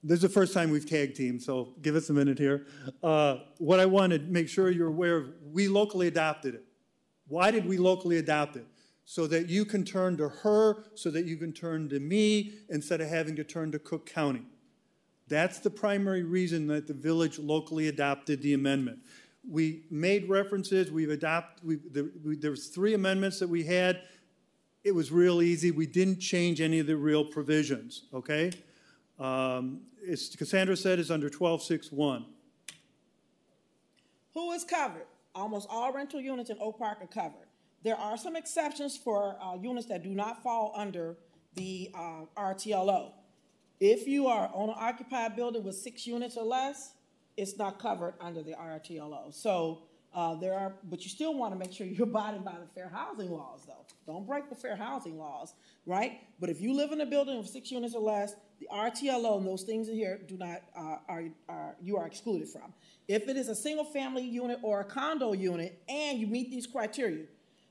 This is the first time we've tag teamed, so give us a minute here. What I want to make sure you're aware of, we locally adopted it. Why did we locally adopt it? So that you can turn to her, so that you can turn to me, instead of having to turn to Cook County. That's the primary reason that the village locally adopted the amendment. We made references, there was 3 amendments that we had. It was real easy. We didn't change any of the real provisions, okay? As Cassandra said, is under 12.6.1. Who is covered? Almost all rental units in Oak Park are covered. There are some exceptions for units that do not fall under the RTLO. If you are on an occupied building with 6 units or less, it's not covered under the RTLO. So but you still want to make sure you're abiding by the fair housing laws, though. Don't break the fair housing laws, right? But if you live in a building of 6 units or less, the RTLO and those things in here do not you are excluded from. If it is a single family unit or a condo unit and you meet these criteria,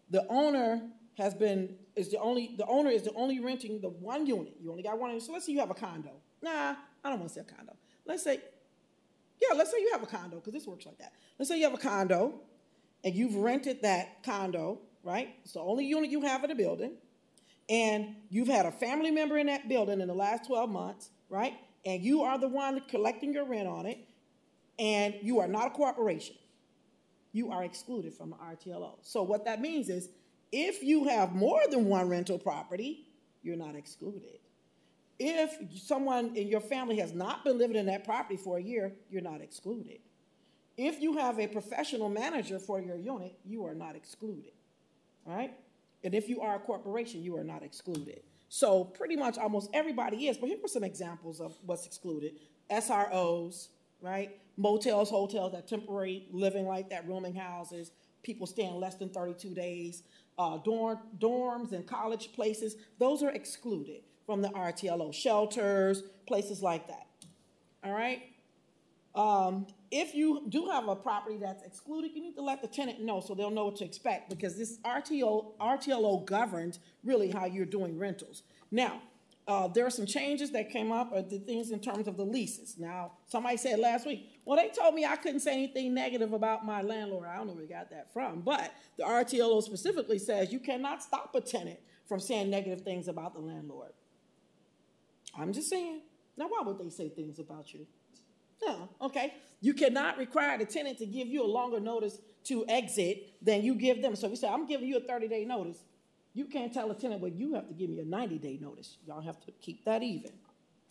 the owner is the only renting the one unit. You only got one unit. So let's say you have a condo. Nah, I don't want to say a condo. Let's say you have a condo, because this works like that. Let's say you have a condo, and you've rented that condo, right? It's the only unit you have in the building, and you've had a family member in that building in the last 12 months, right? And you are the one collecting your rent on it, and you are not a corporation. You are excluded from the RTLO. So what that means is, if you have more than one rental property, you're not excluded. If someone in your family has not been living in that property for a year, you're not excluded. If you have a professional manager for your unit, you are not excluded, all right? And if you are a corporation, you are not excluded. So pretty much almost everybody is, but here are some examples of what's excluded. SROs, right? Motels, hotels, that temporary living like that, rooming houses, people staying less than 32 days, dorms and college places, those are excluded from the RTLO. Shelters, places like that, all right? If you do have a property that's excluded, you need to let the tenant know so they'll know what to expect, because this RTLO governs really how you're doing rentals. Now, there are some changes that came up, or the things in terms of the leases. Now, somebody said last week, well, they told me I couldn't say anything negative about my landlord. I don't know where we got that from, but the RTLO specifically says you cannot stop a tenant from saying negative things about the landlord. I'm just saying. Now, why would they say things about you? No, okay. You cannot require the tenant to give you a longer notice to exit than you give them. So if you say, I'm giving you a 30-day notice, you can't tell a tenant, well, you have to give me a 90-day notice. Y'all have to keep that even,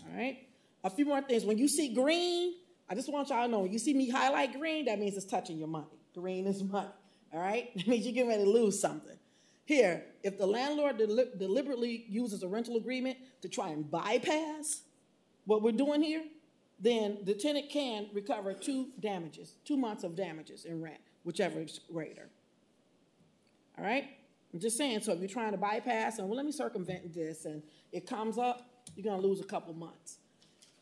all right? A few more things. When you see green, I just want y'all to know, when you see me highlight green, that means it's touching your money. Green is money, all right? That means you're getting ready to lose something. Here, if the landlord deliberately uses a rental agreement to try and bypass what we're doing here, then the tenant can recover 2 months of damages in rent, whichever is greater. All right? I'm just saying, so if you're trying to bypass and, well, let me circumvent this, and it comes up, you're going to lose a couple months.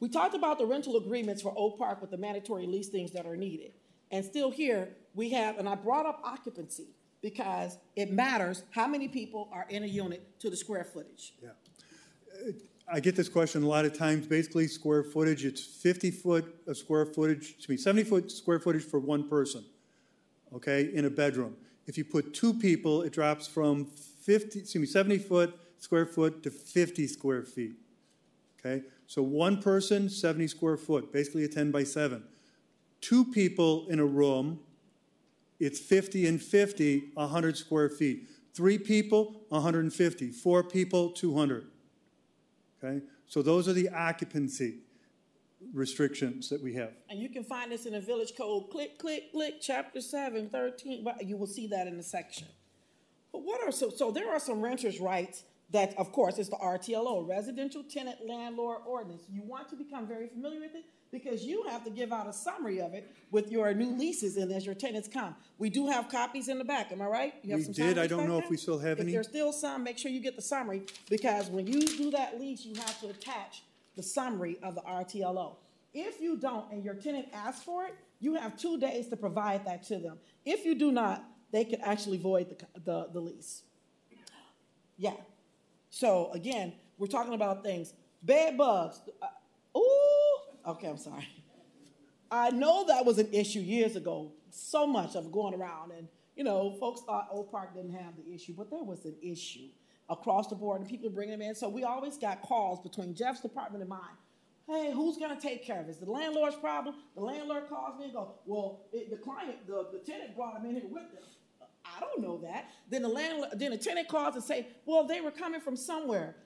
We talked about the rental agreements for Oak Park with the mandatory lease things that are needed. And still here, we have, and I brought up occupancy because it matters how many people are in a unit to the square footage. Yeah. I get this question a lot of times. Basically, square footage, it's 50 foot of square footage, 70 foot square footage for one person, okay, in a bedroom. If you put 2 people, it drops from 70 foot square foot to 50 square feet, okay? So one person, 70 square foot, basically a 10 by 7. 2 people in a room, it's 50 and 50, 100 square feet. 3 people, 150. 4 people, 200. Okay? So those are the occupancy restrictions that we have. And you can find this in the Village Code. Click, click, click, Chapter 7, 13. You will see that in the section. But so there are some renters' rights that, of course, is the RTLO, Residential Tenant Landlord Ordinance. You want to become very familiar with it because you have to give out a summary of it with your new leases and as your tenants come. We do have copies in the back. Am I right? You have We some did. I don't know if we still have any. If there's still some, make sure you get the summary, because when you do that lease, you have to attach the summary of the RTLO. If you don't and your tenant asks for it, you have 2 days to provide that to them. If you do not, they could actually void the lease. Yeah. So, again, we're talking about things. Bed bugs. Okay, I'm sorry. I know that was an issue years ago, so much of going around, and, you know, folks thought Oak Park didn't have the issue, but there was an issue across the board, and people bringing them in. So we always got calls between Jeff's department and mine. Hey, who's going to take care of it? Is the landlord's problem? The landlord calls me and goes, well, the tenant brought him in here with them. I don't know that. Then the tenant calls and say, well, they were coming from somewhere.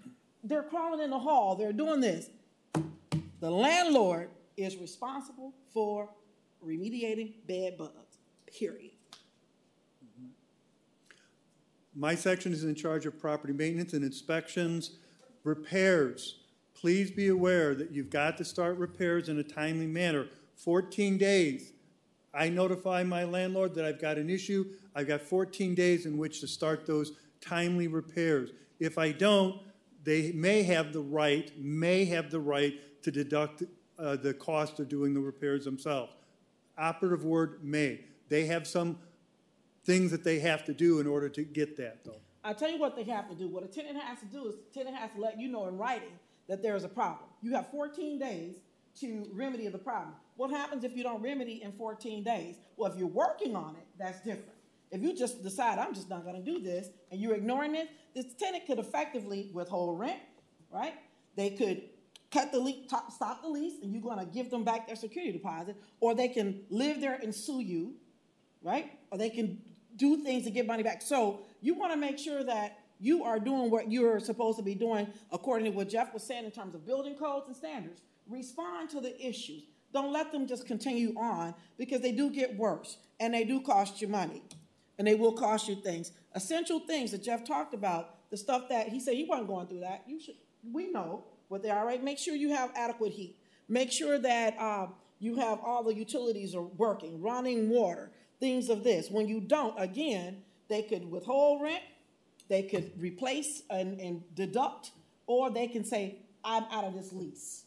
They're crawling in the hall. They're doing this. The landlord is responsible for remediating bed bugs, period. My section is in charge of property maintenance and inspections. Repairs. Please be aware that you've got to start repairs in a timely manner. 14 days. I notify my landlord that I've got an issue. I've got 14 days in which to start those timely repairs. If I don't, they may have the right to deduct the cost of doing the repairs themselves. Operative word, may. They have some things that they have to do in order to get that, though. I'll tell you what they have to do. What a tenant has to do is the tenant has to let you know in writing that there is a problem. You have 14 days to remedy the problem. What happens if you don't remedy in 14 days? Well, if you're working on it, that's different. If you just decide, I'm just not going to do this, and you're ignoring it, this tenant could effectively withhold rent, right? They could cut the lease, stop the lease, and you're going to give them back their security deposit, or they can live there and sue you, right? Or they can do things to get money back. So you want to make sure that you are doing what you're supposed to be doing according to what Jeff was saying in terms of building codes and standards. Respond to the issues. Don't let them just continue on, because they do get worse, and they do cost you money, and they will cost you things. Essential things that Jeff talked about, the stuff that he said he wasn't going through that. We know what they are, right? Make sure you have adequate heat. Make sure that you have all the utilities are working, running water, things of this. When you don't, again, they could withhold rent, they could replace and deduct, or they can say, I'm out of this lease.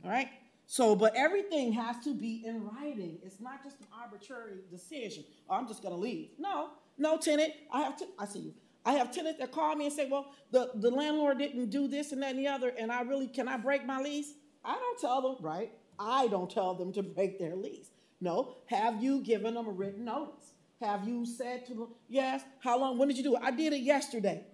All right? So, but everything has to be in writing. It's not just an arbitrary decision. Oh, I'm just going to leave. No, tenant. I see you. I have tenants that call me and say, well, the landlord didn't do this and that and the other, and can I break my lease? I don't tell them, right? I don't tell them to break their lease. No, have you given them a written notice? Have you said to them, yes, how long, when did you do it? I did it yesterday.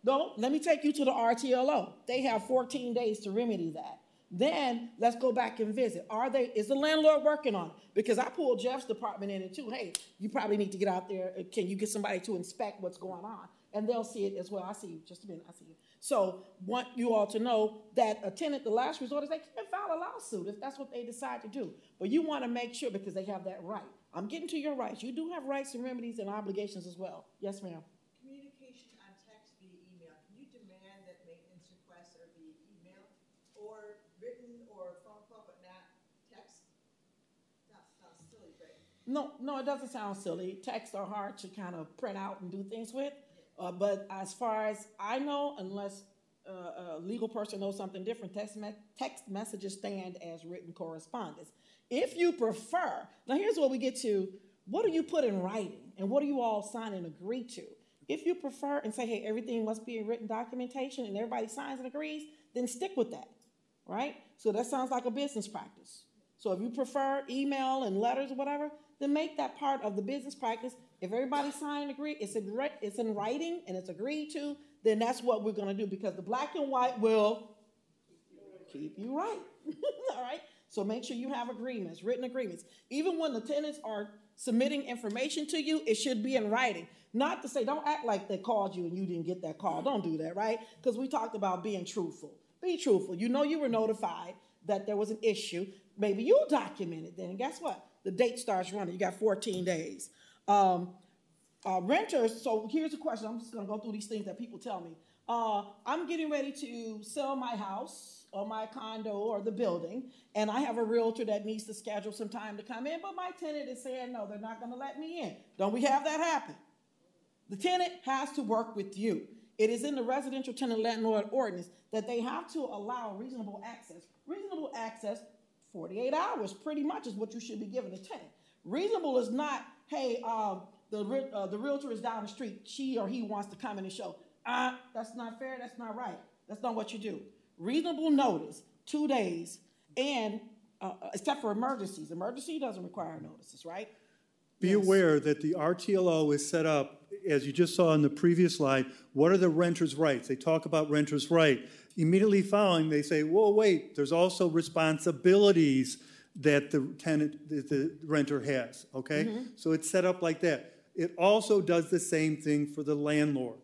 No, let me take you to the RTLO. They have 14 days to remedy that. Then let's go back and visit. Is the landlord working on it? Because I pulled Jeff's department in it too. Hey, you probably need to get out there. Can you get somebody to inspect what's going on? And they'll see it as well. I see you. Just a minute. I see you. So want you all to know that a tenant, the last resort is they can file a lawsuit if that's what they decide to do. But you want to make sure, because they have that right. I'm getting to your rights. You do have rights and remedies and obligations as well. Yes, ma'am. Communication on text via email. Can you demand that maintenance requests are via email or written or phone call, but not text? That sounds silly, right? No, it doesn't sound silly. Texts are hard to kind of print out and do things with. But as far as I know, unless a legal person knows something different, text messages stand as written correspondence. If you prefer, now here's what we get to, what do you put in writing and what do you all sign and agree to? If you prefer and say, hey, everything must be in written documentation and everybody signs and agrees, then stick with that, right? So that sounds like a business practice. So if you prefer email and letters or whatever, then make that part of the business practice. If everybody signed and agreed, it's in writing and it's agreed to, then that's what we're going to do, because the black and white will keep you right. All right? So make sure you have agreements, written agreements. Even when the tenants are submitting information to you, it should be in writing. Not to say, don't act like they called you and you didn't get that call. Don't do that, right? Because we talked about being truthful. Be truthful. You know you were notified that there was an issue. Maybe you'll document it then. And guess what? The date starts running. You got 14 days. Renters, so here's a question. I'm just going to go through these things that people tell me. I'm getting ready to sell my house or my condo or the building, and I have a realtor that needs to schedule some time to come in, but my tenant is saying, no, they're not going to let me in. Don't we have that happen? The tenant has to work with you. It is in the residential tenant landlord ordinance that they have to allow reasonable access. Reasonable access, 48 hours pretty much is what you should be giving a tenant. Reasonable is not, hey, the realtor is down the street. She or he wants to come in and show. That's not fair. That's not right. That's not what you do. Reasonable notice, 2 days, and except for emergencies. Emergency doesn't require notices, right? Be aware that the RTLO is set up, as you just saw in the previous slide, what are the renter's rights? They talk about renter's right. Immediately following, they say, whoa, wait, there's also responsibilities that the renter has, okay? Mm-hmm. So it's set up like that. It also does the same thing for the landlord.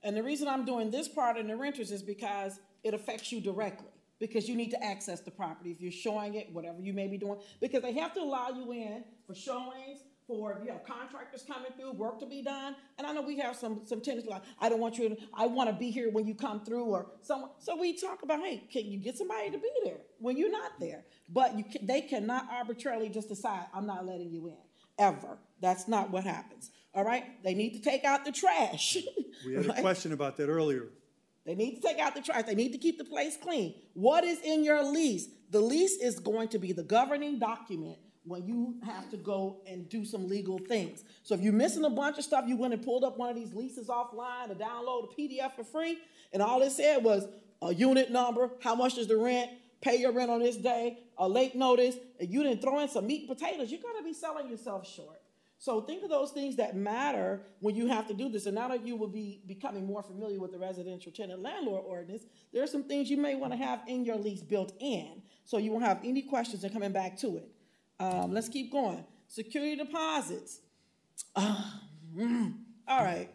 And the reason I'm doing this part in the renters is because it affects you directly, because you need to access the property if you're showing it, whatever you may be doing, because they have to allow you in for showings, for if you have contractors coming through, work to be done. And I know we have some tenants like, I don't want you to, I want to be here when you come through or someone. So we talk about, hey, can you get somebody to be there when you're not there? But they cannot arbitrarily just decide, I'm not letting you in, ever. That's not what happens. All right? They need to take out the trash. We had a question about that earlier. They need to take out the trash. They need to keep the place clean. What is in your lease? The lease is going to be the governing document when you have to go and do some legal things. So if you're missing a bunch of stuff, you went and pulled up one of these leases offline to download a PDF for free, and all it said was a unit number, how much is the rent, pay your rent on this day, a late notice, and you didn't throw in some meat and potatoes, you're going to be selling yourself short. So think of those things that matter when you have to do this. And now that you will be becoming more familiar with the residential tenant landlord ordinance, there are some things you may want to have in your lease built in so you won't have any questions in coming back to it. Let's keep going. Security deposits. All right.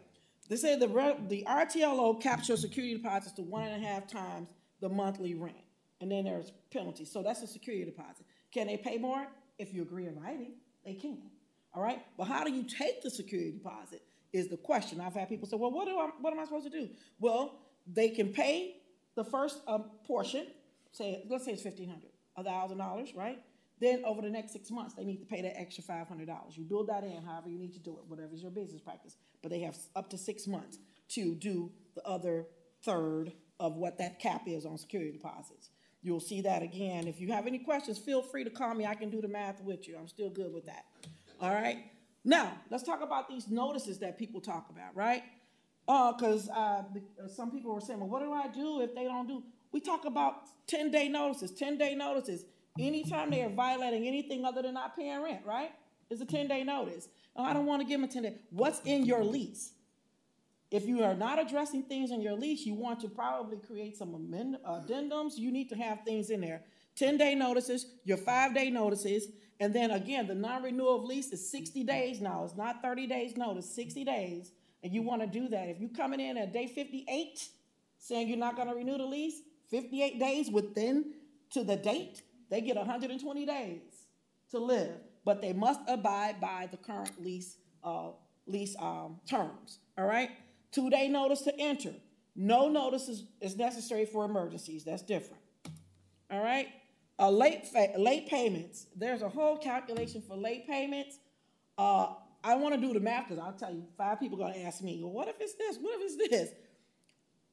They say the RTLO captures security deposits to 1.5 times the monthly rent. And then there's penalties. So that's a security deposit. Can they pay more? If you agree in writing, they can. All right? But how do you take the security deposit is the question. I've had people say, well, what am I supposed to do? Well, they can pay the first portion. Let's say it's $1,500, $1,000, right? Then over the next 6 months, they need to pay that extra $500. You build that in however you need to do it, whatever's your business practice. But they have up to 6 months to do the other third of what that cap is on security deposits. You'll see that again. If you have any questions, feel free to call me. I can do the math with you. I'm still good with that. All right? Now, let's talk about these notices that people talk about, right? Because some people were saying, well, what do I do if they don't do? We talk about 10-day notices, 10-day notices. Anytime they are violating anything other than not paying rent, right? It's a 10-day notice. Oh, I don't want to give them a 10-day. What's in your lease? If you are not addressing things in your lease, you want to probably create some addendums. You need to have things in there. 10-day notices, your 5-day notices, and then again, the non-renewal of lease is 60 days now. It's not 30 days notice, 60 days, and you want to do that. If you're coming in at day 58 saying you're not going to renew the lease, 58 days within to the date, they get 120 days to live, but they must abide by the current lease terms, all right? 2-day notice to enter. No notice is necessary for emergencies. That's different, all right? Late payments. There's a whole calculation for late payments. I want to do the math because I'll tell you, 5 people are going to ask me, well, what if it's this? What if it's this?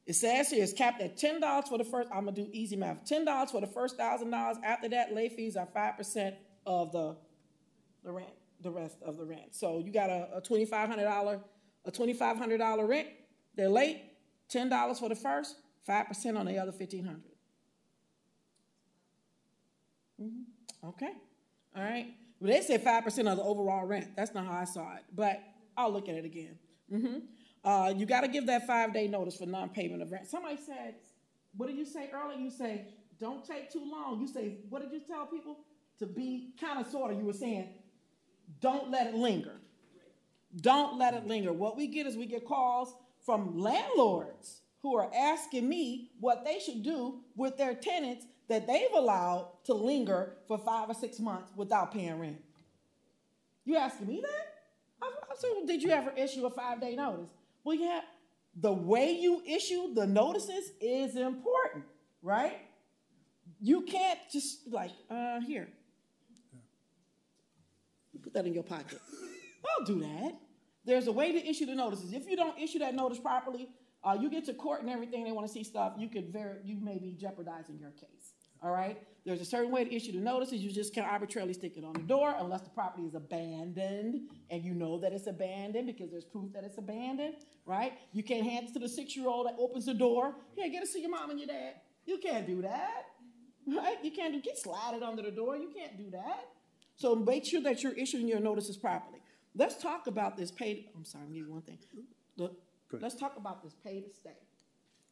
It says here it's capped at $10 for the first, I'm going to do easy math, $10 for the first $1,000. After that, late fees are 5% of the rent, the rest of the rent. So you got a $2,500 rent, they're late, $10 for the first, 5% on the other $1,500. Okay, all right. Well, they said 5% of the overall rent. That's not how I saw it, but I'll look at it again. You got to give that 5-day notice for non-payment of rent. Somebody said, what did you say earlier? You say, don't take too long. You say, what did you tell people? To be kind of sort of, you were saying, don't let it linger. Don't let it linger. What we get is we get calls from landlords who are asking me what they should do with their tenants that they've allowed to linger for 5 or 6 months without paying rent. You asking me that? I said, well, did you ever issue a 5-day notice? Well, yeah, the way you issue the notices is important, right? You can't just like, here. Put that in your pocket. Don't do that. There's a way to issue the notices. If you don't issue that notice properly, you get to court and everything, they want to see stuff, you may be jeopardizing your case. All right? There's a certain way to issue the notices. You just can't arbitrarily stick it on the door unless the property is abandoned and you know that it's abandoned because there's proof that it's abandoned, right? You can't hand it to the 6-year-old that opens the door. Here, get to see your mom and your dad. You can't do that, right? You can't get slided under the door. You can't do that. So make sure that you're issuing your notices properly. Let's talk about this paid. I'm sorry, I need one thing. Let's talk about this pay to stay.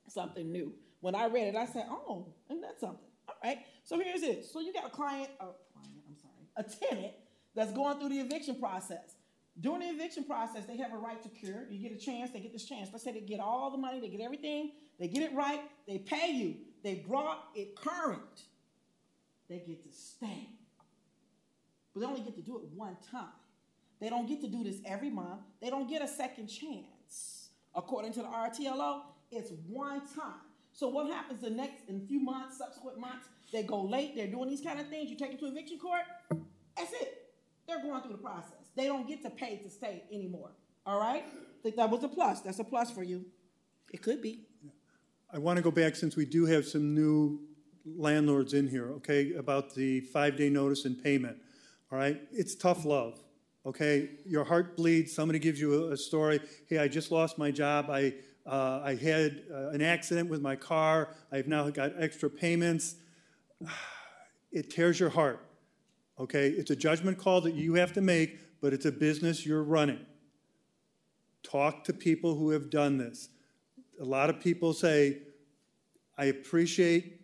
Something new. When I read it, I said, oh, and that's something. All right, so here's it. So you got a tenant that's going through the eviction process. During the eviction process, they have a right to cure. You get a chance, they get this chance. Let's say they get all the money, they get everything, they get it right, they pay you. They brought it current. They get to stay. But they only get to do it one time. They don't get to do this every month. They don't get a second chance. According to the RTLO, it's one time. So what happens in a few months, subsequent months, they go late, they're doing these kind of things, you take them to eviction court, that's it. They're going through the process. They don't get to pay to stay anymore. All right? I think that was a plus. That's a plus for you. It could be. I want to go back, since we do have some new landlords in here, okay, about the 5-day notice and payment. All right? It's tough love. Okay? Your heart bleeds. Somebody gives you a story. Hey, I just lost my job. I had an accident with my car. I've now got extra payments. It tears your heart. Okay? It's a judgment call that you have to make, but it's a business you're running. Talk to people who have done this. A lot of people say, I appreciate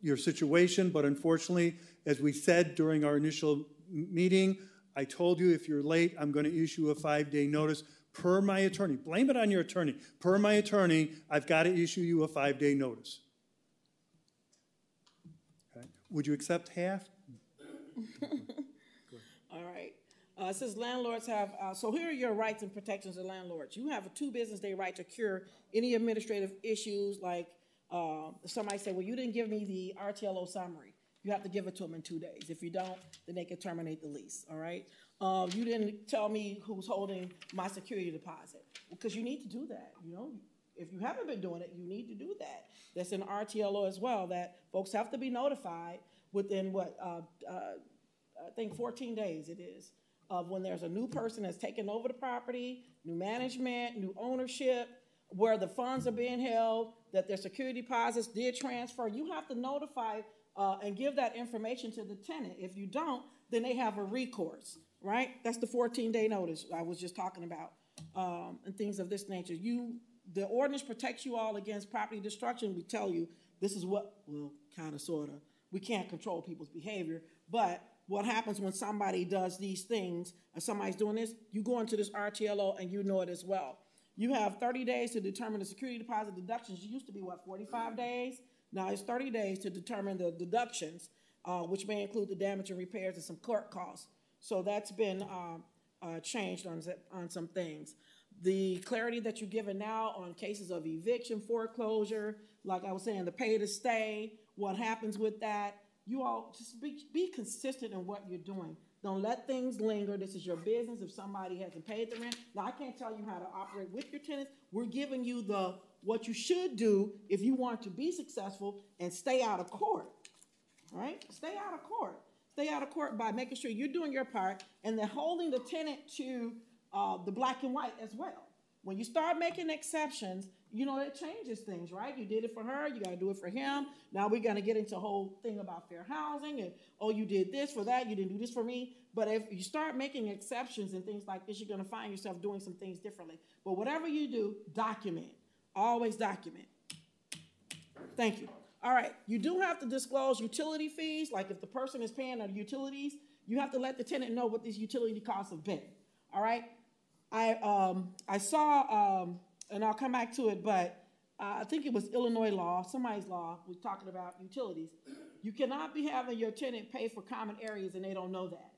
your situation, but unfortunately, as we said during our initial meeting, I told you if you're late, I'm going to issue a 5-day notice per my attorney. Blame it on your attorney. Per my attorney, I've got to issue you a 5-day notice. Okay. Would you accept half? All right. Since landlords have, so here are your rights and protections of landlords. You have a 2 business day right to cure any administrative issues, like somebody say, well, you didn't give me the RTLO summary. You have to give it to them in 2 days. If you don't, then they can terminate the lease, all right? You didn't tell me who's holding my security deposit, because you need to do that, you know? If you haven't been doing it, you need to do that. That's in RTLO as well, that folks have to be notified within I think 14 days it is, of when there's a new person that's taken over the property, new management, new ownership, where the funds are being held, that their security deposits did transfer. You have to notify and give that information to the tenant. If you don't, then they have a recourse, right? That's the 14-day notice I was just talking about, and things of this nature. The ordinance protects you all against property destruction. We tell you this is what, well, kind of, sort of. We can't control people's behavior, but what happens when somebody does these things, and somebody's doing this, you go into this RTLO and you know it as well. You have 30 days to determine the security deposit deductions. It used to be, 45 days? Now it's 30 days to determine the deductions, which may include the damage and repairs and some court costs. So that's been changed on some things. The clarity that you're given now on cases of eviction, foreclosure, like I was saying, the pay to stay, what happens with that. You all just be consistent in what you're doing. Don't let things linger. This is your business. If somebody hasn't paid the rent, now I can't tell you how to operate with your tenants. We're giving you what you should do if you want to be successful and stay out of court. All right? Stay out of court. Stay out of court by making sure you're doing your part and then holding the tenant to the black and white as well. When you start making exceptions, you know, it changes things, right? You did it for her, you got to do it for him. Now we're going to get into a whole thing about fair housing and, oh, you did this for that, you didn't do this for me. But if you start making exceptions and things like this, you're going to find yourself doing some things differently. But whatever you do, document. Always document. Thank you. All right, you do have to disclose utility fees. Like if the person is paying their utilities, you have to let the tenant know what these utility costs have been. All right? I saw, and I'll come back to it, but I think it was Illinois law, somebody's law, was talking about utilities. You cannot be having your tenant pay for common areas and they don't know that.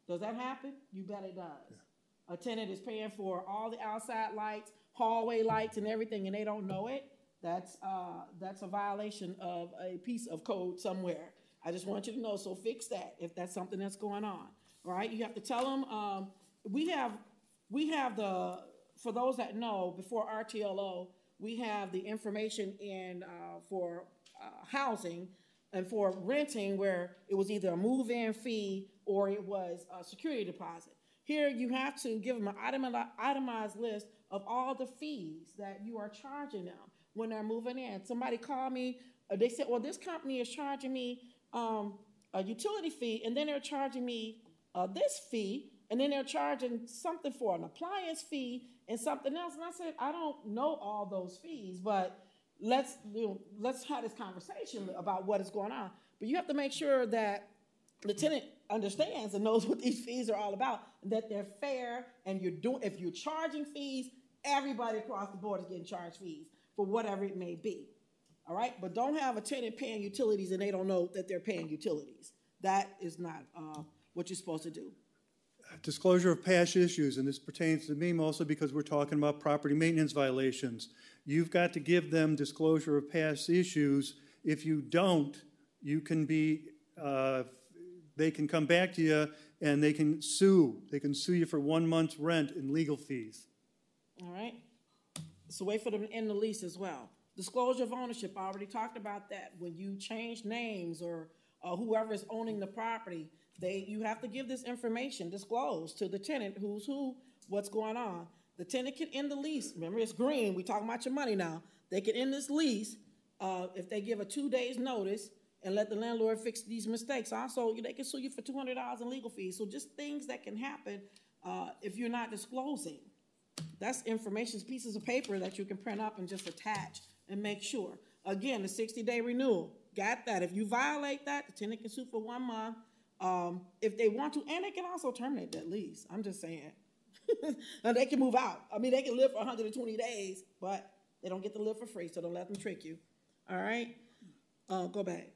Does that happen? You bet it does. A tenant is paying for all the outside lights, hallway lights, and everything, and they don't know it. That's a violation of a piece of code somewhere. I just want you to know, so fix that if that's something that's going on. All right, you have to tell them. We have the, for those that know, before RTLO, we have the information in for housing and for renting, where it was either a move-in fee or it was a security deposit. Here you have to give them an itemized list of all the fees that you are charging them when they're moving in. Somebody called me, they said, well, this company is charging me a utility fee, and then they're charging me this fee, and then they're charging something for an appliance fee and something else. And I said, I don't know all those fees, but let's have this conversation about what is going on. But you have to make sure that the tenant understands and knows what these fees are all about, and that they're fair. And if you're charging fees, everybody across the board is getting charged fees for whatever it may be. All right? But don't have a tenant paying utilities and they don't know that they're paying utilities. That is not what you're supposed to do. disclosure of past issues, and this pertains to me mostly because we're talking about property maintenance violations. You've got to give them disclosure of past issues. If you don't, you can be, they can come back to you and they can sue. They can sue you for 1 month's rent and legal fees. All right. So wait for them to end the lease as well. Disclosure of ownership, I already talked about that. When you change names or whoever is owning the property, you have to give this information, disclose to the tenant who's who, what's going on. The tenant can end the lease. Remember, it's green. We're talking about your money now. They can end this lease if they give a 2 days notice and let the landlord fix these mistakes. Also, they can sue you for $200 in legal fees. So just things that can happen if you're not disclosing. That's information, pieces of paper that you can print up and just attach and make sure. Again, the 60-day renewal. Got that. If you violate that, the tenant can sue for 1 month. If they want to, and they can also terminate that lease. I'm just saying. Now, they can move out. I mean, they can live for 120 days, but they don't get to live for free, so don't let them trick you. All right? Go back.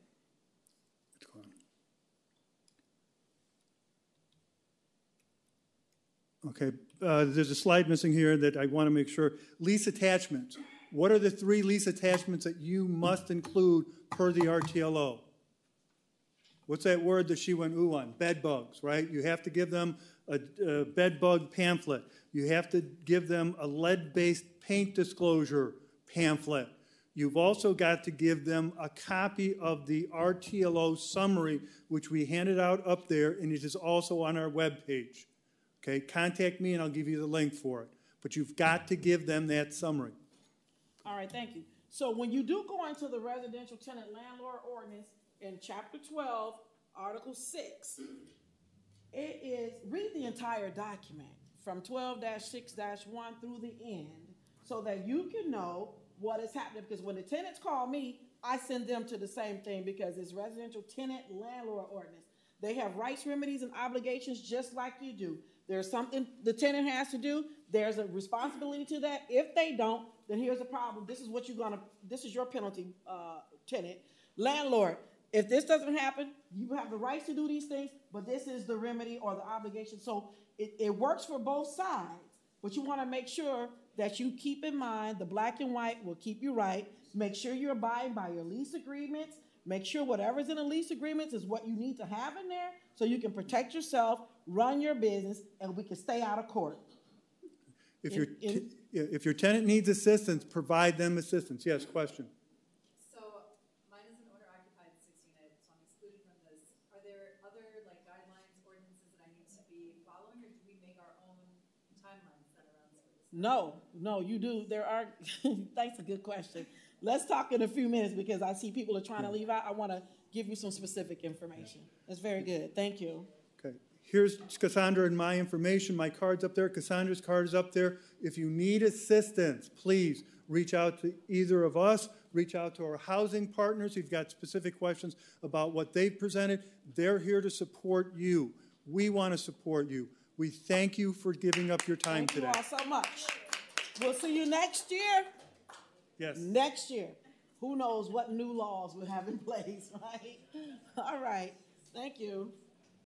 Okay, there's a slide missing here that I want to make sure. Lease attachments. What are the 3 lease attachments that you must include per the RTLO? What's that word that she went ooh on? Bed bugs, right? You have to give them a bed bug pamphlet. You have to give them a lead-based paint disclosure pamphlet. You've also got to give them a copy of the RTLO summary, which we handed out up there, and it is also on our webpage. Okay, contact me and I'll give you the link for it. But you've got to give them that summary. All right, thank you. So when you do go into the residential tenant landlord ordinance in Chapter 12, Article 6, it is, read the entire document from 12-6-1 through the end so that you can know what is happening. Because when the tenants call me, I send them to the same thing because it's residential tenant landlord ordinance. They have rights, remedies, and obligations just like you do. There's something the tenant has to do. There's a responsibility to that. If they don't, then here's the problem. This is what this is your penalty, tenant. Landlord, if this doesn't happen, you have the rights to do these things, but this is the remedy or the obligation. So it works for both sides, but you want to make sure that you keep in mind the black and white will keep you right. Make sure you're abiding by your lease agreements. Make sure whatever's in the lease agreements is what you need to have in there so you can protect yourself, run your business, and we can stay out of court. If your tenant needs assistance, provide them assistance. Yes, question. So mine is an owner occupied 16 units, so I'm excluded from this. Are there other guidelines, ordinances that I need to be following, or do we make our own timeline set around this? No, you do. There are. Thanks, a good question. Let's talk in a few minutes because I see people are trying to leave out. I want to give you some specific information. That's very good. Thank you. Okay. Here's Cassandra and my information. My card's up there. Cassandra's card is up there. If you need assistance, please reach out to either of us. Reach out to our housing partners. If you've got specific questions about what they've presented, they're here to support you. We want to support you. We thank you for giving up your time today. Thank you all so much. We'll see you next year. Yes. Next year. Who knows what new laws we'll have in place, right? All right. Thank you.